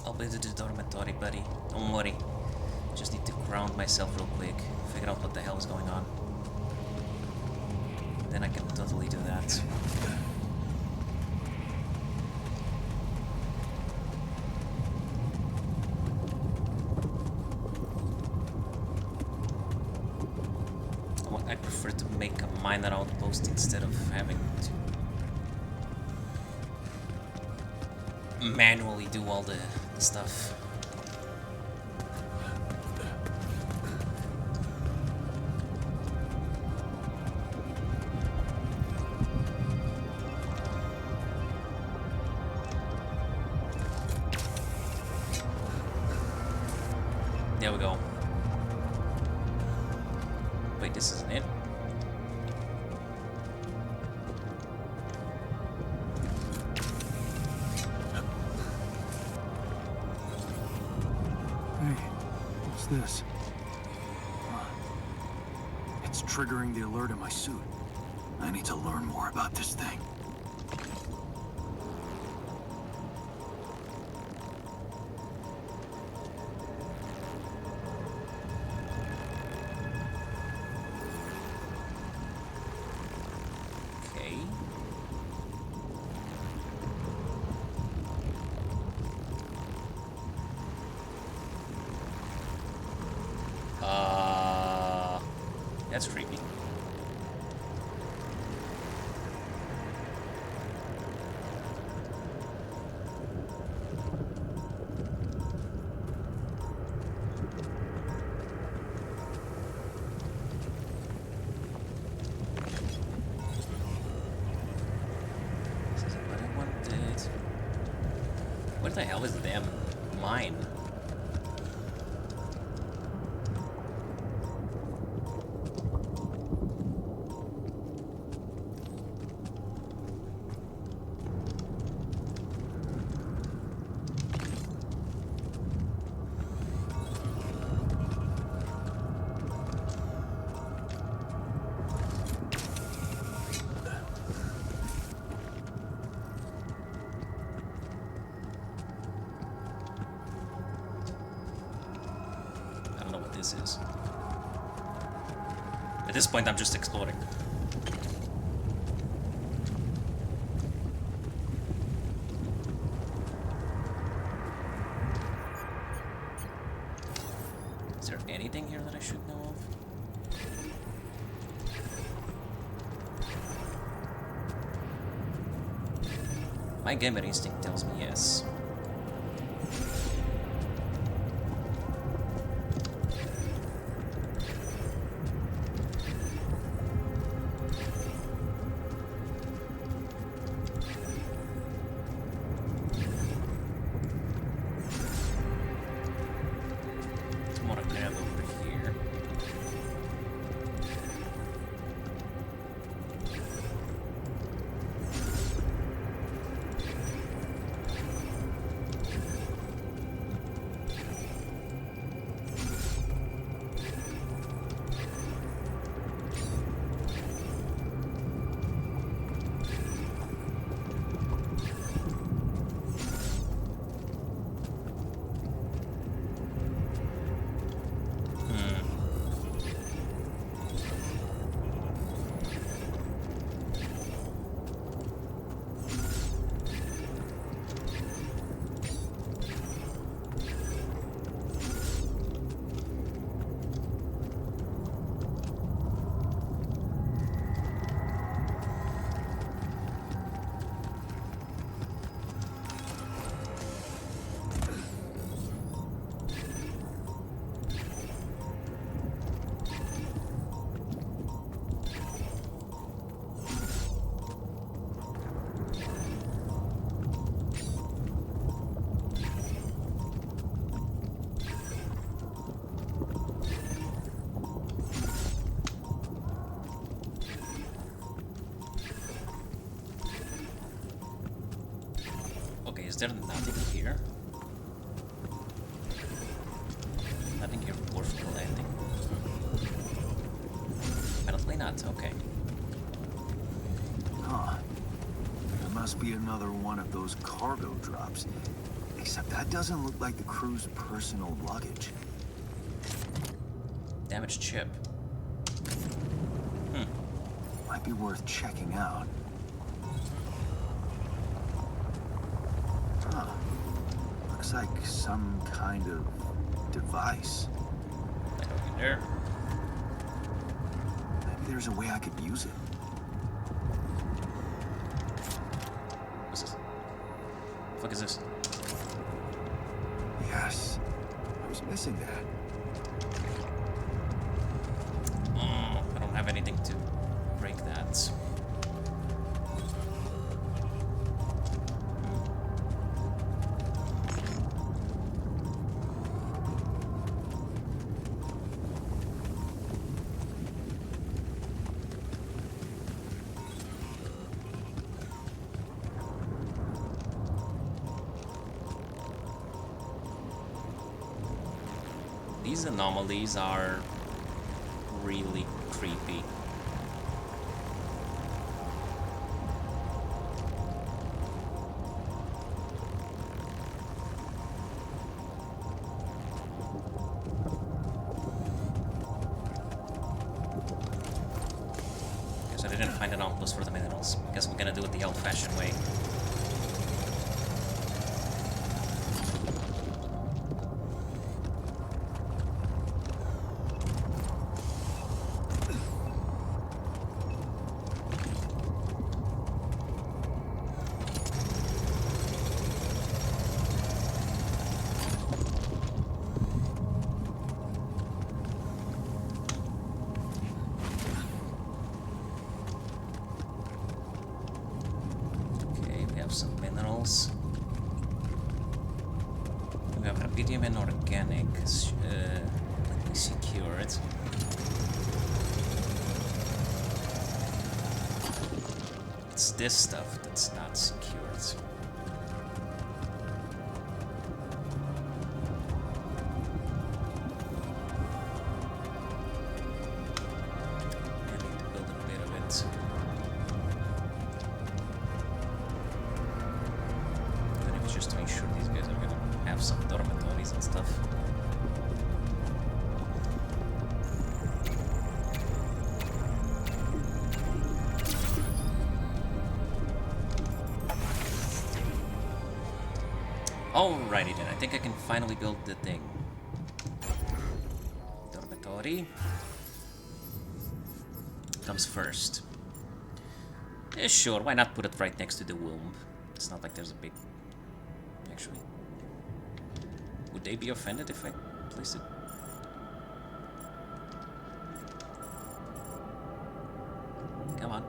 I'll build the dormitory, buddy. Don't worry. Just need to ground myself real quick. Figure out what the hell is going on. Then I can totally do that. I prefer to make a miner outpost instead of having to manually do all the stuff. There we go. Wait, this isn't it. Hey, what's this? It's triggering the alert in my suit. I need to learn more about this thing. the hell is the damn mine? This is. At this point, I'm just exploring. Is there anything here that I should know of? My gamer instinct tells me yes. Is there nothing here? Nothing here worth collecting? Apparently not, okay. Huh. There must be another one of those cargo drops. Except that doesn't look like the crew's personal luggage. Damaged ship. Might be worth checking out. Huh. Looks like some kind of device. Nothing there. Maybe there's a way I could use it. What's this? What the fuck is this? Yes. I was missing that. I don't have anything to break that. These anomalies are really creepy. Guess I didn't find an outpost for the minerals. Guess we're gonna do it the old-fashioned way. Some minerals. Rubidium and organic. Completely secured. It's this stuff that's not secured. I need to build a bit of it. Even if it's just to make sure these guys are gonna have some dormitories and stuff. Alrighty then, I think I can finally build the thing. Dormitory comes first. Yeah, sure, why not put it right next to the womb? It's not like there's a big... Actually... Would they be offended if I place it? Come on.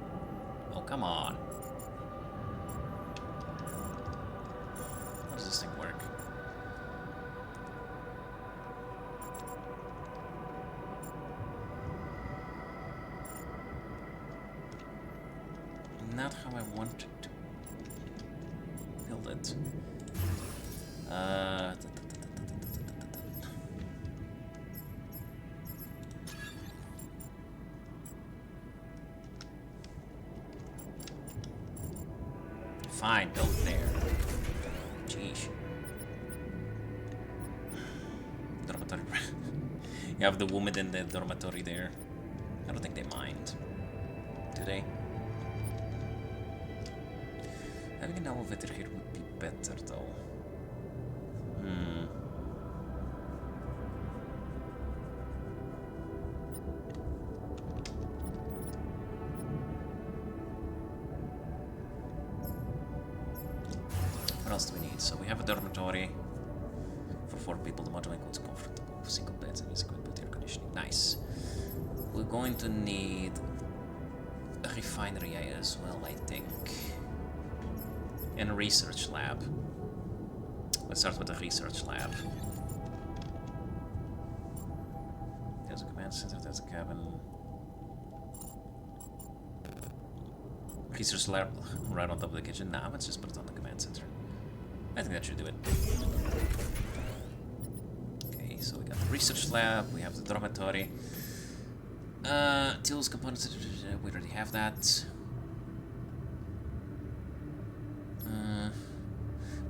Oh, come on. How does this thing work? Not how I wanted to build it. Fine, build there. Jeez. Dormitory. You have the woman in the dormitory there. I don't think they mind. Do they? Having an elevator here would be better though. What else do we need? So we have a dormitory for 4 people. The module includes comfortable single beds and music with air conditioning. Nice. We're going to need a refinery as well, I think. And a research lab. Let's start with the research lab. There's a command center, there's a cabin. Research lab right on top of the kitchen. Nah, let's just put it on the command center. I think that should do it. Okay, so we got the research lab, we have the dormitory. Tools, components, we already have that.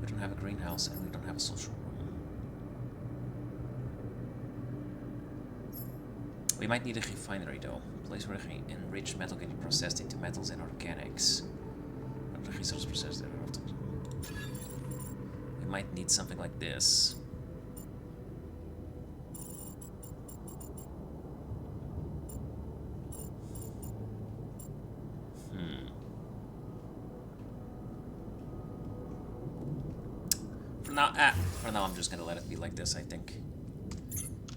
We don't have a greenhouse and we don't have a social room. We might need a refinery though. A place where enriched metal can be processed into metals and organics. The resource process there. We might need something like this. For now, I'm just gonna let it be like this, I think.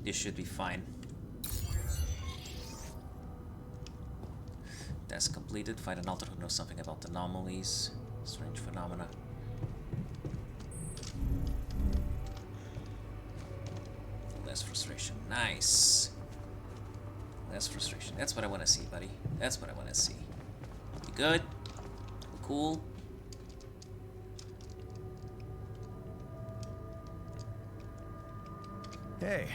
This should be fine. Task completed. Find an alter who knows something about anomalies. Strange phenomena. Less frustration. Nice. Less frustration. That's what I want to see, buddy. That's what I want to see. You good? You cool? Hey,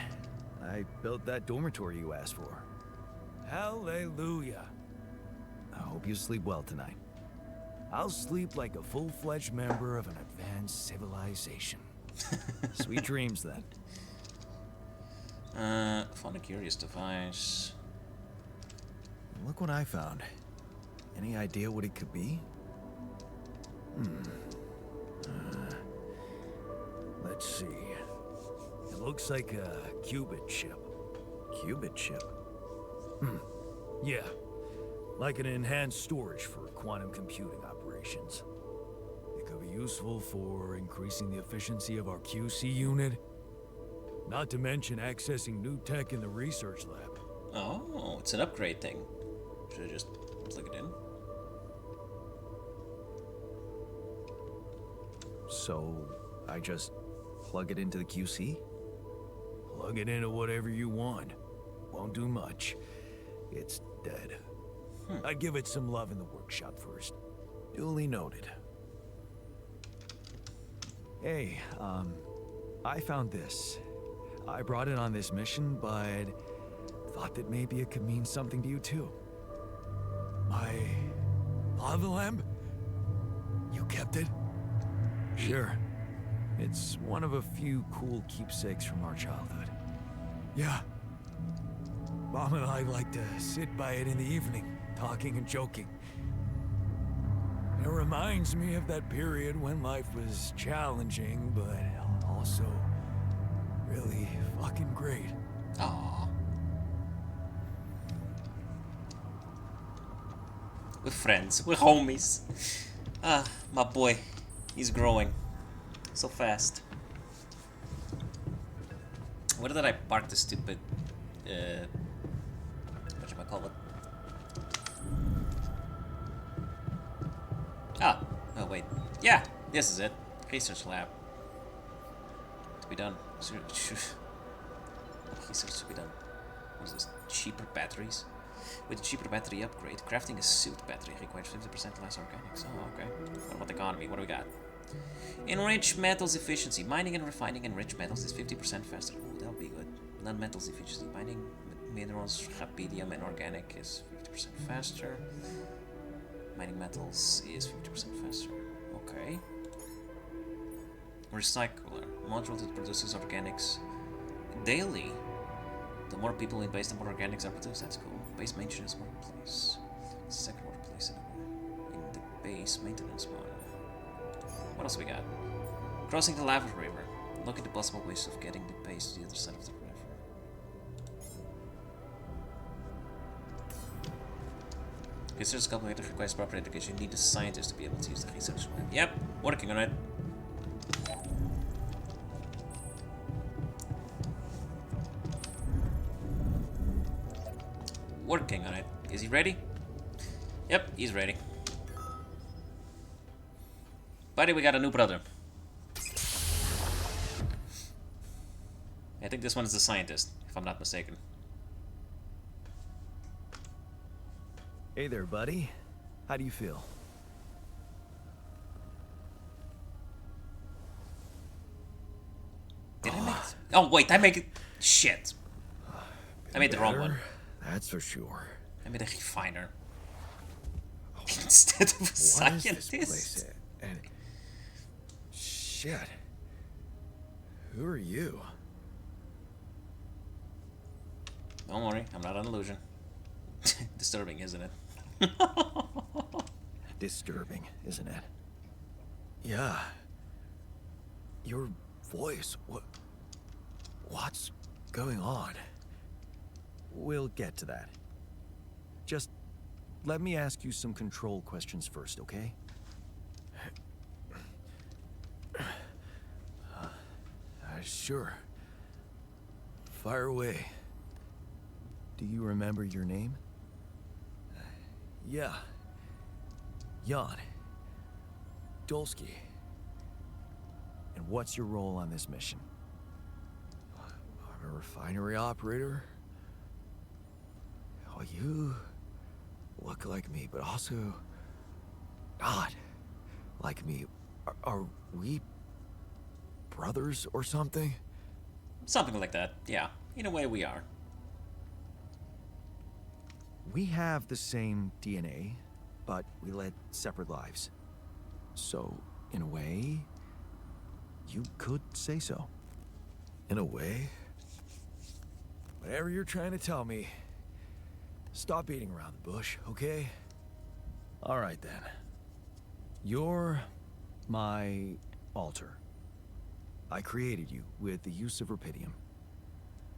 I built that dormitory you asked for. Hallelujah. I hope you sleep well tonight. I'll sleep like a full-fledged member of an advanced civilization. Sweet dreams, then. Found a curious device. Look what I found. Any idea what it could be? Let's see. It looks like a qubit chip. Qubit chip? Yeah. Like an enhanced storage for quantum computing operations. It could be useful for increasing the efficiency of our QC unit. Not to mention accessing new tech in the research lab. Oh, it's an upgrade thing. Should I just plug it in? So, I just plug it into the QC? Plug it into whatever you want. Won't do much. It's dead. I'd give it some love in the workshop first. Duly noted. Hey, I found this. I brought it on this mission, but thought that maybe it could mean something to you too. My lava lamp? You kept it? Sure. It's one of a few cool keepsakes from our childhood. Yeah. Mom and I like to sit by it in the evening, talking and joking. It reminds me of that period when life was challenging, but also really fucking great. Aww. We're friends. We're homies. Ah, my boy. He's growing. So fast. Where did I park the stupid... whatchamacallit? Ah. Oh, wait. Yeah, this is it. Research lab. To be done. Research to be done. What is this? Cheaper batteries? With a cheaper battery upgrade, crafting a suit battery requires 50% less organics. Oh, okay. What about economy? What do we got? Enriched metals efficiency. Mining and refining enriched metals is 50% faster. Ooh, that'll be good. Non-metals efficiency. Mining minerals, rapedium, and organic is 50% faster. Mining metals is 50% faster. Okay. Recycler. Module that produces organics daily. The more people in base, the more organics are produced. That's cool. Base maintenance workplace. Second workplace in the base maintenance model. What else we got? Crossing the lava river. Look at the possible ways of getting the base to the other side of the river. Research calculator requires proper education. You need a scientist to be able to use the research lab. Yep, working on it. Working on it. Is he ready? Yep, he's ready. Buddy, we got a new brother. I think this one is the scientist, if I'm not mistaken. Hey there, buddy. How do you feel? Did I make it? Oh, wait, I make it. Shit. I made the wrong one. That's for sure. I made a refiner. Instead of a What is scientist. this place? And shit. Who are you? Don't worry, I'm not an illusion. Disturbing, isn't it? Disturbing, isn't it? Yeah. Your voice. What's going on? We'll get to that. Just let me ask you some control questions first, okay? Sure. Fire away. Do you remember your name? Yeah. Jan. Dolsky. And what's your role on this mission? I'm a refinery operator. Oh, you look like me, but also not like me. Are we brothers or something? Something like that, yeah. In a way, we are. We have the same DNA, but we led separate lives. So, in a way, you could say so. In a way? Whatever you're trying to tell me, stop beating around the bush, okay? All right, then. You're my alter. I created you with the use of Rapidium.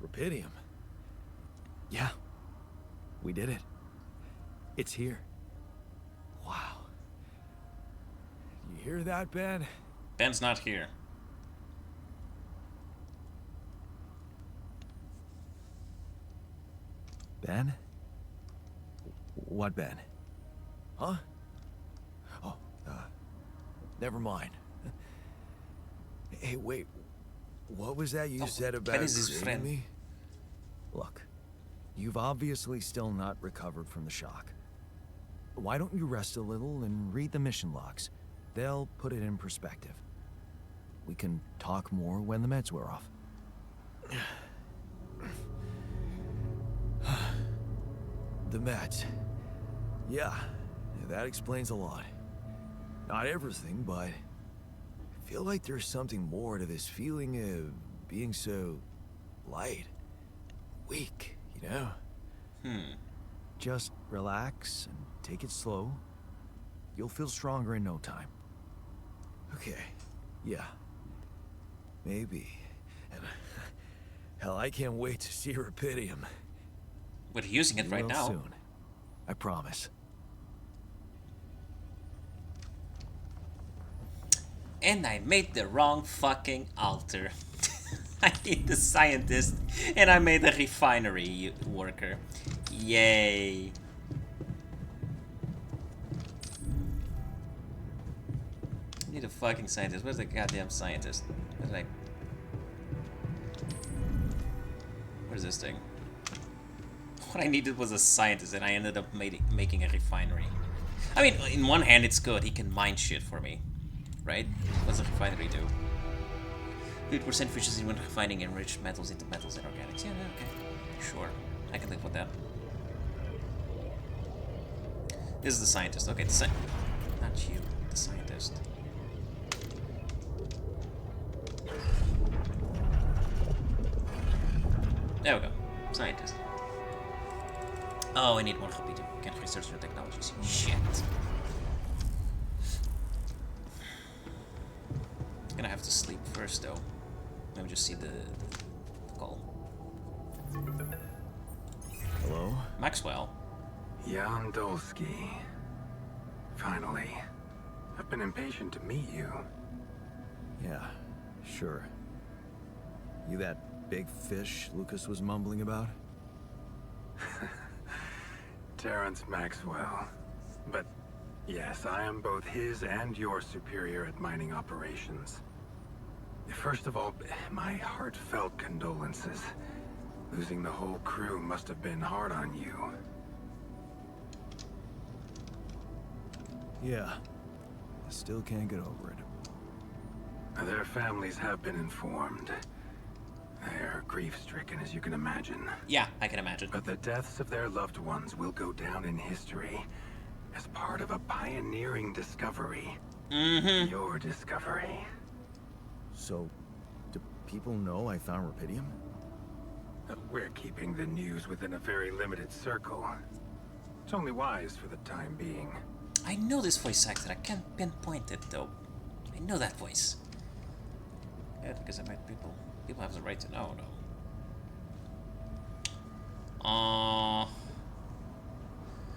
Rapidium? Yeah. We did it. It's here. Wow. You hear that, Ben? Ben's not here. Ben? What Ben? Huh? Oh, never mind. Hey, wait. What was that you said about Ken is his creating friend. me? Look, you've obviously still not recovered from the shock. Why don't you rest a little and read the mission logs? They'll put it in perspective. We can talk more when the meds wear off. The meds. Yeah, that explains a lot. Not everything, but I feel like there's something more to this feeling of being so light, weak, you know? Just relax and take it slow. You'll feel stronger in no time. Okay, yeah. Maybe. And hell, I can't wait to see Rapidium. We're using it right Real now. soon. I promise. And I made the wrong fucking altar. I need the scientist, and I made a refinery worker. Yay. I need a fucking scientist. Where's the goddamn scientist? Where's this thing? What I needed was a scientist, and I ended up making a refinery. I mean, in one hand, it's good. He can mine shit for me. Right? What's a refinery do? 50% efficiency when refining enriched metals into metals and organics. Yeah, okay. Sure. I can live with that. This is the scientist. Okay, the not you. The scientist. There we go. Scientist. Oh, I need more Rapidium. Can't research new technologies. Shit. Gonna have to sleep first, though. Let me just see the call. Hello? Maxwell. Jan Dolsky. Finally. I've been impatient to meet you. Yeah, sure. You that big fish Lucas was mumbling about? Terrence Maxwell. But yes, I am both his and your superior at mining operations. First of all, my heartfelt condolences. Losing the whole crew must have been hard on you. Yeah. I still can't get over it. Their families have been informed. They're grief-stricken, as you can imagine. Yeah, I can imagine. But the deaths of their loved ones will go down in history as part of a pioneering discovery. Mm-hmm. Your discovery. So, do people know I found Rapidium? We're keeping the news within a very limited circle. It's only wise for the time being. I know this voice actor. I can't pinpoint it, though. I know that voice. Yeah, because I met people. People have the right to know, though.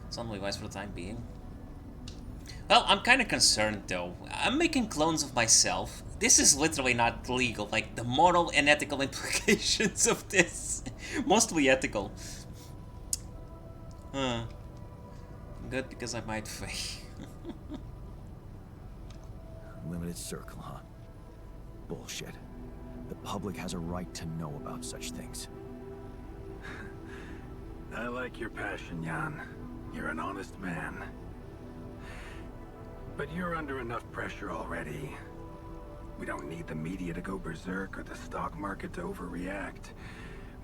It's only wise for the time being. Well, I'm kind of concerned, though. I'm making clones of myself. This is literally not legal. Like, the moral and ethical implications of this. Mostly ethical. Good, because I might fail. Limited circle, huh? Bullshit. The public has a right to know about such things. I like your passion, Jan. You're an honest man. But you're under enough pressure already. We don't need the media to go berserk or the stock market to overreact.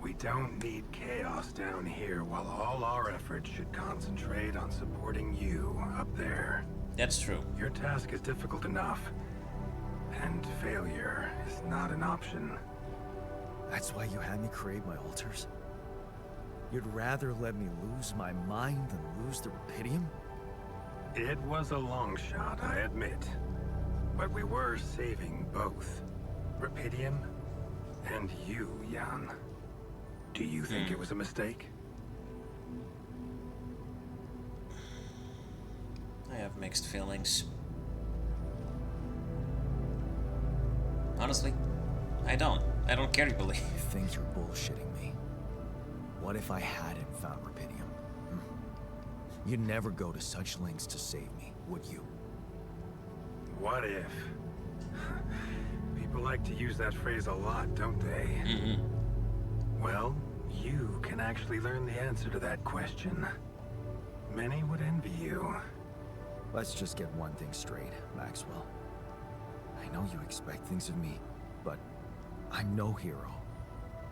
We don't need chaos down here while all our efforts should concentrate on supporting you up there. That's true. Your task is difficult enough, and failure is not an option. That's why you had me create my altars? You'd rather let me lose my mind than lose the Rapidium? It was a long shot, I admit. But we were saving both. Rapidium and you, Jan. Do you think it was a mistake? I have mixed feelings. Honestly, I don't. I don't care, you believe. You think you're bullshitting me? What if I hadn't found Rapidium? You'd never go to such lengths to save me, would you? What if? People like to use that phrase a lot, don't they? Mm-hmm. Well, you can actually learn the answer to that question. Many would envy you. Let's just get one thing straight, Maxwell. I know you expect things of me, but I'm no hero.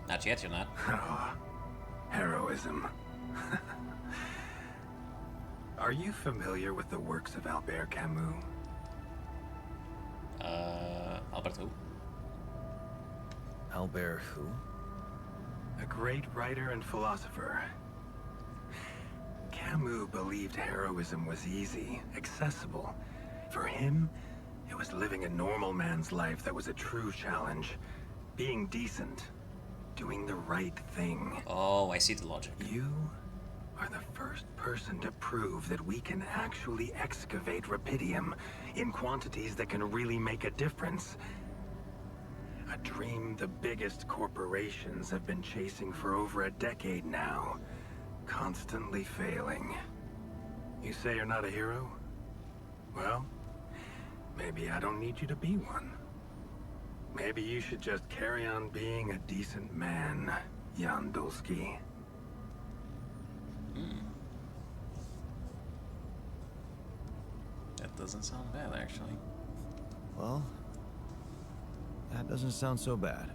Not yet, you're not. Ah, heroism. Are you familiar with the works of Albert Camus? Albert who? Albert who? A great writer and philosopher. Camus believed heroism was easy, accessible. For him, it was living a normal man's life that was a true challenge. Being decent. Doing the right thing. Oh, I see the logic. You are the first person to prove that we can actually excavate rupidium in quantities that can really make a difference. A dream the biggest corporations have been chasing for over a decade now, constantly failing. You say you're not a hero? Well, maybe I don't need you to be one. Maybe you should just carry on being a decent man, Jan Dulski. That doesn't sound bad, actually. Well, that doesn't sound so bad.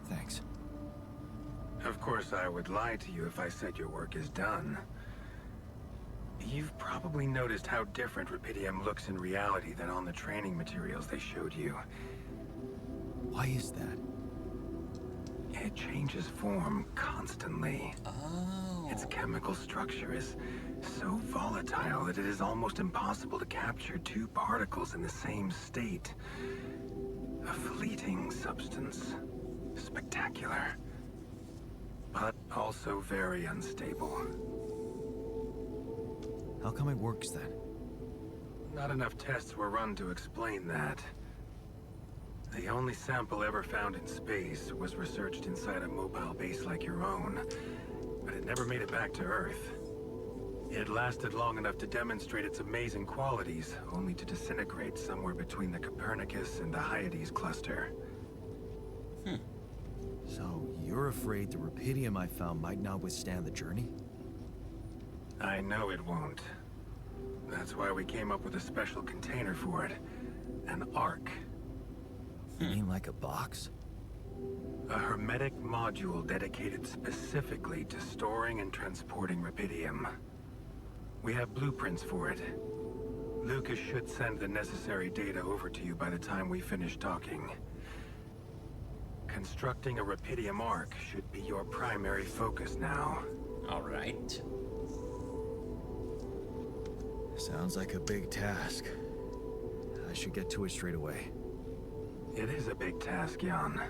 Thanks. Of course, I would lie to you if I said your work is done. You've probably noticed how different rupidium looks in reality than on the training materials they showed you. Why is that? It changes form constantly. Oh. Its chemical structure is so volatile that it is almost impossible to capture two particles in the same state. A fleeting substance. Spectacular. But also very unstable. How come it works then? Not enough tests were run to explain that. The only sample ever found in space was researched inside a mobile base like your own, but it never made it back to Earth. It lasted long enough to demonstrate its amazing qualities, only to disintegrate somewhere between the Copernicus and the Hyades cluster. So, you're afraid the rupidium I found might not withstand the journey? I know it won't. That's why we came up with a special container for it. An Ark. You mean like a box? A hermetic module dedicated specifically to storing and transporting rupidium. We have blueprints for it. Lucas should send the necessary data over to you by the time we finish talking. Constructing a rupidium Ark should be your primary focus now. Alright. Sounds like a big task. I should get to it straight away. It is a big task, Jan,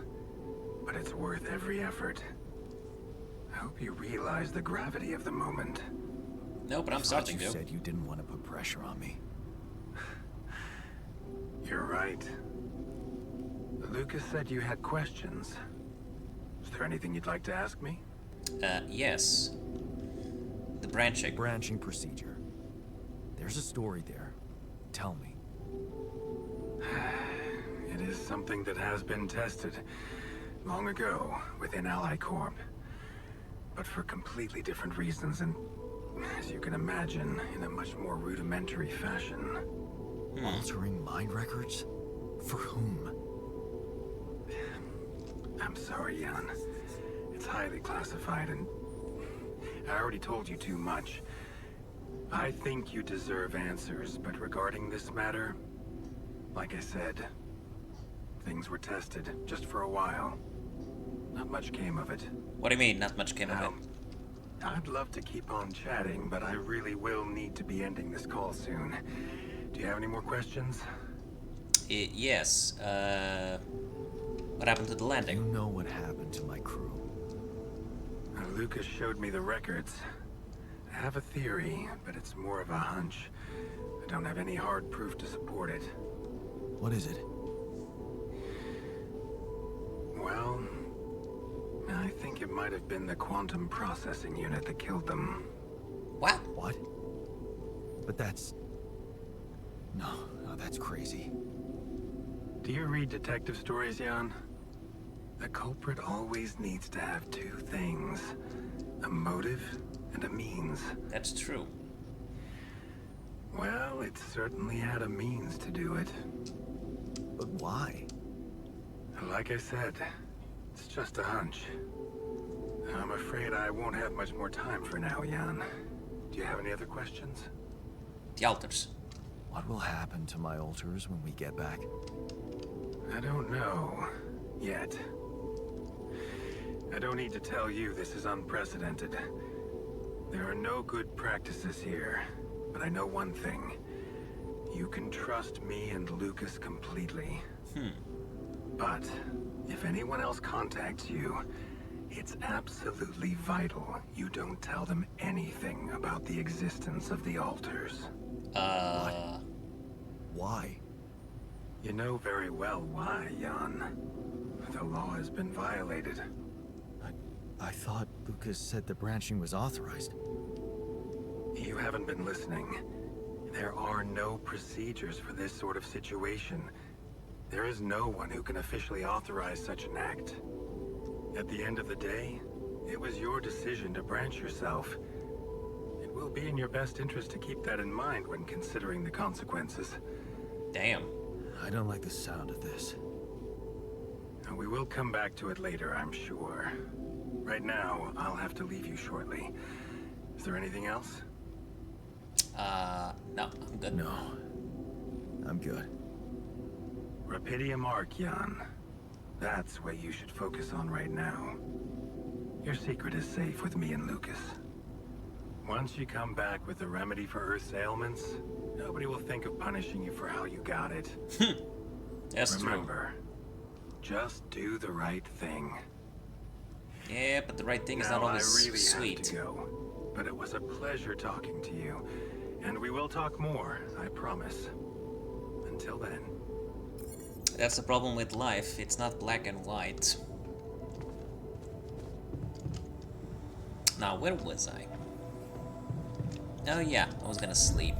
but it's worth every effort. I hope you realize the gravity of the moment. No, but I'm I thought starting you to. said you didn't want to put pressure on me. You're right. Lucas said you had questions. Is there anything you'd like to ask me? Yes. The branching. Branching procedure. There's a story there. Tell me. It is something that has been tested long ago within Ally Corp. But for completely different reasons and, as you can imagine, in a much more rudimentary fashion. Altering mind records? For whom? I'm sorry, Jan. It's highly classified and I already told you too much. I think you deserve answers, but regarding this matter, like I said, things were tested just for a while. Not much came of it. What do you mean, not much came of Now, it? I'd love to keep on chatting, but I really will need to be ending this call soon. Do you have any more questions? Yes. What happened to the You landing? know what happened to my crew. Lucas showed me the records. I have a theory, but it's more of a hunch. I don't have any hard proof to support it. What is it? Well, I think it might have been the quantum processing unit that killed them. What? What? But that's... No, that's crazy. Do you read detective stories, Jan? The culprit always needs to have two things. A motive and a means. That's true. Well, it certainly had a means to do it. But why? Like I said, it's just a hunch. I'm afraid I won't have much more time for now, Jan. Do you have any other questions? The altars. What will happen to my altars when we get back? I don't know. Yet. I don't need to tell you this is unprecedented. There are no good practices here. But I know one thing. You can trust me and Lucas completely. But if anyone else contacts you, it's absolutely vital you don't tell them anything about the existence of the altars. Why? You know very well why, Jan. The law has been violated. I thought Lucas said the branching was authorized. You haven't been listening. There are no procedures for this sort of situation. There is no one who can officially authorize such an act. At the end of the day, it was your decision to branch yourself. It will be in your best interest to keep that in mind when considering the consequences. Damn. I don't like the sound of this. We will come back to it later, I'm sure. Right now, I'll have to leave you shortly. Is there anything else? No, I'm good. No. I'm good. Rapidium Arc, Jan. That's what you should focus on right now. Your secret is safe with me and Lucas. Once you come back with a remedy for Earth's ailments, nobody will think of punishing you for how you got it. That's Remember, just do the right thing. true. Yeah, but the right thing is Now, not always I really sweet. have to go, but it was a pleasure talking to you. And we will talk more, I promise. Until then. That's the problem with life. It's not black and white. Now, where was I? Oh yeah, I was gonna sleep.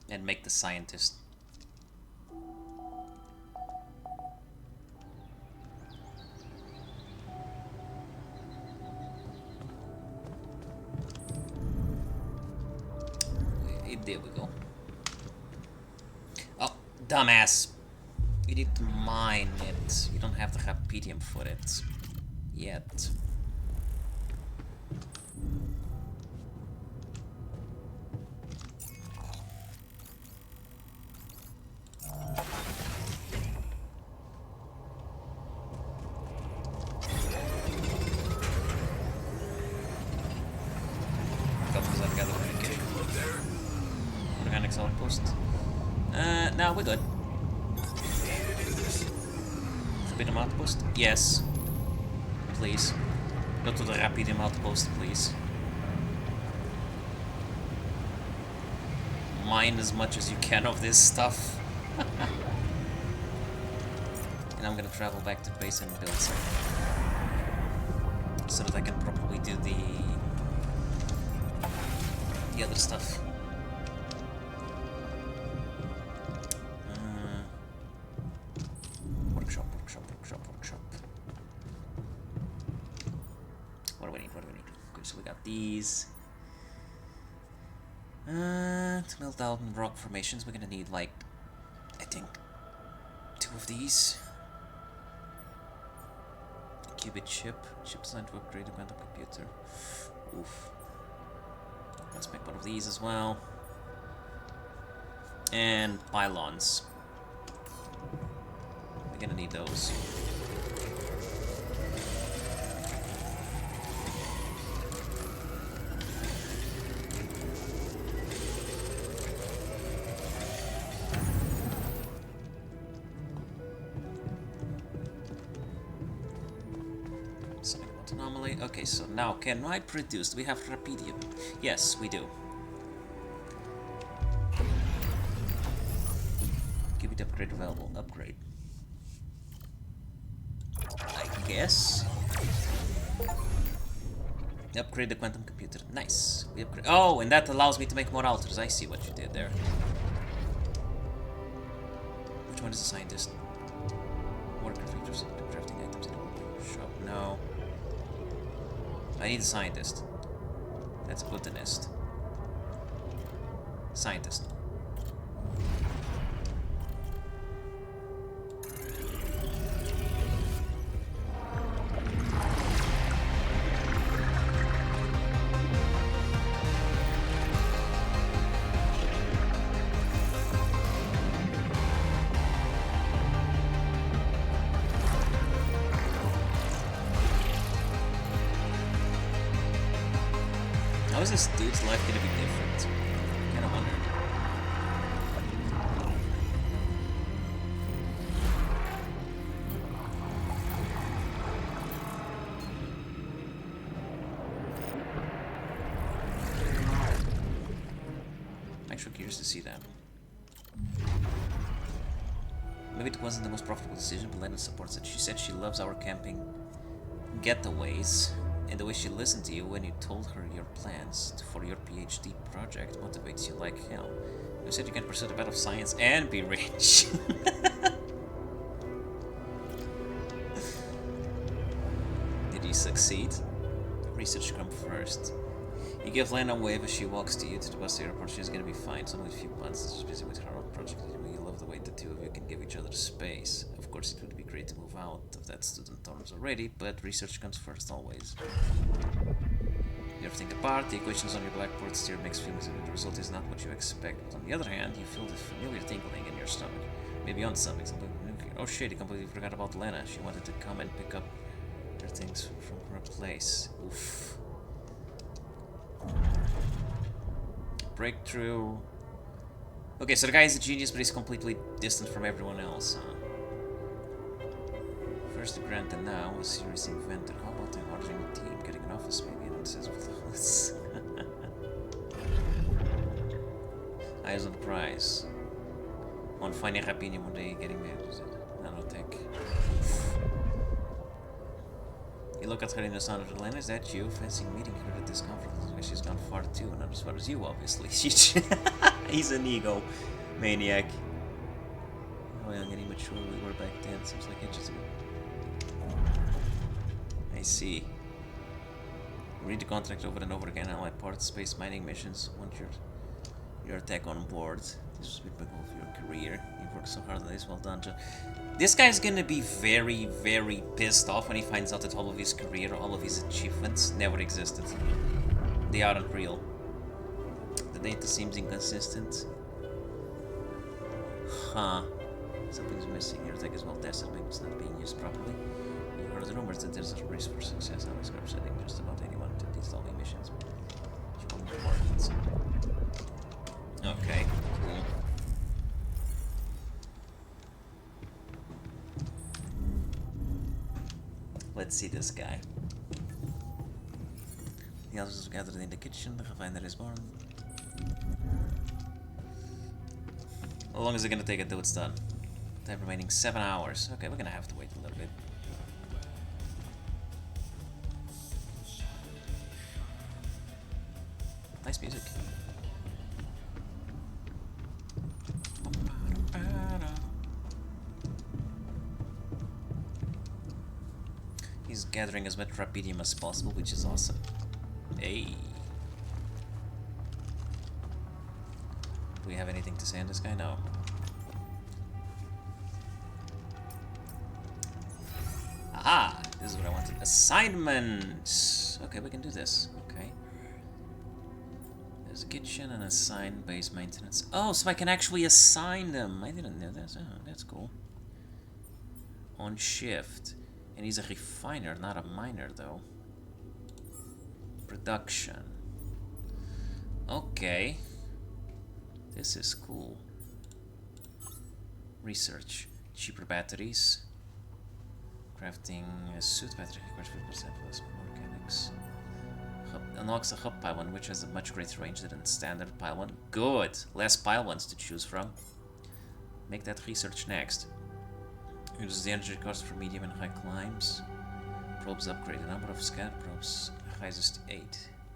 And make the scientist. There we go. Oh, dumbass. You need to mine it. You don't have the Rapidium for it. Yet. Organics outpost. No, we're good. Rapidium outpost? Yes. Please. Go to the Rapidium outpost, please. Mine as much as you can of this stuff. And I'm gonna travel back to base and build some. So that I can probably do the other stuff. Workshop. What do we need? Okay, so we got these. To melt out rock formations, we're gonna need, like, I think, 2 of these. Qubit chip designed to upgrade the quantum computer. Oof. Let's make one of these as well. And pylons. We're gonna need those. Anomaly. Okay, so now can I produce? Do we have Rapidium? Yes, we do. Give it upgrade available. Upgrade. I guess. Upgrade the quantum computer. Nice. We upgrade. Oh, and that allows me to make more alters. I see what you did there. Which one is the scientist? Worker features crafting items in the shop. No. I need a scientist. That's a botanist. Scientist. How is this dude's life gonna be different? Kinda wonder. I'm actually curious to see that. Maybe it wasn't the most profitable decision, but Lena supports it. She said she loves our camping getaways. And the way she listened to you when you told her your plans for your PhD project motivates you like hell. You said you can pursue the path of science and be rich. Did you succeed? Research come first. You give Lena a wave as she walks to you to the bus airport. She's gonna be fine. Someone with a few months is busy with her own project. You love the way the two of you can give each other space. Of course, it would be great to move out of that student dorms already, but research comes first always. You everything apart, the equations on your blackboard steer mixed feelings, and the result is not what you expect. But on the other hand, you feel the familiar tingling in your stomach. Maybe on something, nuclear. Oh shit, you completely forgot about Lena. She wanted to come and pick up her things from her place. Oof. Breakthrough. Okay, so the guy is a genius, but he's completely distant from everyone else, huh? First a grant and now a serious inventor. How about enlarging the team, getting an office maybe, and says of those. Eyes on the prize. On finding Rapini one day getting married. Nanotech. You look at her in the sound of the lane. Is that you? Fancy meeting her at this conference. She's gone far too, not as far as you, obviously. He's an ego maniac. How young and immature we were back then. Seems like ages ago. I see. Read the contract over and over again. I like parts, space mining missions. Want your tech on board. This will be big of your career. You've worked so hard on this. Well done, John. This guy's gonna be very, very pissed off when he finds out that all of his career, all of his achievements never existed. They aren't real. The data seems inconsistent. Huh. Something's missing. Your tech is well tested, maybe it's not being used properly. You heard the rumors that there's a risk for success. I'm setting just about anyone to these all missions. Okay, cool. Let's see this guy. The others gathered in the kitchen. The refiner is born. How long is it gonna take until it's done? Time remaining 7 hours. Okay, we're gonna have to wait a little bit. Nice music. He's gathering as much rapidium as possible, which is awesome. Hey. Do we have anything to say on this guy? No. Aha! This is what I wanted. Assignments! Okay, we can do this. Okay. There's a kitchen and assign base maintenance. Oh, so I can actually assign them. I didn't know that. Oh, that's cool. On shift. And he's a refiner, not a miner, though. Production. Okay. This is cool. Research. Cheaper batteries. Crafting a suit battery requires 50% less mechanics. Unlocks a hub pylon, which has a much greater range than standard pylon. Good! Less pylons to choose from. Make that research next. Uses the energy cost for medium and high climbs. Probes upgrade. The number of scan probes rises to 8.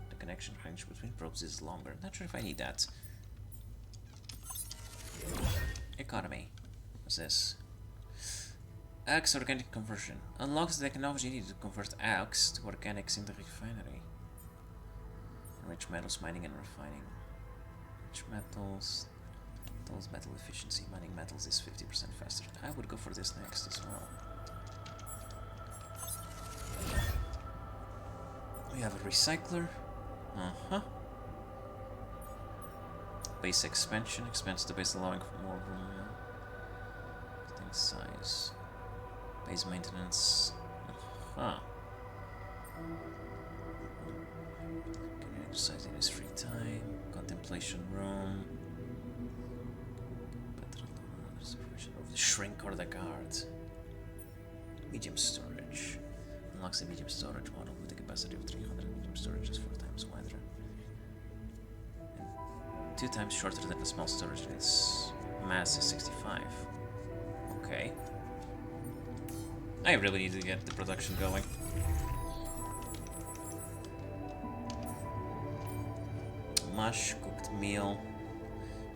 The connection range between probes is longer. Not sure if I need that. Economy. What's this? AUX organic conversion. Unlocks the technology needed to convert AUX to organics in the refinery. Enrich metals mining and refining. Rich metals. Metals, metal efficiency. Mining metals is 50% faster. I would go for this next as well. We have a recycler. Base expansion. Expands the base allowing for more room. Thing size. Base maintenance. Can exercise in his free time. Contemplation room. Of the shrink or the guard. Medium storage. Unlocks the medium storage model with a capacity of 300. Medium storage is 4 times wider. And 2 times shorter than the small storage. Its mass is 65. Okay. I really need to get the production going. Mush, cooked meal.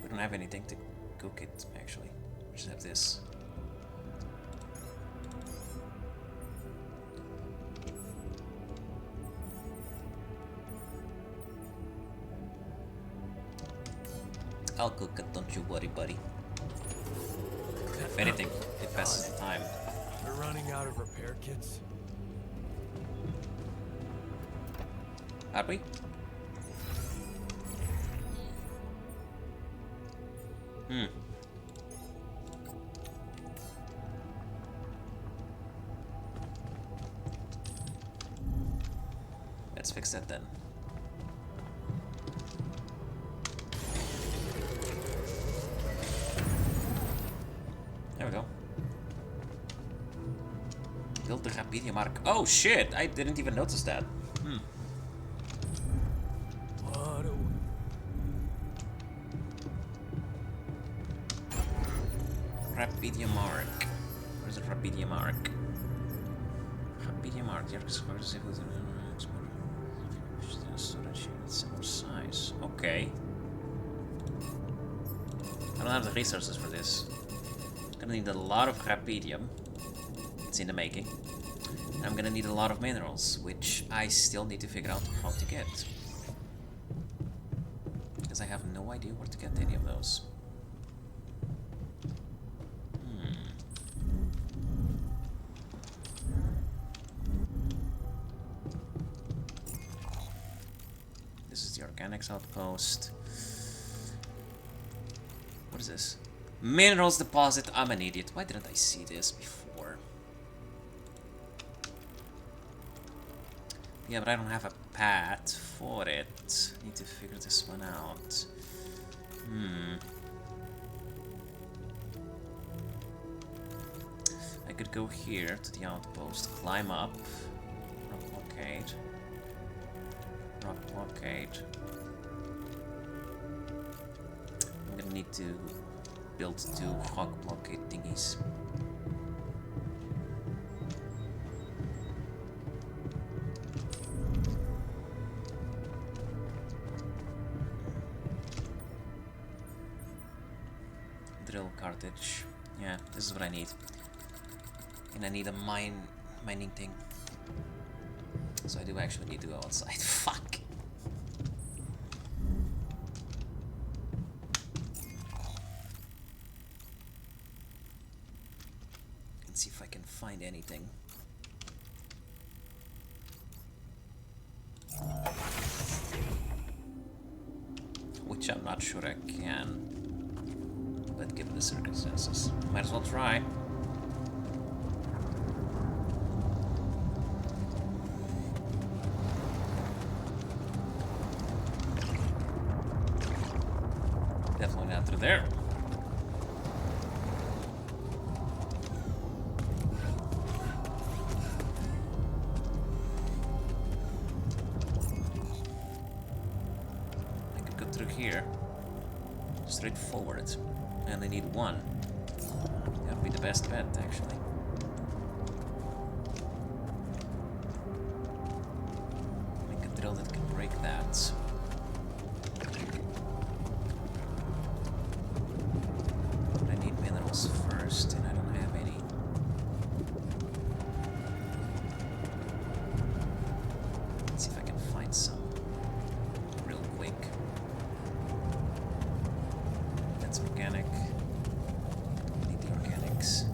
We don't have anything to cook it, actually. We just have this. I'll cook it, don't you worry, buddy. If anything, it passes the time. We're running out of repair kits. Are we? Let's fix that then. There we go. Build the Rapidia mark. Oh shit! I didn't even notice that. What Rapidia mark. Where's the Rapidia mark? Rapidia mark. The storage unit, similar size. Okay. I don't have the resources for this. Gonna need a lot of Rapidium. It's in the making. And I'm gonna need a lot of minerals, which I still need to figure out how to get. Because I have no idea where to get any of those. This is the organics outpost. What is this? Minerals deposit. I'm an idiot. Why didn't I see this before? Yeah, but I don't have a path for it. Need to figure this one out. I could go here to the outpost, climb up. Rock blockade. Rock blockade. I'm gonna need to build 2 rock blockade thingies. Drill cartridge. Yeah, this is what I need. And I need a mining thing. So I do actually need to go outside. Fuck. Let's see if I can find anything. Which I'm not sure I can. But given the circumstances, might as well try. Definitely not through there. I could go through here. Straight forward. I only need 1. That would be the best bet, actually. I could material that can break that. I need minerals first, and I don't have any. Let's see if I can find some real quick. That's organic. I need the organics.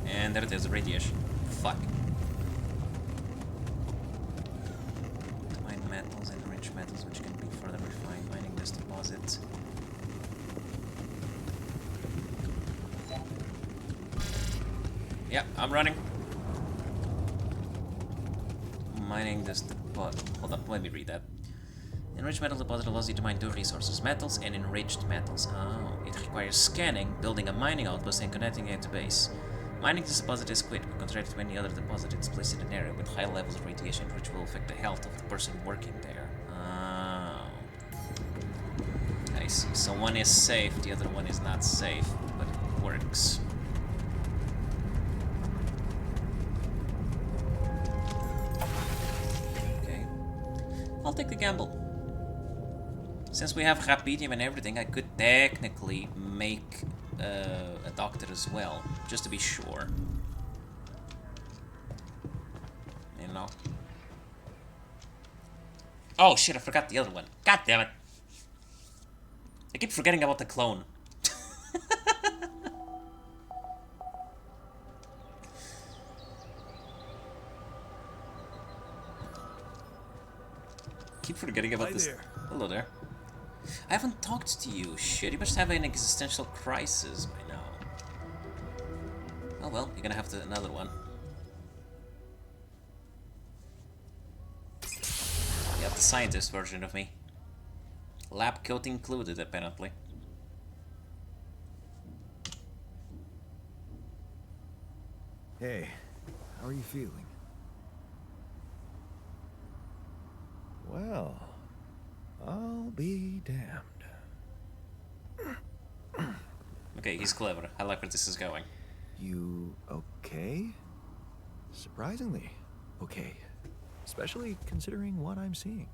And there it is, radiation. Fuck. To mine metals and rich metals which can be further refined mining this deposit. Yeah, I'm running. Mining this deposit. Hold up, let me read that. Enriched metal deposit allows you to mine two resources, metals and enriched metals. Oh, it requires scanning, building a mining outpost, and connecting it to base. Mining this deposit is quick, but contrary to any other deposit, it's placed in an area with high levels of radiation, which will affect the health of the person working there. Oh. I see. So one is safe, the other one is not safe, but it works. Okay. I'll take the gamble. Since we have Rapidium and everything, I could technically make a doctor as well, just to be sure. You know. Oh shit, I forgot the other one. God damn it. I keep forgetting about the clone. Keep forgetting about this. There. Hello there. I haven't talked to you. Shit, you must have an existential crisis by now. Oh well, you're gonna have to another one. You have the scientist version of me. Lab coat included, apparently. Hey, how are you feeling? Well, I'll be damned. Okay, he's clever. I like where this is going. You okay? Surprisingly okay. Especially considering what I'm seeing.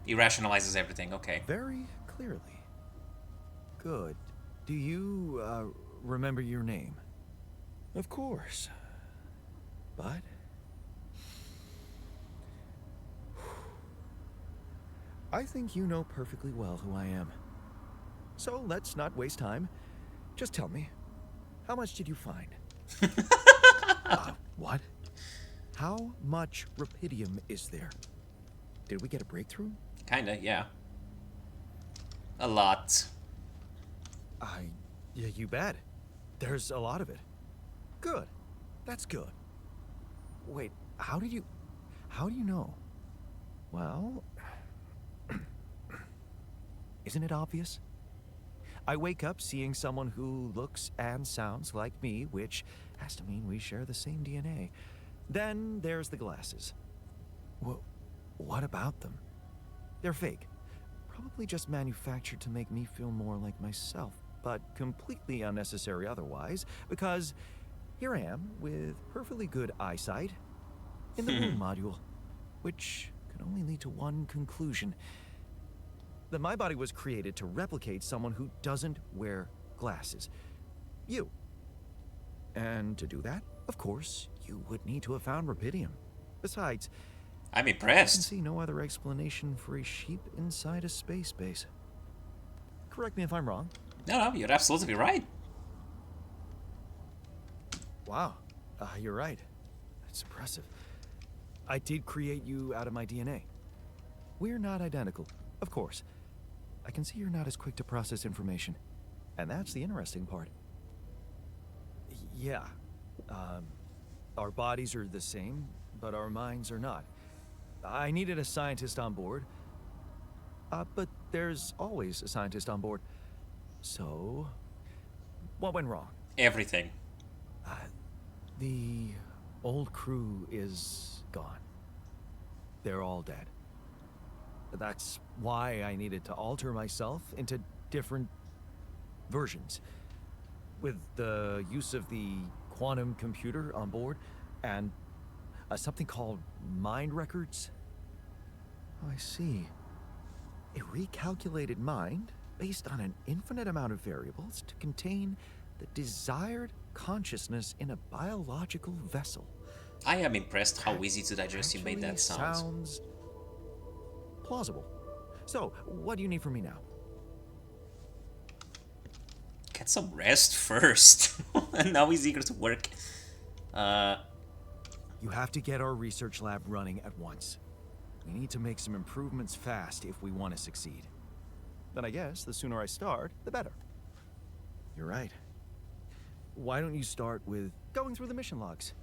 He rationalizes everything, okay. Very clearly. Good. Do you, remember your name? Of course. But... I think you know perfectly well who I am. So let's not waste time. Just tell me, how much did you find? What? How much Rapidium is there? Did we get a breakthrough? Kinda, yeah. A lot. Yeah, you bet. There's a lot of it. Good. That's good. Wait, how do you know? Well, isn't it obvious? I wake up seeing someone who looks and sounds like me, which has to mean we share the same DNA. Then there's the glasses. What about them? They're fake. Probably just manufactured to make me feel more like myself, but completely unnecessary otherwise, because here I am with perfectly good eyesight in the moon module, which can only lead to one conclusion. That my body was created to replicate someone who doesn't wear glasses. You. And to do that, of course, you would need to have found Rapidium. Besides, I'm I can impressed. see no other explanation for a sheep inside a space base. Correct me if I'm wrong. No, you're absolutely right. Wow, you're right. That's impressive. I did create you out of my DNA. We're not identical, of course. I can see you're not as quick to process information. And that's the interesting part. Yeah. Our bodies are the same, but our minds are not. I needed a scientist on board. But there's always a scientist on board. So, what went wrong? Everything. The old crew is gone. They're all dead. That's why I needed to alter myself into different versions. With the use of the quantum computer on board and something called mind records. Oh, I see. A recalculated mind based on an infinite amount of variables to contain the desired consciousness in a biological vessel. I am impressed how easy to digest you made that Actually sound. sounds plausible. So, what do you need from me now? Get some rest first. And now he's eager to work. You have to get our research lab running at once. We need to make some improvements fast if we want to succeed. Then I guess the sooner I start, the better. You're right. Why don't you start with going through the mission logs?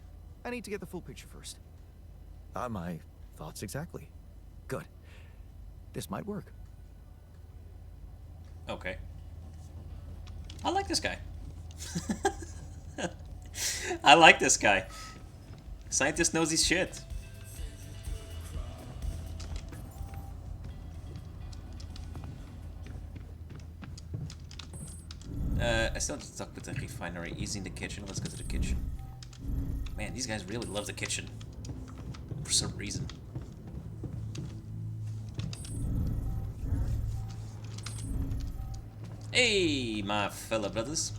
I need to get the full picture first. My thoughts exactly. Good. This might work. Okay. I like this guy. I like this guy. Scientist knows his shit. I still have to talk with the refinery. He's in the kitchen. Let's go to the kitchen. Man, these guys really love the kitchen. For some reason. Hey, my fellow brothers.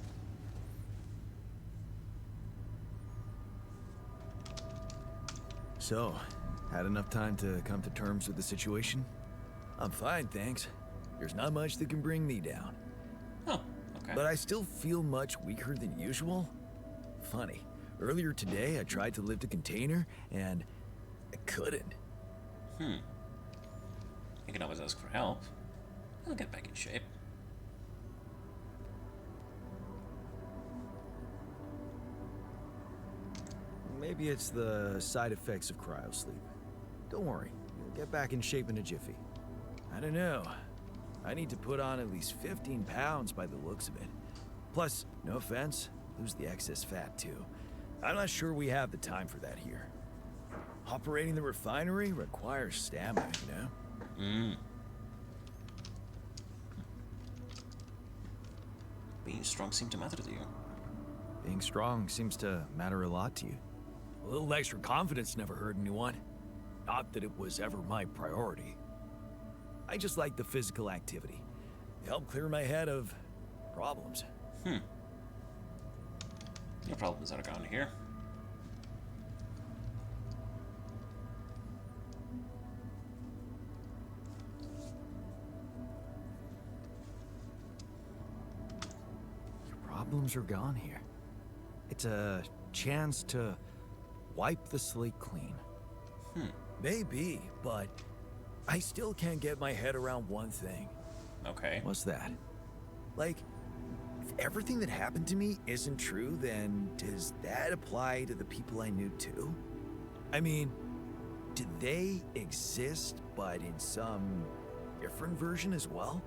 So, had enough time to come to terms with the situation? I'm fine, thanks. There's not much that can bring me down. Oh, okay. But I still feel much weaker than usual. Funny. Earlier today, I tried to lift a container, and I couldn't. You can always ask for help. I'll get back in shape. Maybe it's the side effects of cryosleep. Don't worry, you'll get back in shape in a jiffy. I don't know. I need to put on at least 15 pounds by the looks of it. Plus, no offense, lose the excess fat too. I'm not sure we have the time for that here. Operating the refinery requires stamina, you know? Being strong seemed to matter to you. Being strong seems to matter a lot to you. A little extra confidence never hurt anyone. Not that it was ever my priority. I just like the physical activity. It helped clear my head of problems. Your problems are gone here. Your problems are gone here. It's a chance to wipe the slate clean. Maybe, but I still can't get my head around one thing. Okay. What's that? Like, if everything that happened to me isn't true, then does that apply to the people I knew too? I mean, did they exist, but in some different version as well?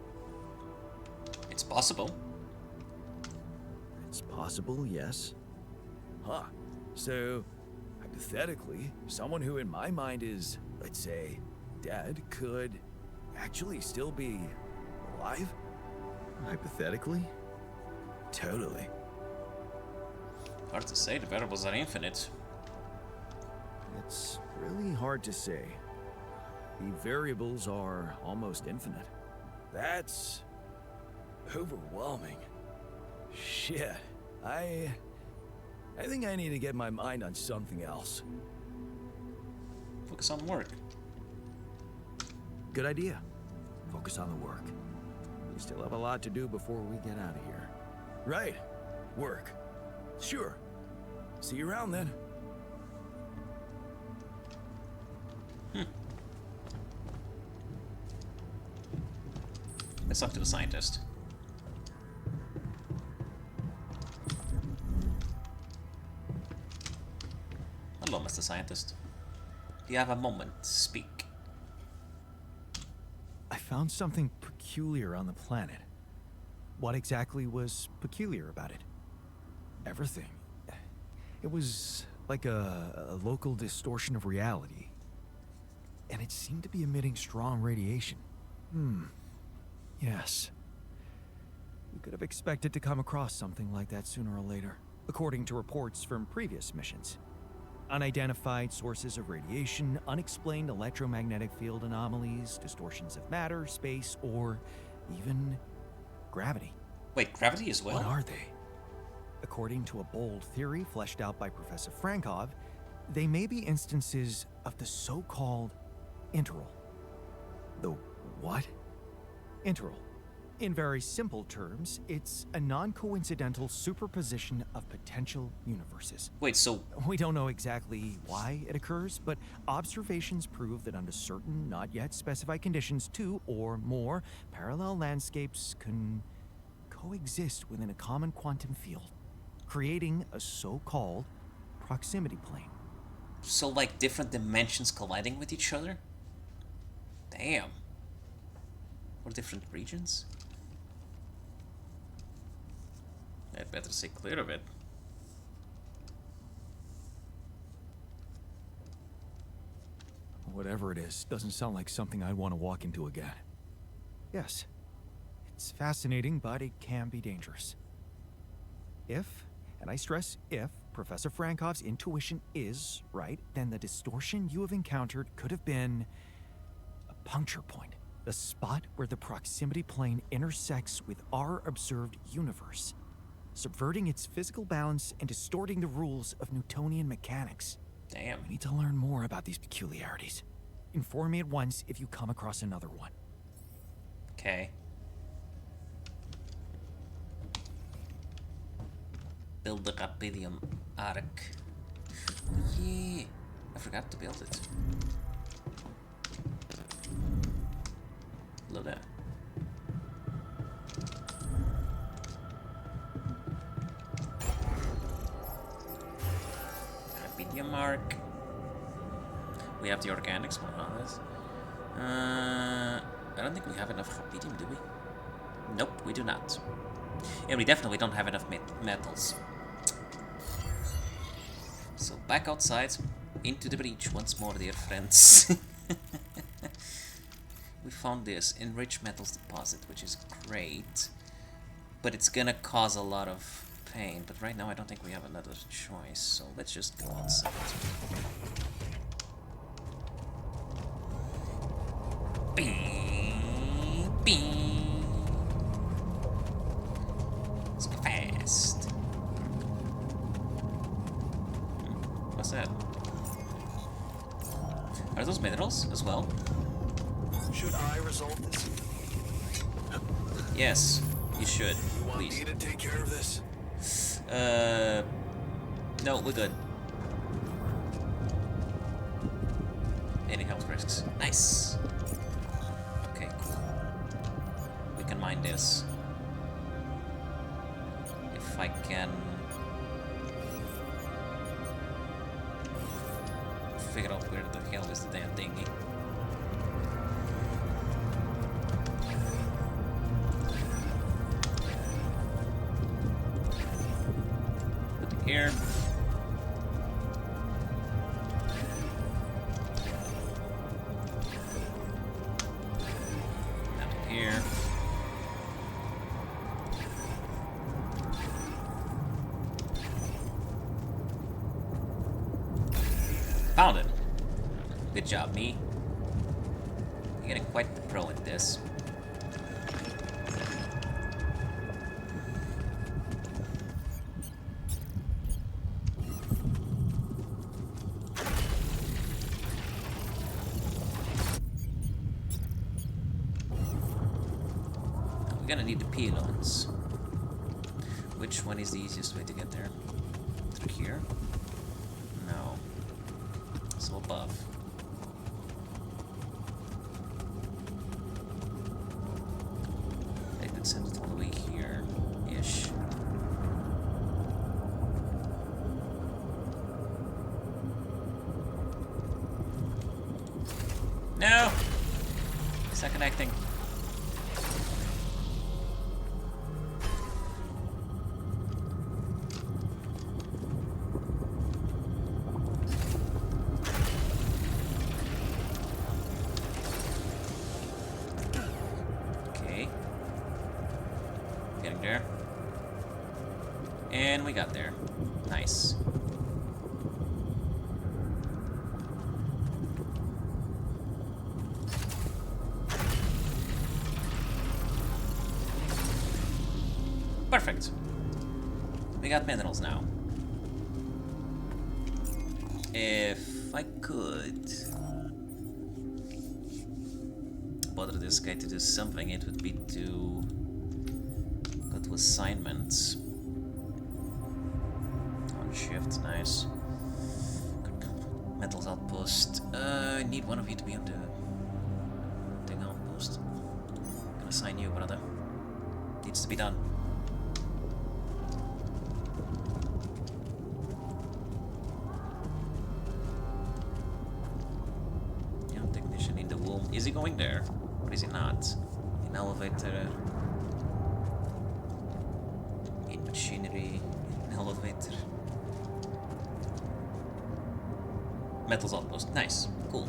It's possible. It's possible, yes. Huh. So, hypothetically, someone who in my mind is, let's say, dead could actually still be alive? Hypothetically? Totally. Hard to say, the variables are infinite. It's really hard to say. The variables are almost infinite. That's overwhelming. Shit. I think I need to get my mind on something else. Focus on work. Good idea. Focus on the work. We still have a lot to do before we get out of here. Right. Work. Sure. See you around then. Let's talk to the scientist. Hello, Mr. Scientist. Do you have a moment to speak? I found something peculiar on the planet. What exactly was peculiar about it? Everything. It was like a local distortion of reality. and it seemed to be emitting strong radiation. Yes. We could have expected to come across something like that sooner or later, according to reports from previous missions. Unidentified sources of radiation, unexplained electromagnetic field anomalies, distortions of matter, space, or even gravity. Wait, gravity as well? What are they? According to a bold theory fleshed out by Professor Frankov, they may be instances of the so-called interral. The what? Interral. In very simple terms, it's a non-coincidental superposition of potential universes. Wait, so We don't know exactly why it occurs, but observations prove that under certain, not yet specified conditions, two or more parallel landscapes can coexist within a common quantum field, creating a so-called proximity plane. so like different dimensions colliding with each other? Damn. Or different regions? I'd better stay clear of it. Whatever it is, doesn't sound like something I'd want to walk into again. Yes, it's fascinating, but it can be dangerous. If, and I stress if, Professor Frankov's intuition is right, then the distortion you have encountered could have been a puncture point, the spot where the proximity plane intersects with our observed universe, subverting its physical balance and distorting the rules of Newtonian mechanics. Damn. We need to learn more about these peculiarities. Inform me at once if you come across another one. Okay. Build the Rapidium arc. Yeah. I forgot to build it. Look at that. Rapidium arc. We have the organics one on this. I don't think we have enough Rapidium, do we? Nope, we do not. And we definitely don't have enough metals. So back outside, into the breach once more, dear friends. We found this enriched metals deposit, which is great, but it's gonna cause a lot of pain. But right now I don't think we have another choice, so let's just go outside. Bing, bing. Let's go fast. What's that? Are those minerals as well? Should I resolve this? Yes, you should. You want Please. me to take care of this? No, we're good. Any health risks? Nice. Okay, cool. We can mine this. If I can figure out where the hell is the damn thingy. Put it here. Down here. Found it. Good job, me. You're getting quite the pro at this. Now we're gonna need the pylons. Which one is the easiest way to get there? Through here? No. So above. I could send it all the way here-ish. No! It's not connecting. we got there. Nice. Perfect. We got minerals now. If I could bother this guy to do something, it would be to go to assignments. On shift, nice. Metals outpost. I need one of you to be on the thing outpost. I'm gonna assign you, brother. Needs to be done. Is he going there? Or is he not? In elevator. In machinery. In elevator. Metals outpost. Nice. Cool.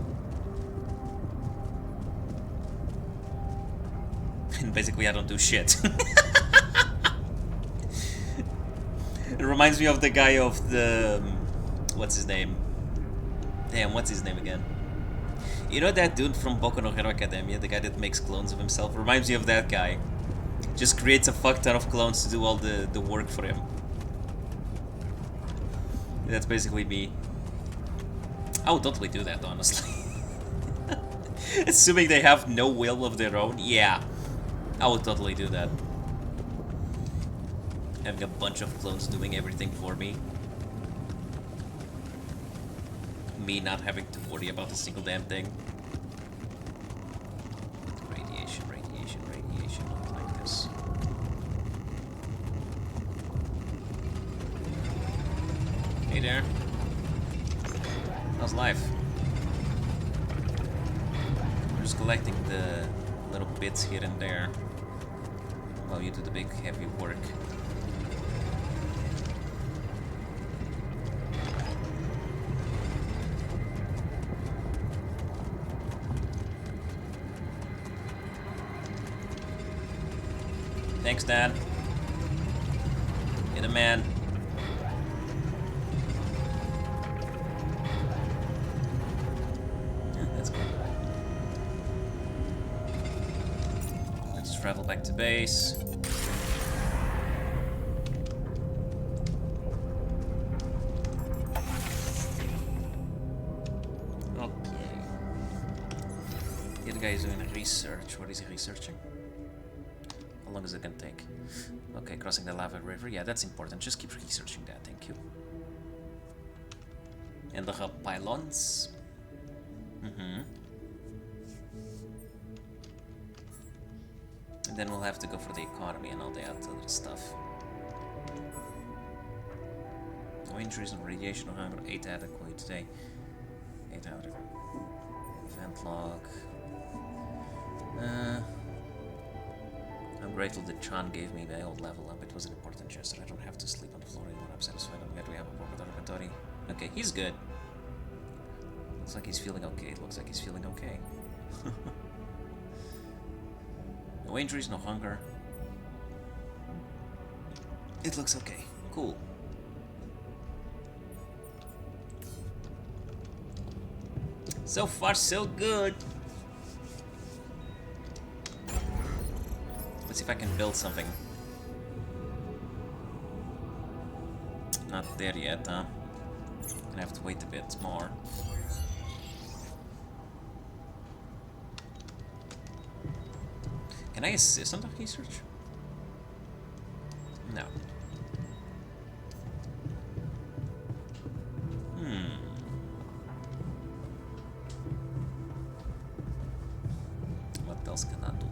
And basically I don't do shit. It reminds me of the guy of the... what's his name? Damn, what's his name again? You know that dude from Boku no Hero Academia, the guy that makes clones of himself? Reminds me of that guy. Just creates a fuck ton of clones to do all the work for him. That's basically me. I would totally do that, honestly. Assuming they have no will of their own, yeah. I would totally do that. Having a bunch of clones doing everything for me. Me not having to worry about a single damn thing. Radiation, radiation, radiation, not like this. Hey there. How's life? I'm just collecting the little bits here and there while you do the big heavy work. Thanks, Dad. You're the man. Yeah, that's cool. Let's travel back to base. Okay. The other guy is doing research. What is he researching? How long is it gonna take? Okay, crossing the lava river. Yeah, that's important. Just keep researching that. Thank you. And the hub pylons. And then we'll have to go for the economy and all the other stuff. No injuries, no radiation, no hunger. 8 adequately today. 8 out of event log. I'm grateful that Chan gave me the old level up. It was an important gesture. I don't have to sleep on the floor anymore. I'm satisfied. I'm glad we have a proper dormitory. Okay, he's good. Looks like he's feeling okay. Looks like he's feeling okay. No injuries, no hunger. It looks okay. Cool. So far, so good. Let's see if I can build something. Not there yet, huh? Gonna have to wait a bit more. Can I assist on the research? No. What else can I do?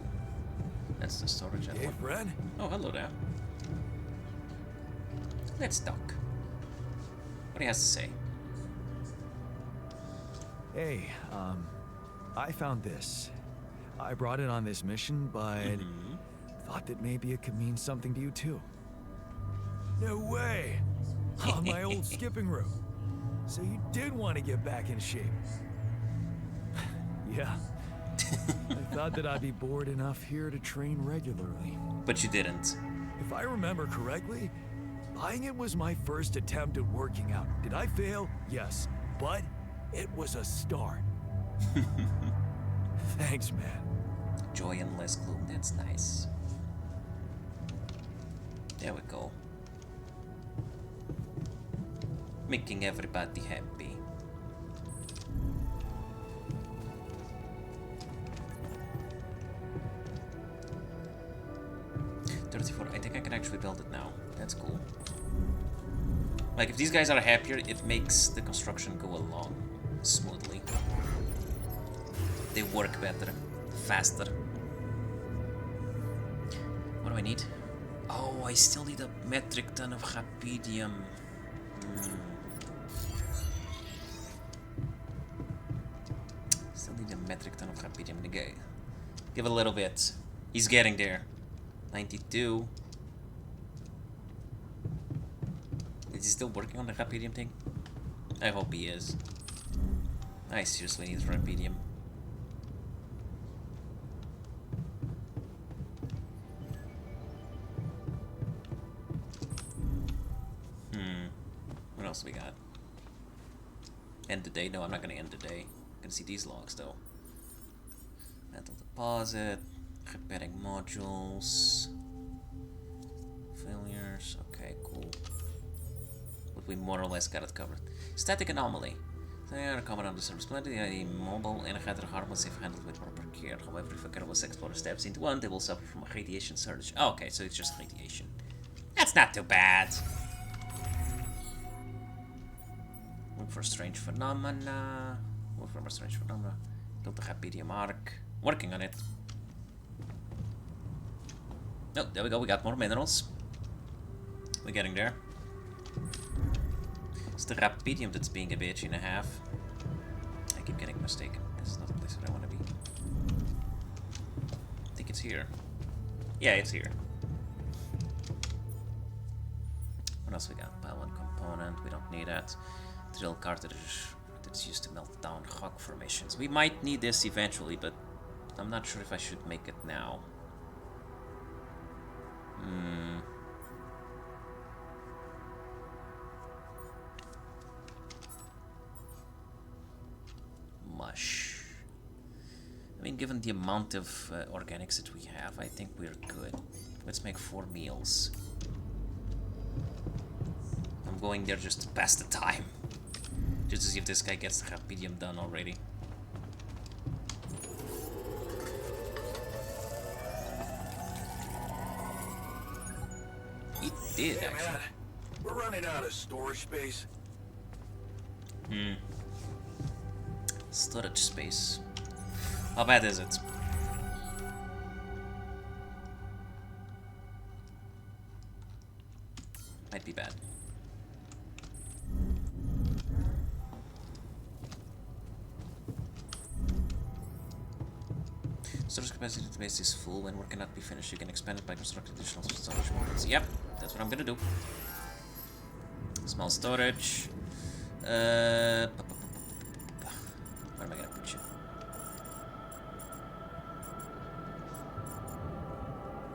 That's the storage at Hey, one. Fred? Oh, hello there. Let's talk. What he has to say. Hey, I found this. I brought it on this mission, but thought that maybe it could mean something to you too. No way! On my old skipping rope. So you did want to get back in shape. Yeah. I thought that I'd be bored enough here to train regularly. But you didn't. If I remember correctly, Buying it was my first attempt at working out. Did I fail? Yes. But it was a start. Thanks, man. Joy and less gloom, that's nice. There we go. Making everybody happy. I think I can actually build it now. That's cool. Like, if these guys are happier, it makes the construction go along smoothly. They work better, faster. What do I need? Oh, I still need a metric ton of Rapidium. Still need a metric ton of Rapidium. The guy. Give it a little bit. He's getting there. 92. Is he still working on the Rapidium thing? I hope he is. I seriously need Rapidium. What else we got? End the day? No, I'm not gonna end the day. I'm gonna see these logs though. Metal deposit. Repairing modules. Failures. Okay, cool. But we more or less got it covered. Static anomaly. They are common on the surface planet. They are immobile and harmless if handled with proper care. However, if a careless explorer steps into one, they will suffer from a radiation surge. Oh, okay, so it's just radiation. That's not too bad. Look for strange phenomena. Look for more strange phenomena. Build the Rapidium arc. Working on it. Oh, there we go. We got more minerals. We're getting there. It's the Rapidium that's being a bitch and a half. I keep getting mistaken. This is not the place that I want to be. I think it's here. Yeah, it's here. What else we got? Pile 1 component. We don't need that. Drill cartridge that's used to melt down rock formations. We might need this eventually, but I'm not sure if I should make it now. Mush. I mean, given the amount of organics that we have, I think we're good. Let's make 4 meals. I'm going there just to pass the time. Just to see if this guy gets the Rapidium done already. He did, actually. Man, we're running out of storage space. Storage space. How bad is it? Might be bad. Storage capacity of the base is full. When work cannot be finished, you can expand it by constructing additional storage modules. Yep, that's what I'm gonna do. Small storage. Where am I gonna put you?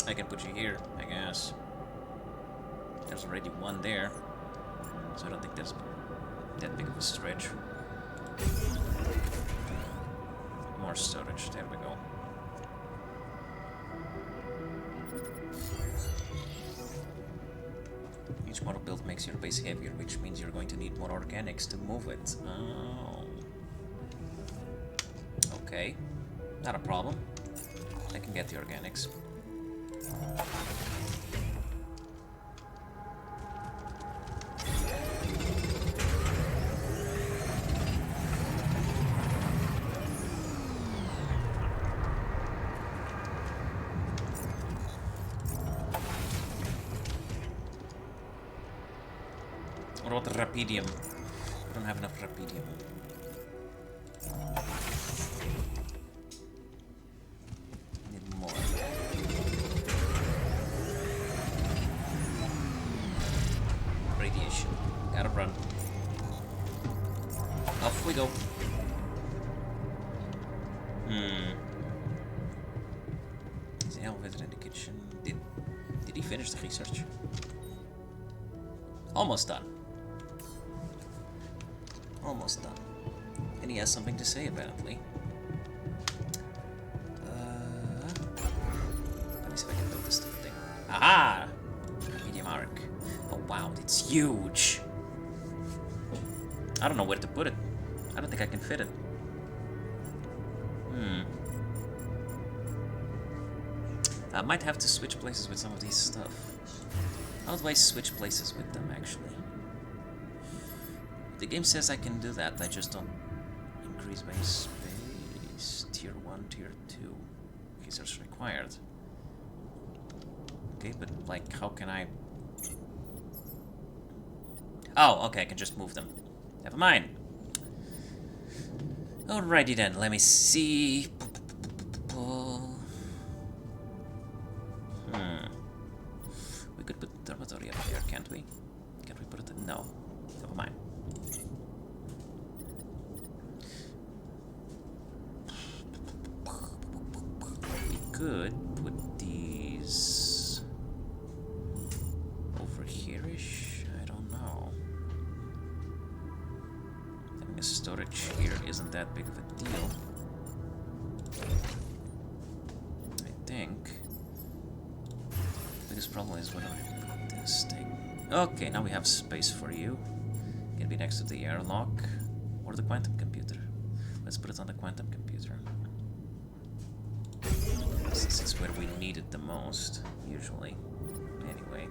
I can put you here, I guess. There's already one there, so I don't think that's that big of a stretch. More storage, there we go. Each model build makes your base heavier, which means you're going to need more organics to move it. Oh. Okay. Not a problem. I can get the organics. What about the Rapidium? I don't have enough Rapidium. Need more. Radiation. Gotta run. Off we go. Is the elevator in the kitchen? Did he finish the research? Almost done. Almost done. And he has something to say, apparently. Let me see if I can build this thing. Aha! Medium arc. Oh wow, it's huge! I don't know where to put it. I don't think I can fit it. I might have to switch places with some of these stuff. How do I switch places with them, actually? The game says I can do that, I just don't increase my space. Tier 1, Tier 2. Okay, so it's required. Okay, but, like, how can I... Oh, okay, I can just move them. Never mind. Alrighty then, let me see... We could put dormitory up here, can't we? Can't we put it? No. Never mind. We could put these over here-ish. I don't know. Having a storage here isn't that big of a deal. I think. Biggest problem is where do I put this thing? Okay, now we have space for you. Can be next to the airlock or the quantum computer. Let's put it on the quantum computer. This is where we need it the most, usually. Anyway.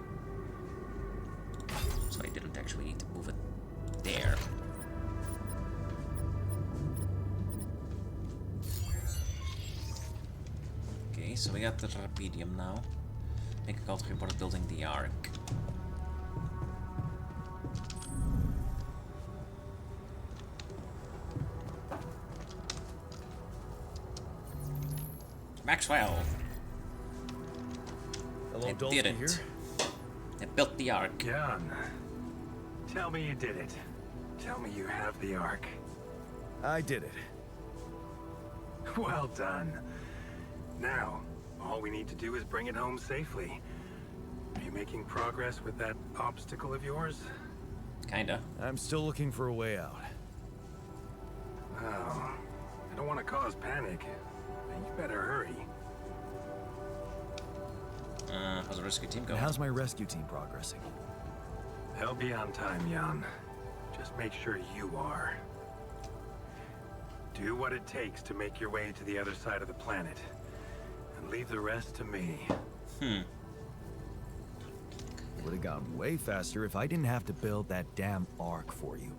So I didn't actually need to move it there. Okay, so we got the Rapidium now. Make a call to report building the Ark. Maxwell! Hello, I Dolphy did it. here. I built the Ark. Jan, tell me you did it. Tell me you have the Ark. I did it. Well done. Now, all we need to do is bring it home safely. Are you making progress with that obstacle of yours? Kinda. I'm still looking for a way out. Oh, I don't want to cause panic. You better hurry. How's the rescue team And going? how's my rescue team progressing? They'll be on time, Jan. Just make sure you are. Do what it takes to make your way to the other side of the planet. And leave the rest to me. It would have gone way faster if I didn't have to build that damn Ark for you.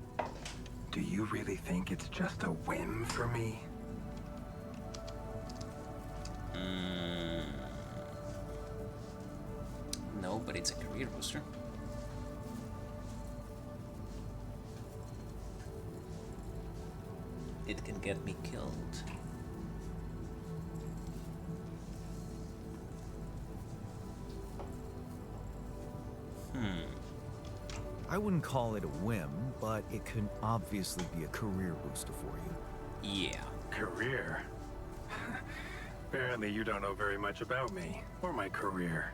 Do you really think it's just a whim for me? No, but it's a career booster. It can get me killed. I wouldn't call it a whim, but it can obviously be a career booster for you. Yeah. Career? Apparently you don't know very much about me, or my career.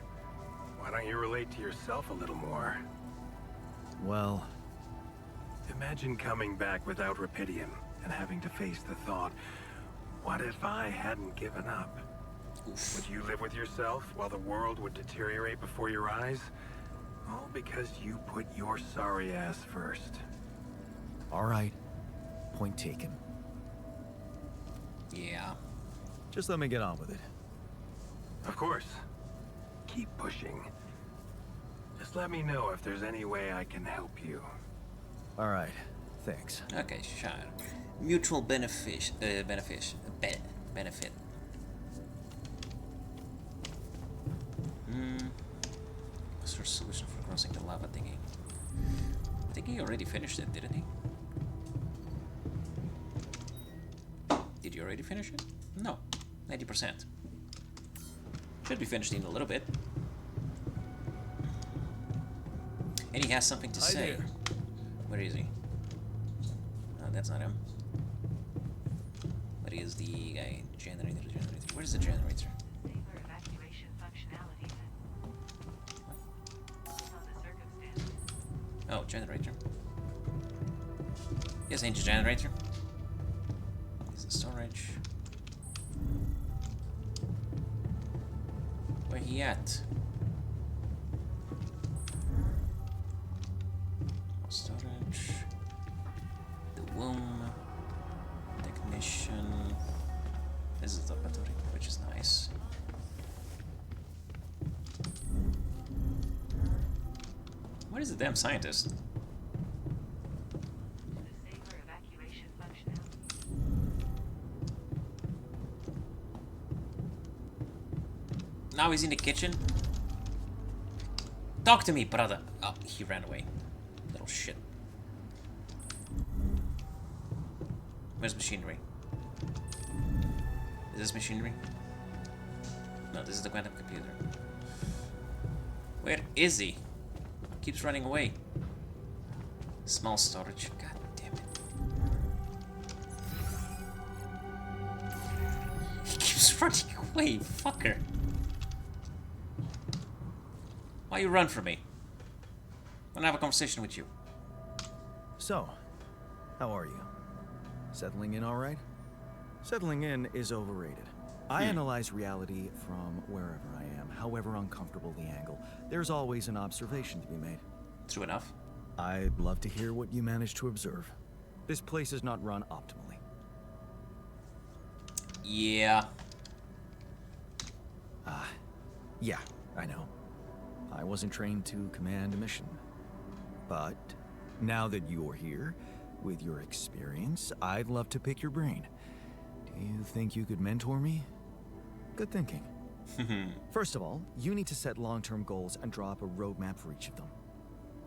Why don't you relate to yourself a little more? Well, Imagine coming back without Rapidium, and having to face the thought, what if I hadn't given up? Oof. Would you live with yourself while the world would deteriorate before your eyes? All because you put your sorry ass first. all right. Point taken. Yeah. Just let me get on with it. Of course. Keep pushing. Just let me know if there's any way I can help you. All right. Thanks. Okay, sure. Mutual benefit. Benefit. What's your solution for crossing the lava thingy? I think he already finished it, didn't he? Did you already finish it? No. 90%. Should be finished in a little bit. And he has something to Hi say. there. Where is he? Oh, that's not him. Where is the guy? Generator. Where's the generator? Safer evacuation functionality then. On the circumstances. Generator. Yes, engine generator. Is the storage. Where he at? Storage. The womb. Technician. This is the laboratory, which is nice. What is the damn scientist? Now he's in the kitchen. Talk to me, brother. Oh, he ran away. Little shit. Where's machinery? Is this machinery? No, this is the quantum computer. Where is he? Keeps running away. Small storage. God damn it. He keeps running away, fucker. Why you run from me? I want to have a conversation with you. So, how are you? Settling in all right? Settling in is overrated. I analyze reality from wherever I am, however uncomfortable the angle. There's always an observation to be made. True enough. I'd love to hear what you managed to observe. This place is not run optimally. Yeah. Yeah, I know. I wasn't trained to command a mission. But now that you're here, with your experience, I'd love to pick your brain. Do you think you could mentor me? Good thinking. First of all, you need to set long-term goals and draw up a roadmap for each of them.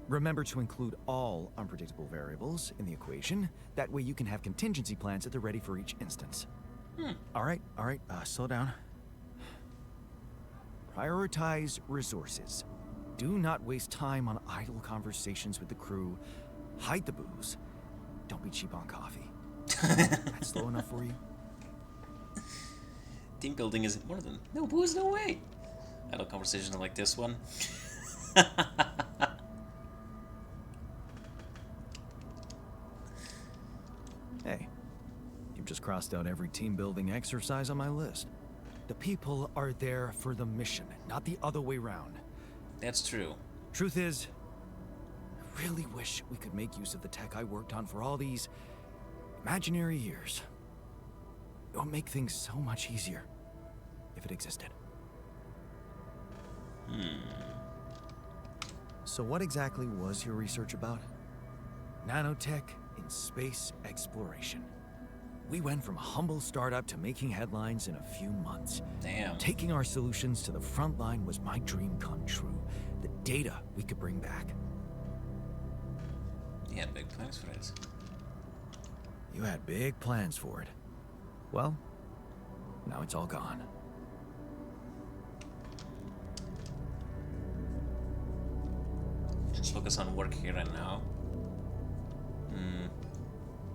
Remember to include all unpredictable variables in the equation. That way you can have contingency plans at the ready for each instance. All right, slow down. Prioritize resources. Do not waste time on idle conversations with the crew. Hide the booze. Don't be cheap on coffee. That's slow enough for you? Team building is important. No booze, no way. I had a conversation like this one. Hey, you've just crossed out every team building exercise on my list. The people are there for the mission, not the other way round. That's true. Truth is, I really wish we could make use of the tech I worked on for all these imaginary years. It would make things so much easier if it existed. So what exactly was your research about? Nanotech in space exploration. We went from a humble startup to making headlines in a few months. Damn. Taking our solutions to the front line was my dream come true. The data we could bring back. He had big plans for it. You had big plans for it. Well, now it's all gone. Just focus on work here and now.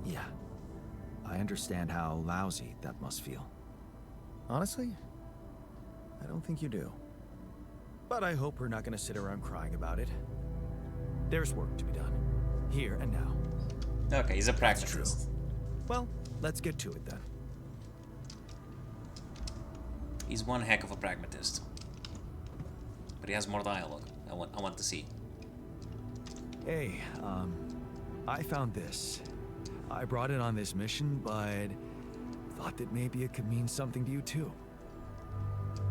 Yeah. I understand how lousy that must feel. Honestly, I don't think you do. But I hope we're not gonna sit around crying about it. There's work to be done. Here and now. Okay, he's a That's pragmatist. true. Well, let's get to it then. He's one heck of a pragmatist. But he has more dialogue. I want to see. Hey, I found this. I brought it on this mission, but thought that maybe it could mean something to you too.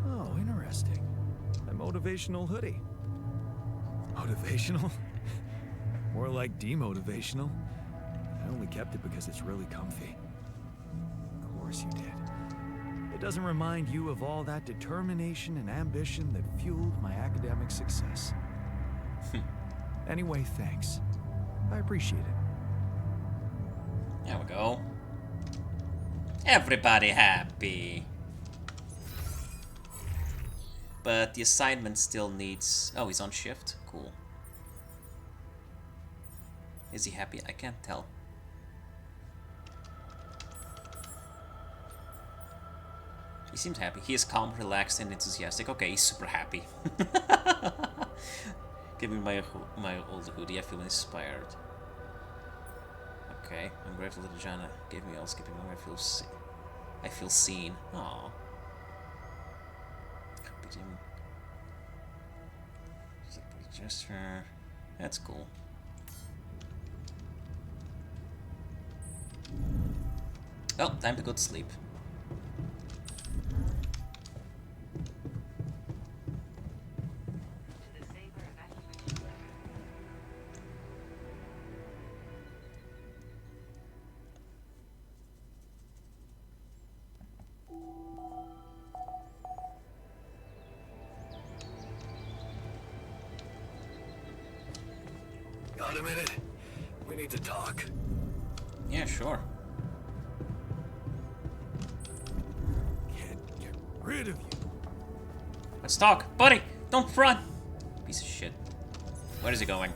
Oh, interesting. A motivational hoodie. Motivational? More like demotivational. I only kept it because it's really comfy. Of course you did. It doesn't remind you of all that determination and ambition that fueled my academic success. Anyway, thanks. I appreciate it. There we go. Everybody happy. But the assignment still needs... Oh, he's on shift? Cool. Is he happy? I can't tell. He seems happy. He is calm, relaxed, and enthusiastic. Okay, he's super happy. Give me my old hoodie. I feel inspired. Okay, I'm grateful that Jana gave me all skipping along. I feel seen. Aww. Gesture. That's cool. Oh, time to go to sleep. Got a minute? We need to talk. Yeah, sure. Can't get rid of you. Let's talk. Buddy, don't run! Piece of shit. Where is he going?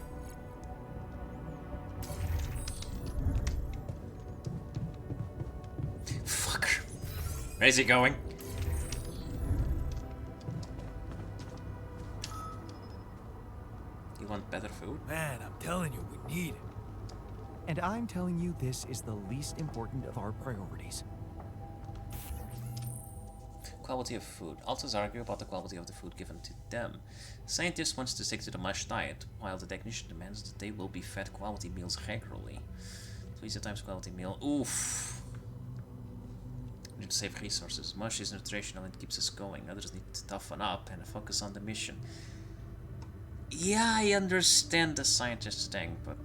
Fucker. Where is he going? You want better food? Man, I'm telling you, we need it. And I'm telling you, this is the least important of our priorities. Quality of food. Authors argue about the quality of the food given to them. Scientist wants to stick to the MASH diet, while the technician demands that they will be fed quality meals regularly. 3 times quality meal. Oof. We need to save resources. MASH is nutritional and keeps us going. Others need to toughen up and focus on the mission. Yeah, I understand the scientist thing, but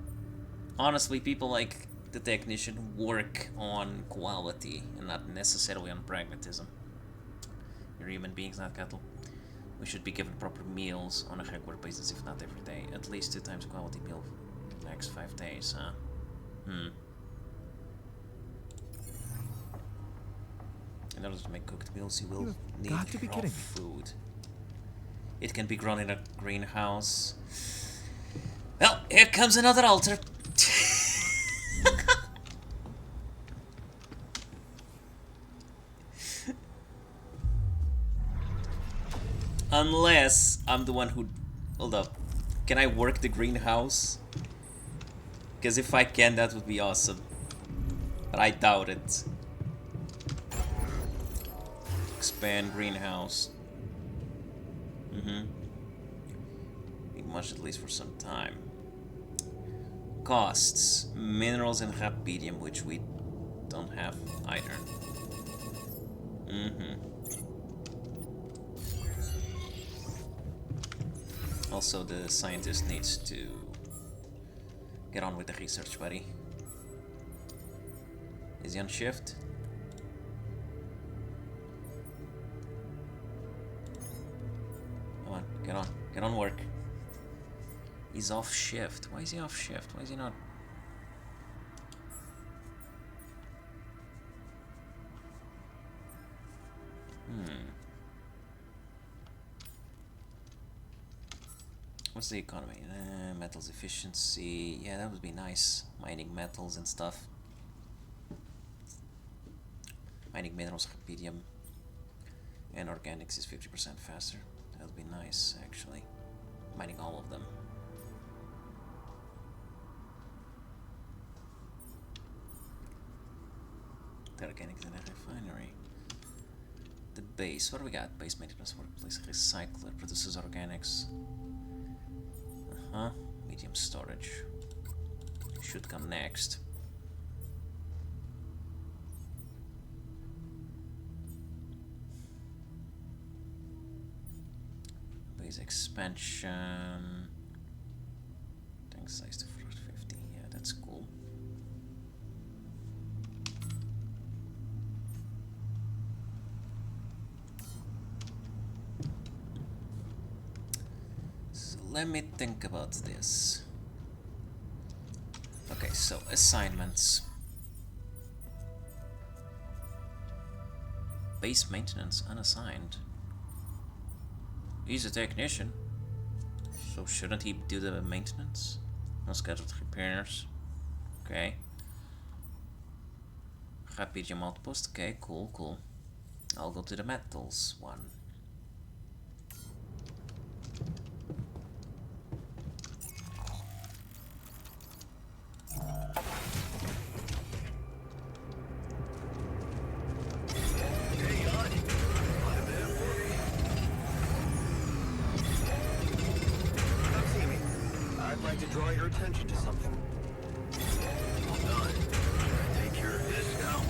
honestly, people like the technician work on quality and not necessarily on pragmatism. We're human beings, not cattle. We should be given proper meals on a regular basis, if not every day. At least 2 times quality meal for the next 5 days, huh? In order to make cooked meals, you will need got to be raw kidding me. food. It can be grown in a greenhouse. Well, here comes another altar. Unless I'm the one who... Hold up. Can I work the greenhouse? Because if I can, that would be awesome. But I doubt it. Expand greenhouse. Be much at least for some time. Costs. Minerals and rapedium, which we don't have either. Also, the scientist needs to get on with the research, buddy. Is he on shift? Come on, get on work. He's off shift. Why is he off shift? Why is he not? What's the economy? Metals efficiency. Yeah, that would be nice. Mining metals and stuff. Mining minerals, rapedium, and organics is 50% faster. That would be nice, actually. Mining all of them. The organics in a refinery. The base. What do we got? Base maintenance workplace recycler produces organics. Medium storage. Should come next. Base expansion. Tank size to 450. Yeah, that's cool. Let me think about this. Okay, so assignments. Base maintenance unassigned. He's a technician, so shouldn't he do the maintenance? No scheduled repairs. Okay. Rapedium outpost. Okay, cool. I'll go to the metals one. attention to something. Well done. Take care of this now.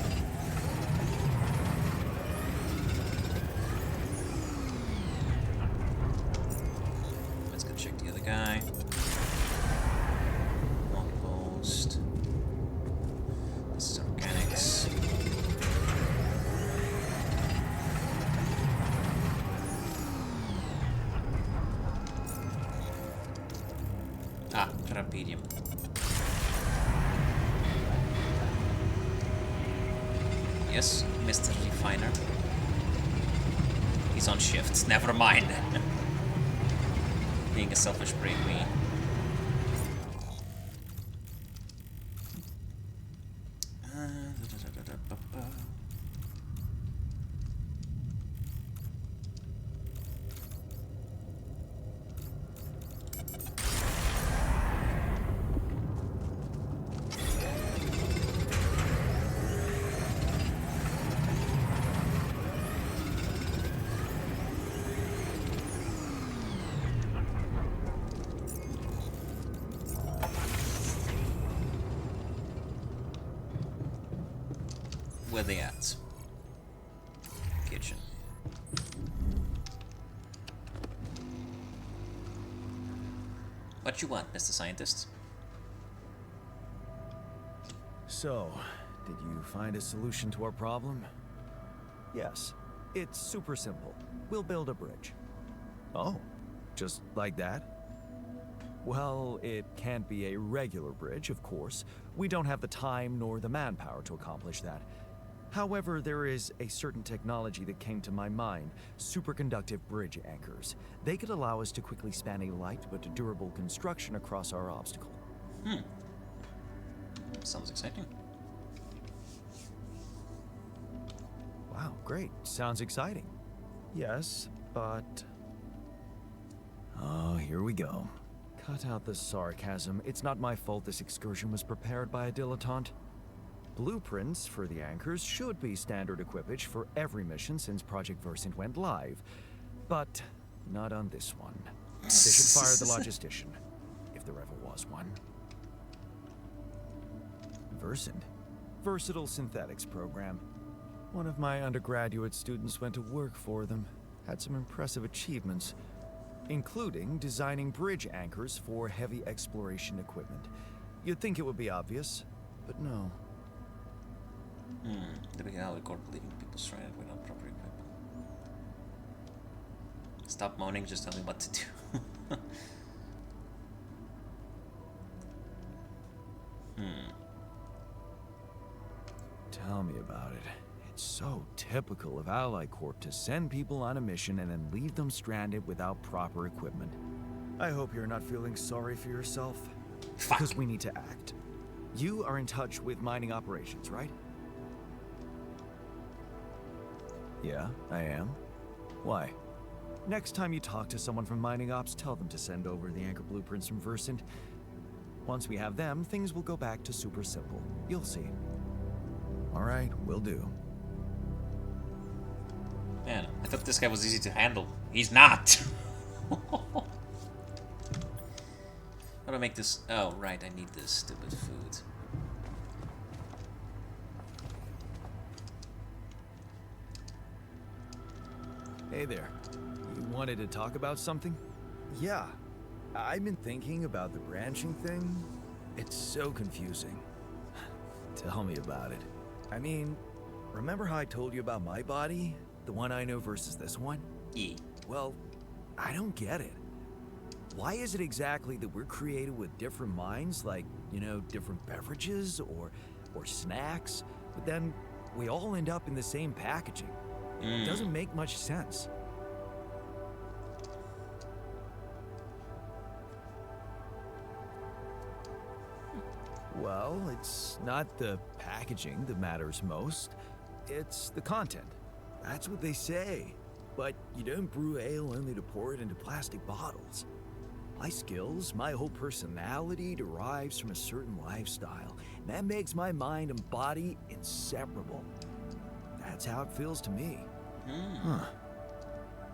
Let's go check the other guy. Post. This is organics. Ah, Carapedium. Yes, Mr. Refiner. He's on shift. Never mind. Being a selfish brain me. Where they at? Kitchen. What you want, Mr. Scientist? So, did you find a solution to our problem? Yes. It's super simple. We'll build a bridge. Oh, just like that? Well, it can't be a regular bridge, of course. We don't have the time nor the manpower to accomplish that. However, there is a certain technology that came to my mind, superconductive bridge anchors. They could allow us to quickly span a light but durable construction across our obstacle. Sounds exciting. Wow, great. Sounds exciting. Yes, but... Oh, here we go. Cut out the sarcasm. It's not my fault this excursion was prepared by a dilettante. Blueprints for the anchors should be standard equipage for every mission since Project Versant went live. But not on this one. They should fire the logistician, if there ever was one. Versant? Versatile Synthetics program. One of my undergraduate students went to work for them. Had some impressive achievements, including designing bridge anchors for heavy exploration equipment. You'd think it would be obvious, but no. The big record leaving people stranded without proper equipment. Stop moaning, just tell me what to do. Tell me about it. It's so typical of Ally Corp to send people on a mission and then leave them stranded without proper equipment. I hope you're not feeling sorry for yourself. Fuck. Because we need to act. You are in touch with mining operations, right? Yeah, I am. Why? Next time you talk to someone from mining ops, tell them to send over the anchor blueprints from Versant. Once we have them, things will go back to super simple. You'll see. All right, will do. Man, I thought this guy was easy to handle. He's not! How do I make this? Oh, right, I need this stupid food. Hey there. You wanted to talk about something? Yeah. I've been thinking about the branching thing. It's so confusing. Tell me about it. I mean, remember how I told you about my body? The one I know versus this one? Yeah. Well, I don't get it. Why is it exactly that we're created with different minds, like, you know, different beverages or snacks, but then we all end up in the same packaging? It doesn't make much sense. Well, it's not the packaging that matters most. It's the content. That's what they say. But you don't brew ale only to pour it into plastic bottles. My skills, my whole personality derives from a certain lifestyle. And that makes my mind and body inseparable. That's how it feels to me. Huh.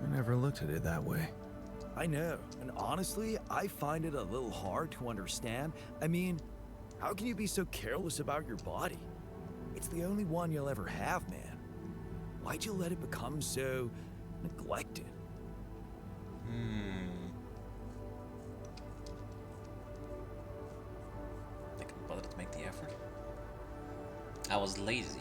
I never looked at it that way. I know, and honestly, I find it a little hard to understand. I mean, how can you be so careless about your body? It's the only one you'll ever have, man. Why'd you let it become so neglected? They couldn't bother to make the effort. I was lazy.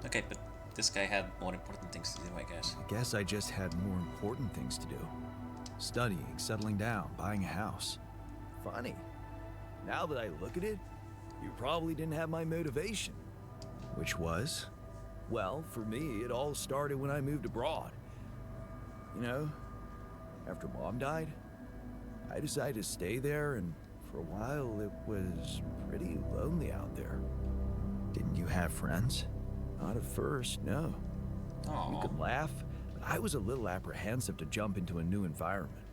Okay, but this guy had more important things to do, I guess. I guess I just had more important things to do. Studying, settling down, buying a house. Funny. Now that I look at it, you probably didn't have my motivation. Which was? Well, for me, it all started when I moved abroad. You know, after Mom died, I decided to stay there, and for a while it was pretty lonely out there. Didn't you have friends? Not at first, no. We Aww. could laugh, but I was a little apprehensive to jump into a new environment.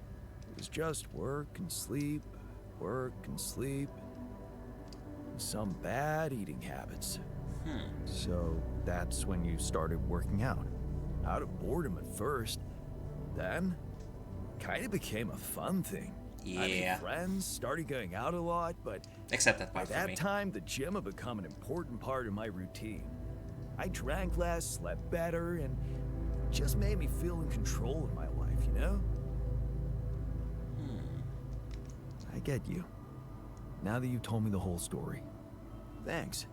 It was just work and sleep, and some bad eating habits. So that's when you started working out. Out of boredom at first, then kind of became a fun thing. I Yeah. made friends, started going out a lot, but Except that by part for that me. time, the gym had become an important part of my routine. I drank less, slept better, and it just made me feel in control of my life, you know? I get you. Now that you've told me the whole story. Thanks.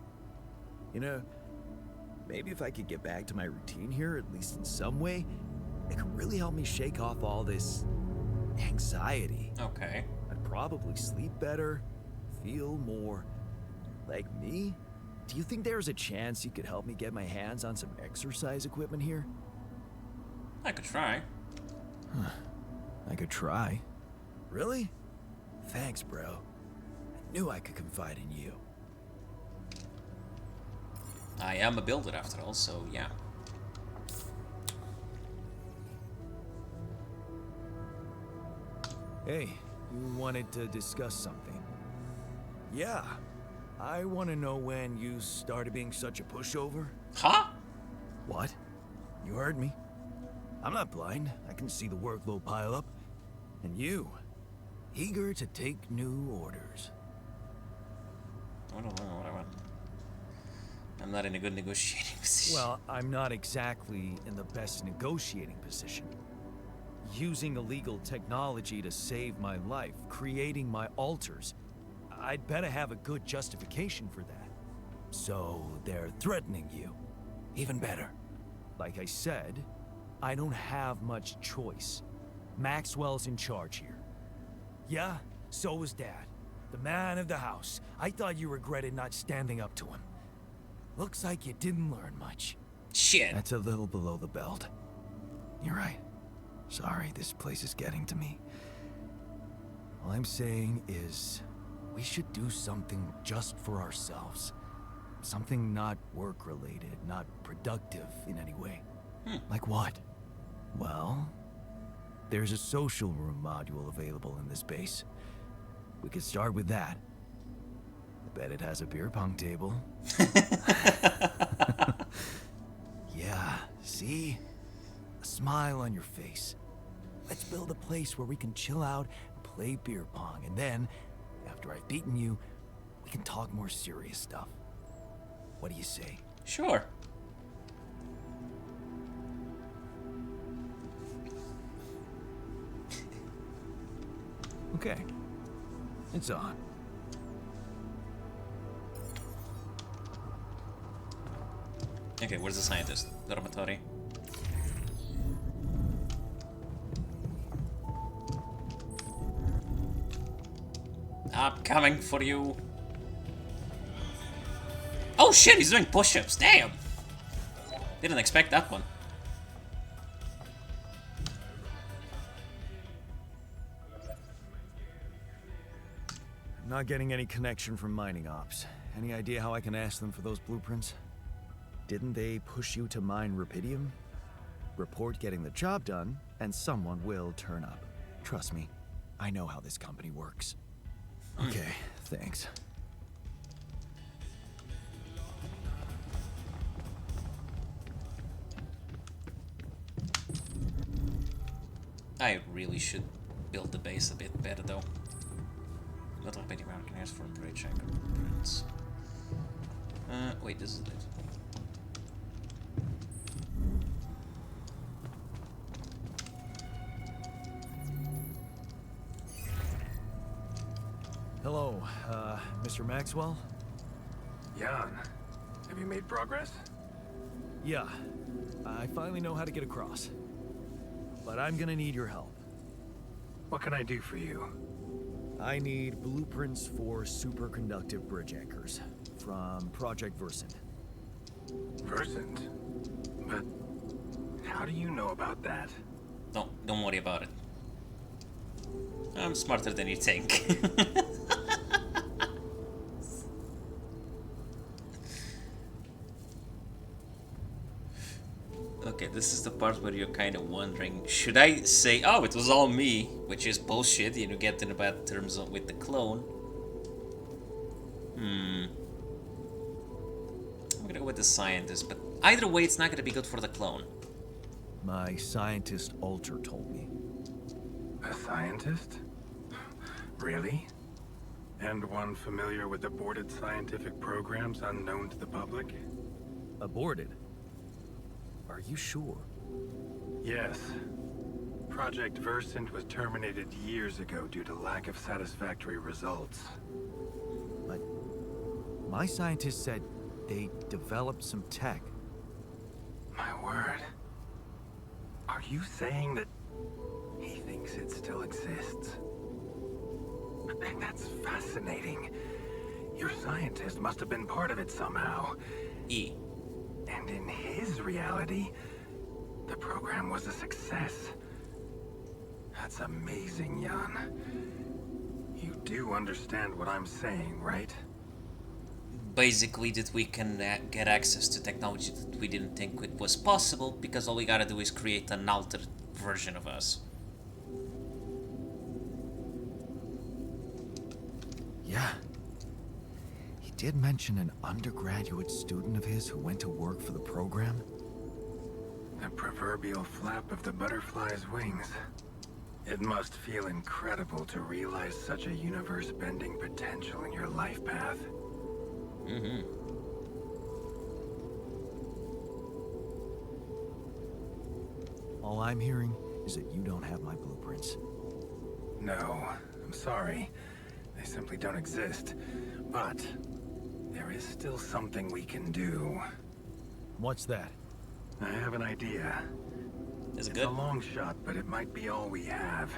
You know, maybe if I could get back to my routine here, at least in some way, it could really help me shake off all this anxiety. Okay. I'd probably sleep better, feel more like me. Do you think there's a chance you could help me get my hands on some exercise equipment here? I could try. I could try. Really? Thanks, bro. I knew I could confide in you. I am a builder after all, so yeah. Hey, you wanted to discuss something. Yeah. I want to know when you started being such a pushover. Huh? What? You heard me. I'm not blind. I can see the workload pile up. And you, eager to take new orders. Whatever. I'm not in a good negotiating position. Well, I'm not exactly in the best negotiating position. Using illegal technology to save my life, creating my altars. I'd better have a good justification for that. So they're threatening you. Even better. Like I said, I don't have much choice. Maxwell's in charge here. Yeah, so was Dad. The man of the house. I thought you regretted not standing up to him. Looks like you didn't learn much. Shit. That's a little below the belt. You're right. Sorry, this place is getting to me. All I'm saying is, we should do something just for ourselves. Something not work-related, not productive in any way. Like what? Well, there's a social room module available in this base. We could start with that. I bet it has a beer pong table. Yeah, see? A smile on your face. Let's build a place where we can chill out and play beer pong, and then, after I've beaten you, we can talk more serious stuff. What do you say? Sure. Okay. It's on. Okay, where's the scientist? Dormitory. I'm coming for you. Oh shit, he's doing push-ups. Damn. Didn't expect that one. I'm not getting any connection from mining ops. Any idea how I can ask them for those blueprints? Didn't they push you to mine Rapidium? Report getting the job done, and someone will turn up. Trust me, I know how this company works. Okay, thanks. I really should build the base a bit better though. Not like any American asked for a bridge anchor blueprints. Wait, this is it. Hello, Mr. Maxwell? Jan, have you made progress? Yeah, I finally know how to get across. But I'm gonna need your help. What can I do for you? I need blueprints for superconductive bridge anchors from Project Versant. Versant? But how do you know about that? Don't worry about it. I'm smarter than you think. Okay, this is the part where you're kind of wondering, should I say, oh, it was all me, which is bullshit, you know, get in bad terms with the clone. I'm gonna go with the scientist, but either way, it's not gonna be good for the clone. My scientist Alter told me. A scientist? Really? And one familiar with aborted scientific programs unknown to the public? Aborted? Are you sure? Yes. Project Versant was terminated years ago due to lack of satisfactory results. But my scientist said they developed some tech. My word. Are you saying that he thinks it still exists? That's fascinating. Your scientist must have been part of it somehow. E. And in his reality, the program was a success. That's amazing, Jan. You do understand what I'm saying, right? Basically, that we can get access to technology that we didn't think it was possible, because all we gotta do is create an altered version of us. Yeah. He did mention an undergraduate student of his who went to work for the program. The proverbial flap of the butterfly's wings. It must feel incredible to realize such a universe-bending potential in your life path. All I'm hearing is that you don't have my blueprints. No, I'm sorry. They simply don't exist. But there is still something we can do. What's that? I have an idea. Is it It's good? a long shot, but it might be all we have.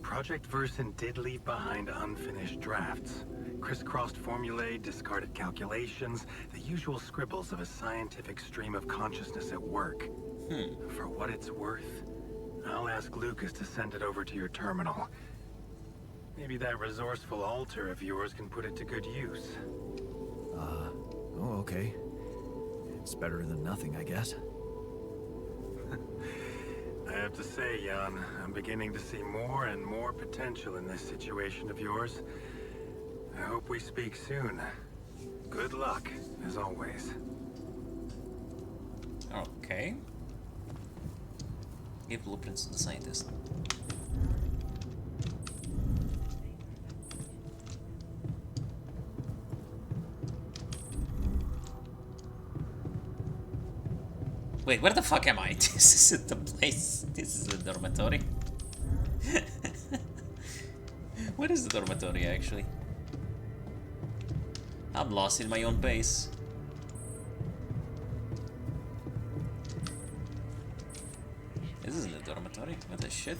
Project Versant did leave behind unfinished drafts. Crisscrossed formulae, discarded calculations, the usual scribbles of a scientific stream of consciousness at work. For what it's worth, I'll ask Lucas to send it over to your terminal. Maybe that resourceful alter of yours can put it to good use. Oh, okay. It's better than nothing, I guess. I have to say, Jan, I'm beginning to see more and more potential in this situation of yours. I hope we speak soon. Good luck, as always. Okay. Give blueprints to the scientist. Wait, where the fuck am I? This isn't the place. This is the dormitory. What is the dormitory, actually? I'm lost in my own base. This isn't the dormitory. What the shit?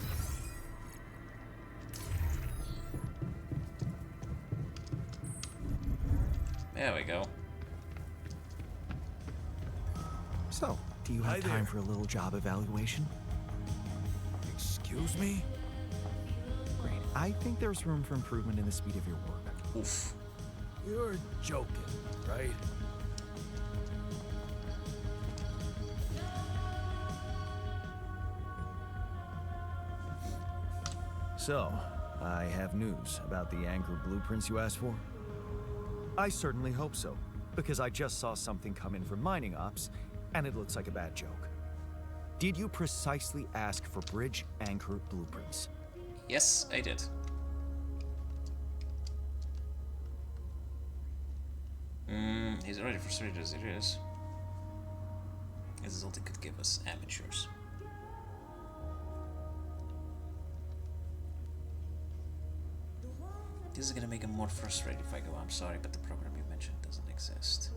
There we go. So, do you Hi have time there. for a little job evaluation? Excuse me? Great. I think there's room for improvement in the speed of your work. Oof. You're joking, right? So, I have news about the anchor blueprints you asked for? I certainly hope so, because I just saw something come in from mining ops, and it looks like a bad joke. Did you precisely ask for bridge anchor blueprints? Yes, I did. He's already frustrated as it is. This is all they could give us, amateurs. This is gonna make him more frustrated if I go, I'm sorry, but the program you mentioned doesn't exist.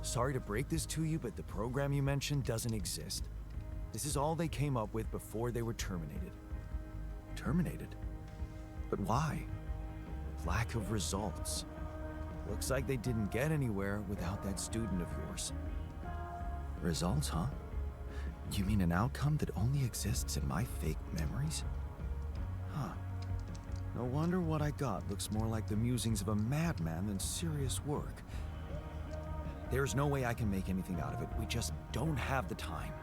Sorry to break this to you, but the program you mentioned doesn't exist. This is all they came up with before they were terminated. Terminated? But why? Lack of results. Looks like they didn't get anywhere without that student of yours. Results, huh? You mean an outcome that only exists in my fake memories? Huh. No wonder what I got looks more like the musings of a madman than serious work. There's no way I can make anything out of it. We just don't have the time.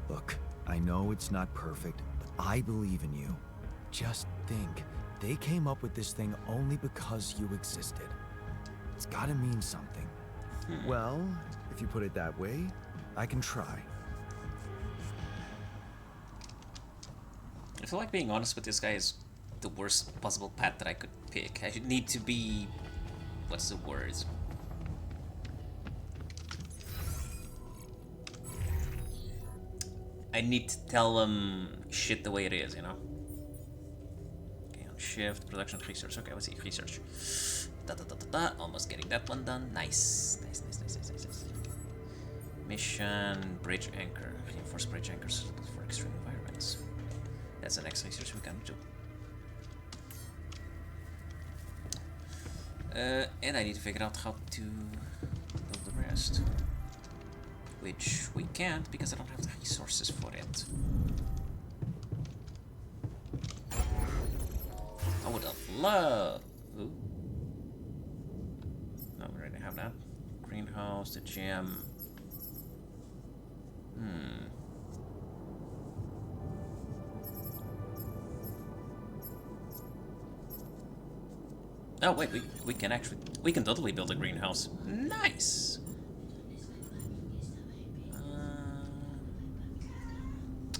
Look, I know it's not perfect, but I believe in you. Just think, they came up with this thing only because you existed. It's gotta mean something. Well, if you put it that way, I can try. I feel like being honest with this guy is the worst possible path that I could pick. I should need to be... what's the word? I need to tell him shit the way it is, you know? Okay, on shift, production, research. Okay, let's see, research. Almost getting that one done. Nice. Nice. Mission, bridge anchor. Reinforce bridge anchors for extreme environments. That's the next research we can do. And I need to figure out how to build the rest. Which we can't because I don't have the resources for it. I would have loved... Ooh. No, we already have that. Greenhouse, the gym. Oh wait, we can actually, we can totally build a greenhouse. Nice!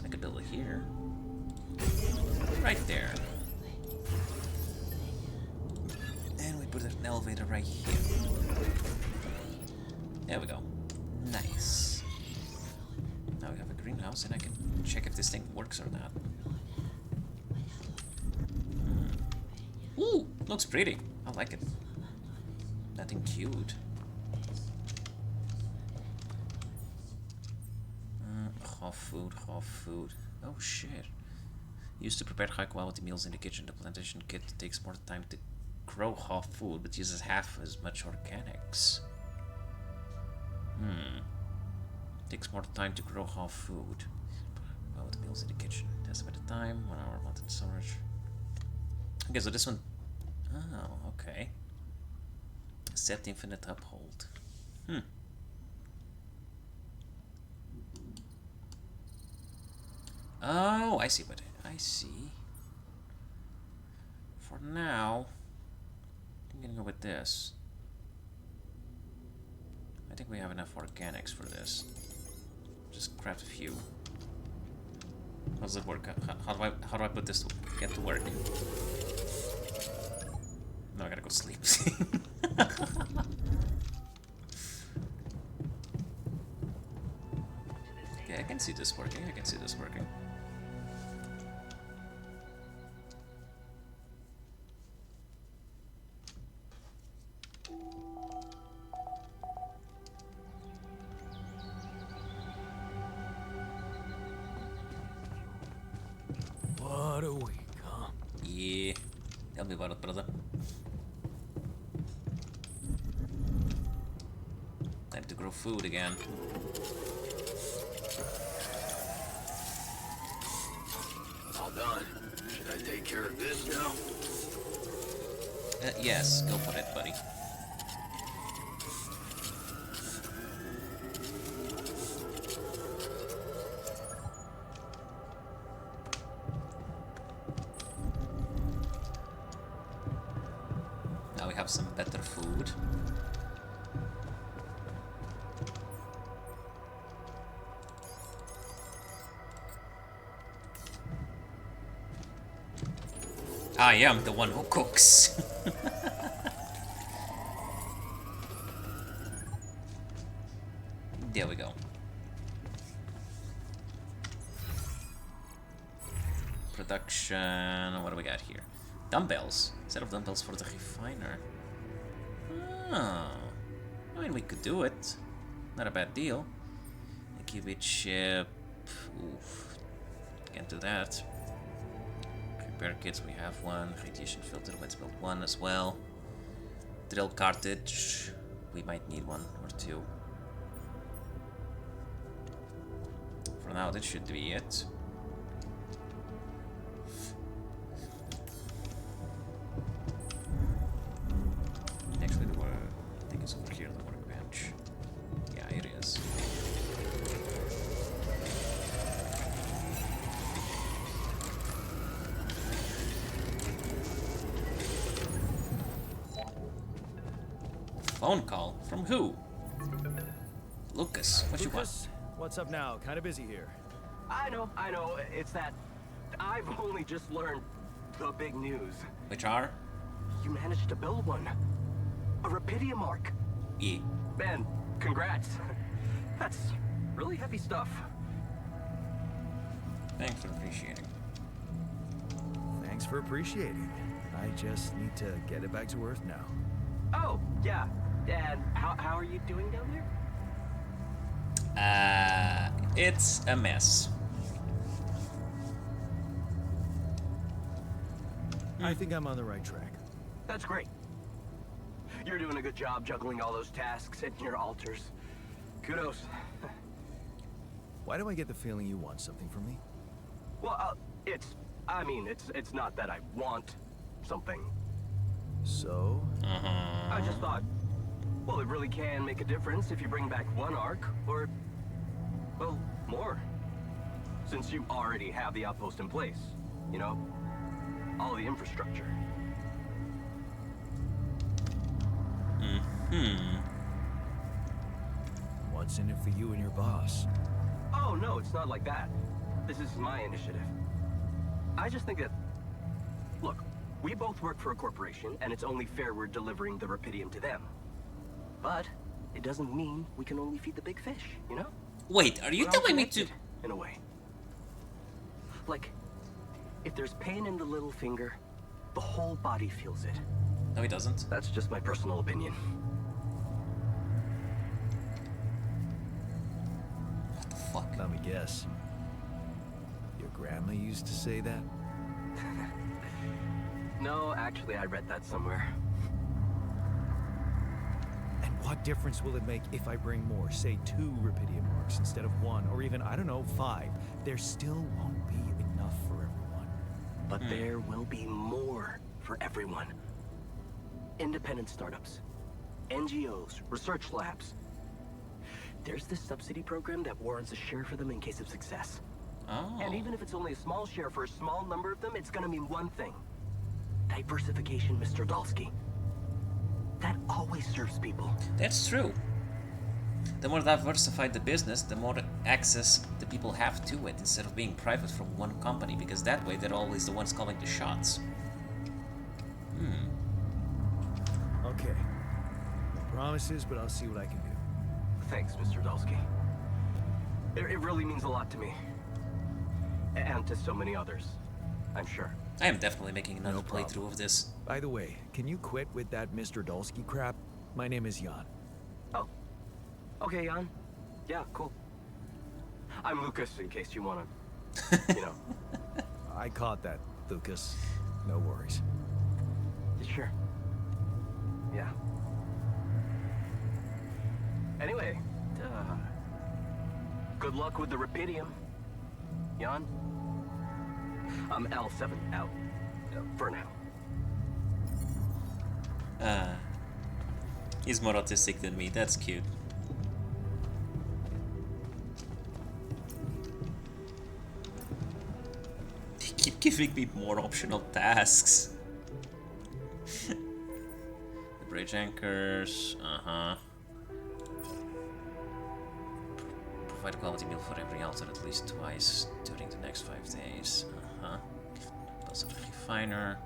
I could build it here. Right there. And we put an elevator right here. There we go. Nice. Now we have a greenhouse and I can check if this thing works or not. Ooh, looks pretty. I like it. Nothing cute. Raw food. Oh shit. Used to prepare high quality meals in the kitchen. The plantation kit takes more time to grow raw food, but uses half as much organics. Takes more time to grow raw food. Quality meals in the kitchen. Test by the time. 1 hour mountain storage. Okay, so this one... Oh, okay. Set infinite uphold. Oh, I see what I see. For now, I'm gonna go with this. I think we have enough organics for this. Just craft a few. How does it work? How do I put this to get to work? No, I gotta go sleep. Okay, I can see this working. What a week, huh? Yeah. Tell me about it, brother. Time to grow food again. All done. Should I take care of this now? Yes, go for it, buddy. Now we we have some better food. I am the one who cooks. There we go. Production. What do we got here? Dumbbells. Set of dumbbells for the refiner. Oh. I mean, we could do it. Not a bad deal. Incubate ship. Oof. Can't do that. Repair kits, we have one. Radiation filter, let's build one as well. Drill cartridge. We might need one or two. For now, that should be it. Actually, I think it's over here, the workbench. Yeah, it is. Phone call? From who? Lucas, what you want? Lucas, what's up now? Kind of busy here. I know. It's that I've only just learned the big news. Which are? You managed to build one. A Rapidium Arc. Yeah. Man, congrats. That's really heavy stuff. Thanks for appreciating. Thanks for appreciating. I just need to get it back to Earth now. Oh, yeah. And how are you doing down there? It's a mess. I think I'm on the right track. That's great. You're doing a good job juggling all those tasks and your altars. Kudos. Why do I get the feeling you want something from me? Well, it's not that I want something. So? I just thought, well, it really can make a difference if you bring back one arc, or, well, more. Since you already have the outpost in place, you know? All the infrastructure. What's in it for you and your boss? Oh, no, it's not like that. This is my initiative. I just think that... Look, we both work for a corporation, and it's only fair we're delivering the Rapidium to them. But it doesn't mean we can only feed the big fish, you know? Wait, are you We're all telling me to... connected, in a way. Like, if there's pain in the little finger, the whole body feels it. No, he doesn't. That's just my personal opinion. What the fuck? Let me guess. Your grandma used to say that? No, actually, I read that somewhere. And what difference will it make if I bring more, say 2 Rapidium marks instead of 1, or even, I don't know, 5? There still won't be enough for everyone. But there will be more for everyone. Independent startups, NGOs, research labs. There's this subsidy program that warrants a share for them in case of success. Oh. And even if it's only a small share for a small number of them, it's gonna mean one thing. Diversification, Mr. Dalsky. That always serves people. That's true. The more diversified the business, the more access the people have to it, instead of being private from one company, because that way they're always the ones calling the shots. Okay. No promises, but I'll see what I can do. Thanks, Mr. Dalsky. It really means a lot to me. And to so many others, I'm sure. I am definitely making another No problem. playthrough of this. By the way, can you quit with that Mr. Dolsky crap? My name is Jan. Oh. Okay, Jan. Yeah, cool. I'm Lucas, in case you wanna... you know. I caught that, Lucas. No worries. Sure. Yeah. Anyway, good luck with the Rapidium. Jan? I'm L7 out. For now. He's more autistic than me, that's cute. They keep giving me more optional tasks. Bridge anchors. Provide a quality meal for every altar at least twice during the next 5 days. Bells of the Refiner.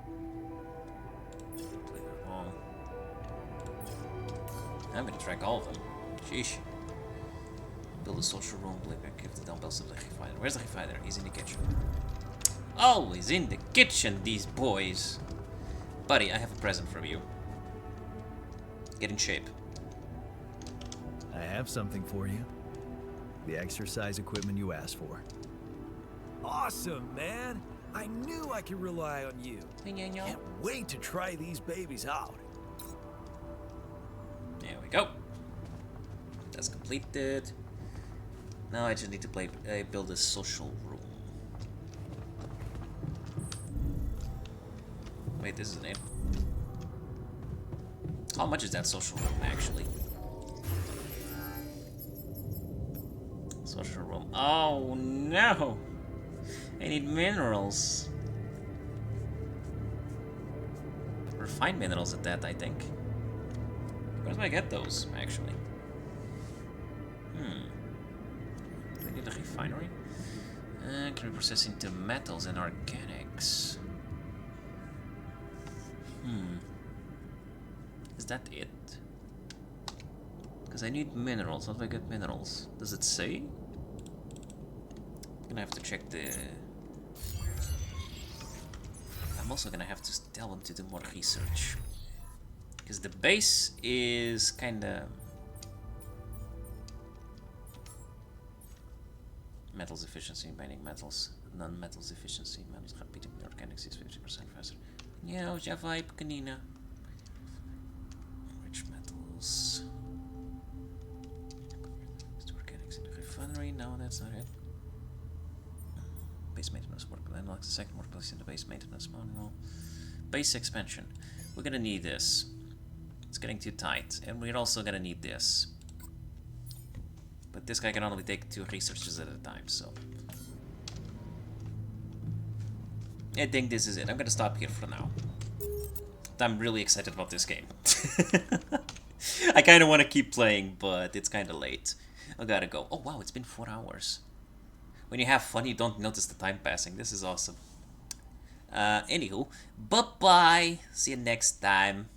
Play them all. I'm gonna track all of them. Sheesh. Build a social room, Blipper, give the dumbbells to the Refiner. Where's the Refiner? He's in the kitchen. Always in the kitchen, these boys. Buddy, I have a present from you. Get in shape. I have something for you. The exercise equipment you asked for. Awesome, man. I knew I could rely on you. Can't wait to try these babies out. There we go. That's completed. Now I just need to build a social room. Wait, this isn't it. How much is that social room, actually? Social room. Oh, no! I need minerals. Refined minerals at that, I think. Where do I get those, actually? Do I need a refinery? Can reprocess into metals and organics. Is that it? Because I need minerals. How do I get minerals? Does it say? I'm gonna have to check the... I'm also gonna have to tell them to do more research. Because the base is kinda... Metals efficiency, mining metals. Non-metals efficiency. Metals repeating the organics is 50% faster. Yeah, ja vibe, kanina. Rich metals. Organics in the refinery. No, that's not it. Base maintenance work. Unlocks the second workplace in the base maintenance manual. Base expansion. We're gonna need this. It's getting too tight. And we're also gonna need this. But this guy can only take 2 researchers at a time, so... I think this is it. I'm gonna stop here for now. I'm really excited about this game. I kinda wanna keep playing, but it's kinda late. I gotta go. Oh wow, it's been 4 hours. When you have fun, you don't notice the time passing. This is awesome. Anywho, bye-bye. See you next time.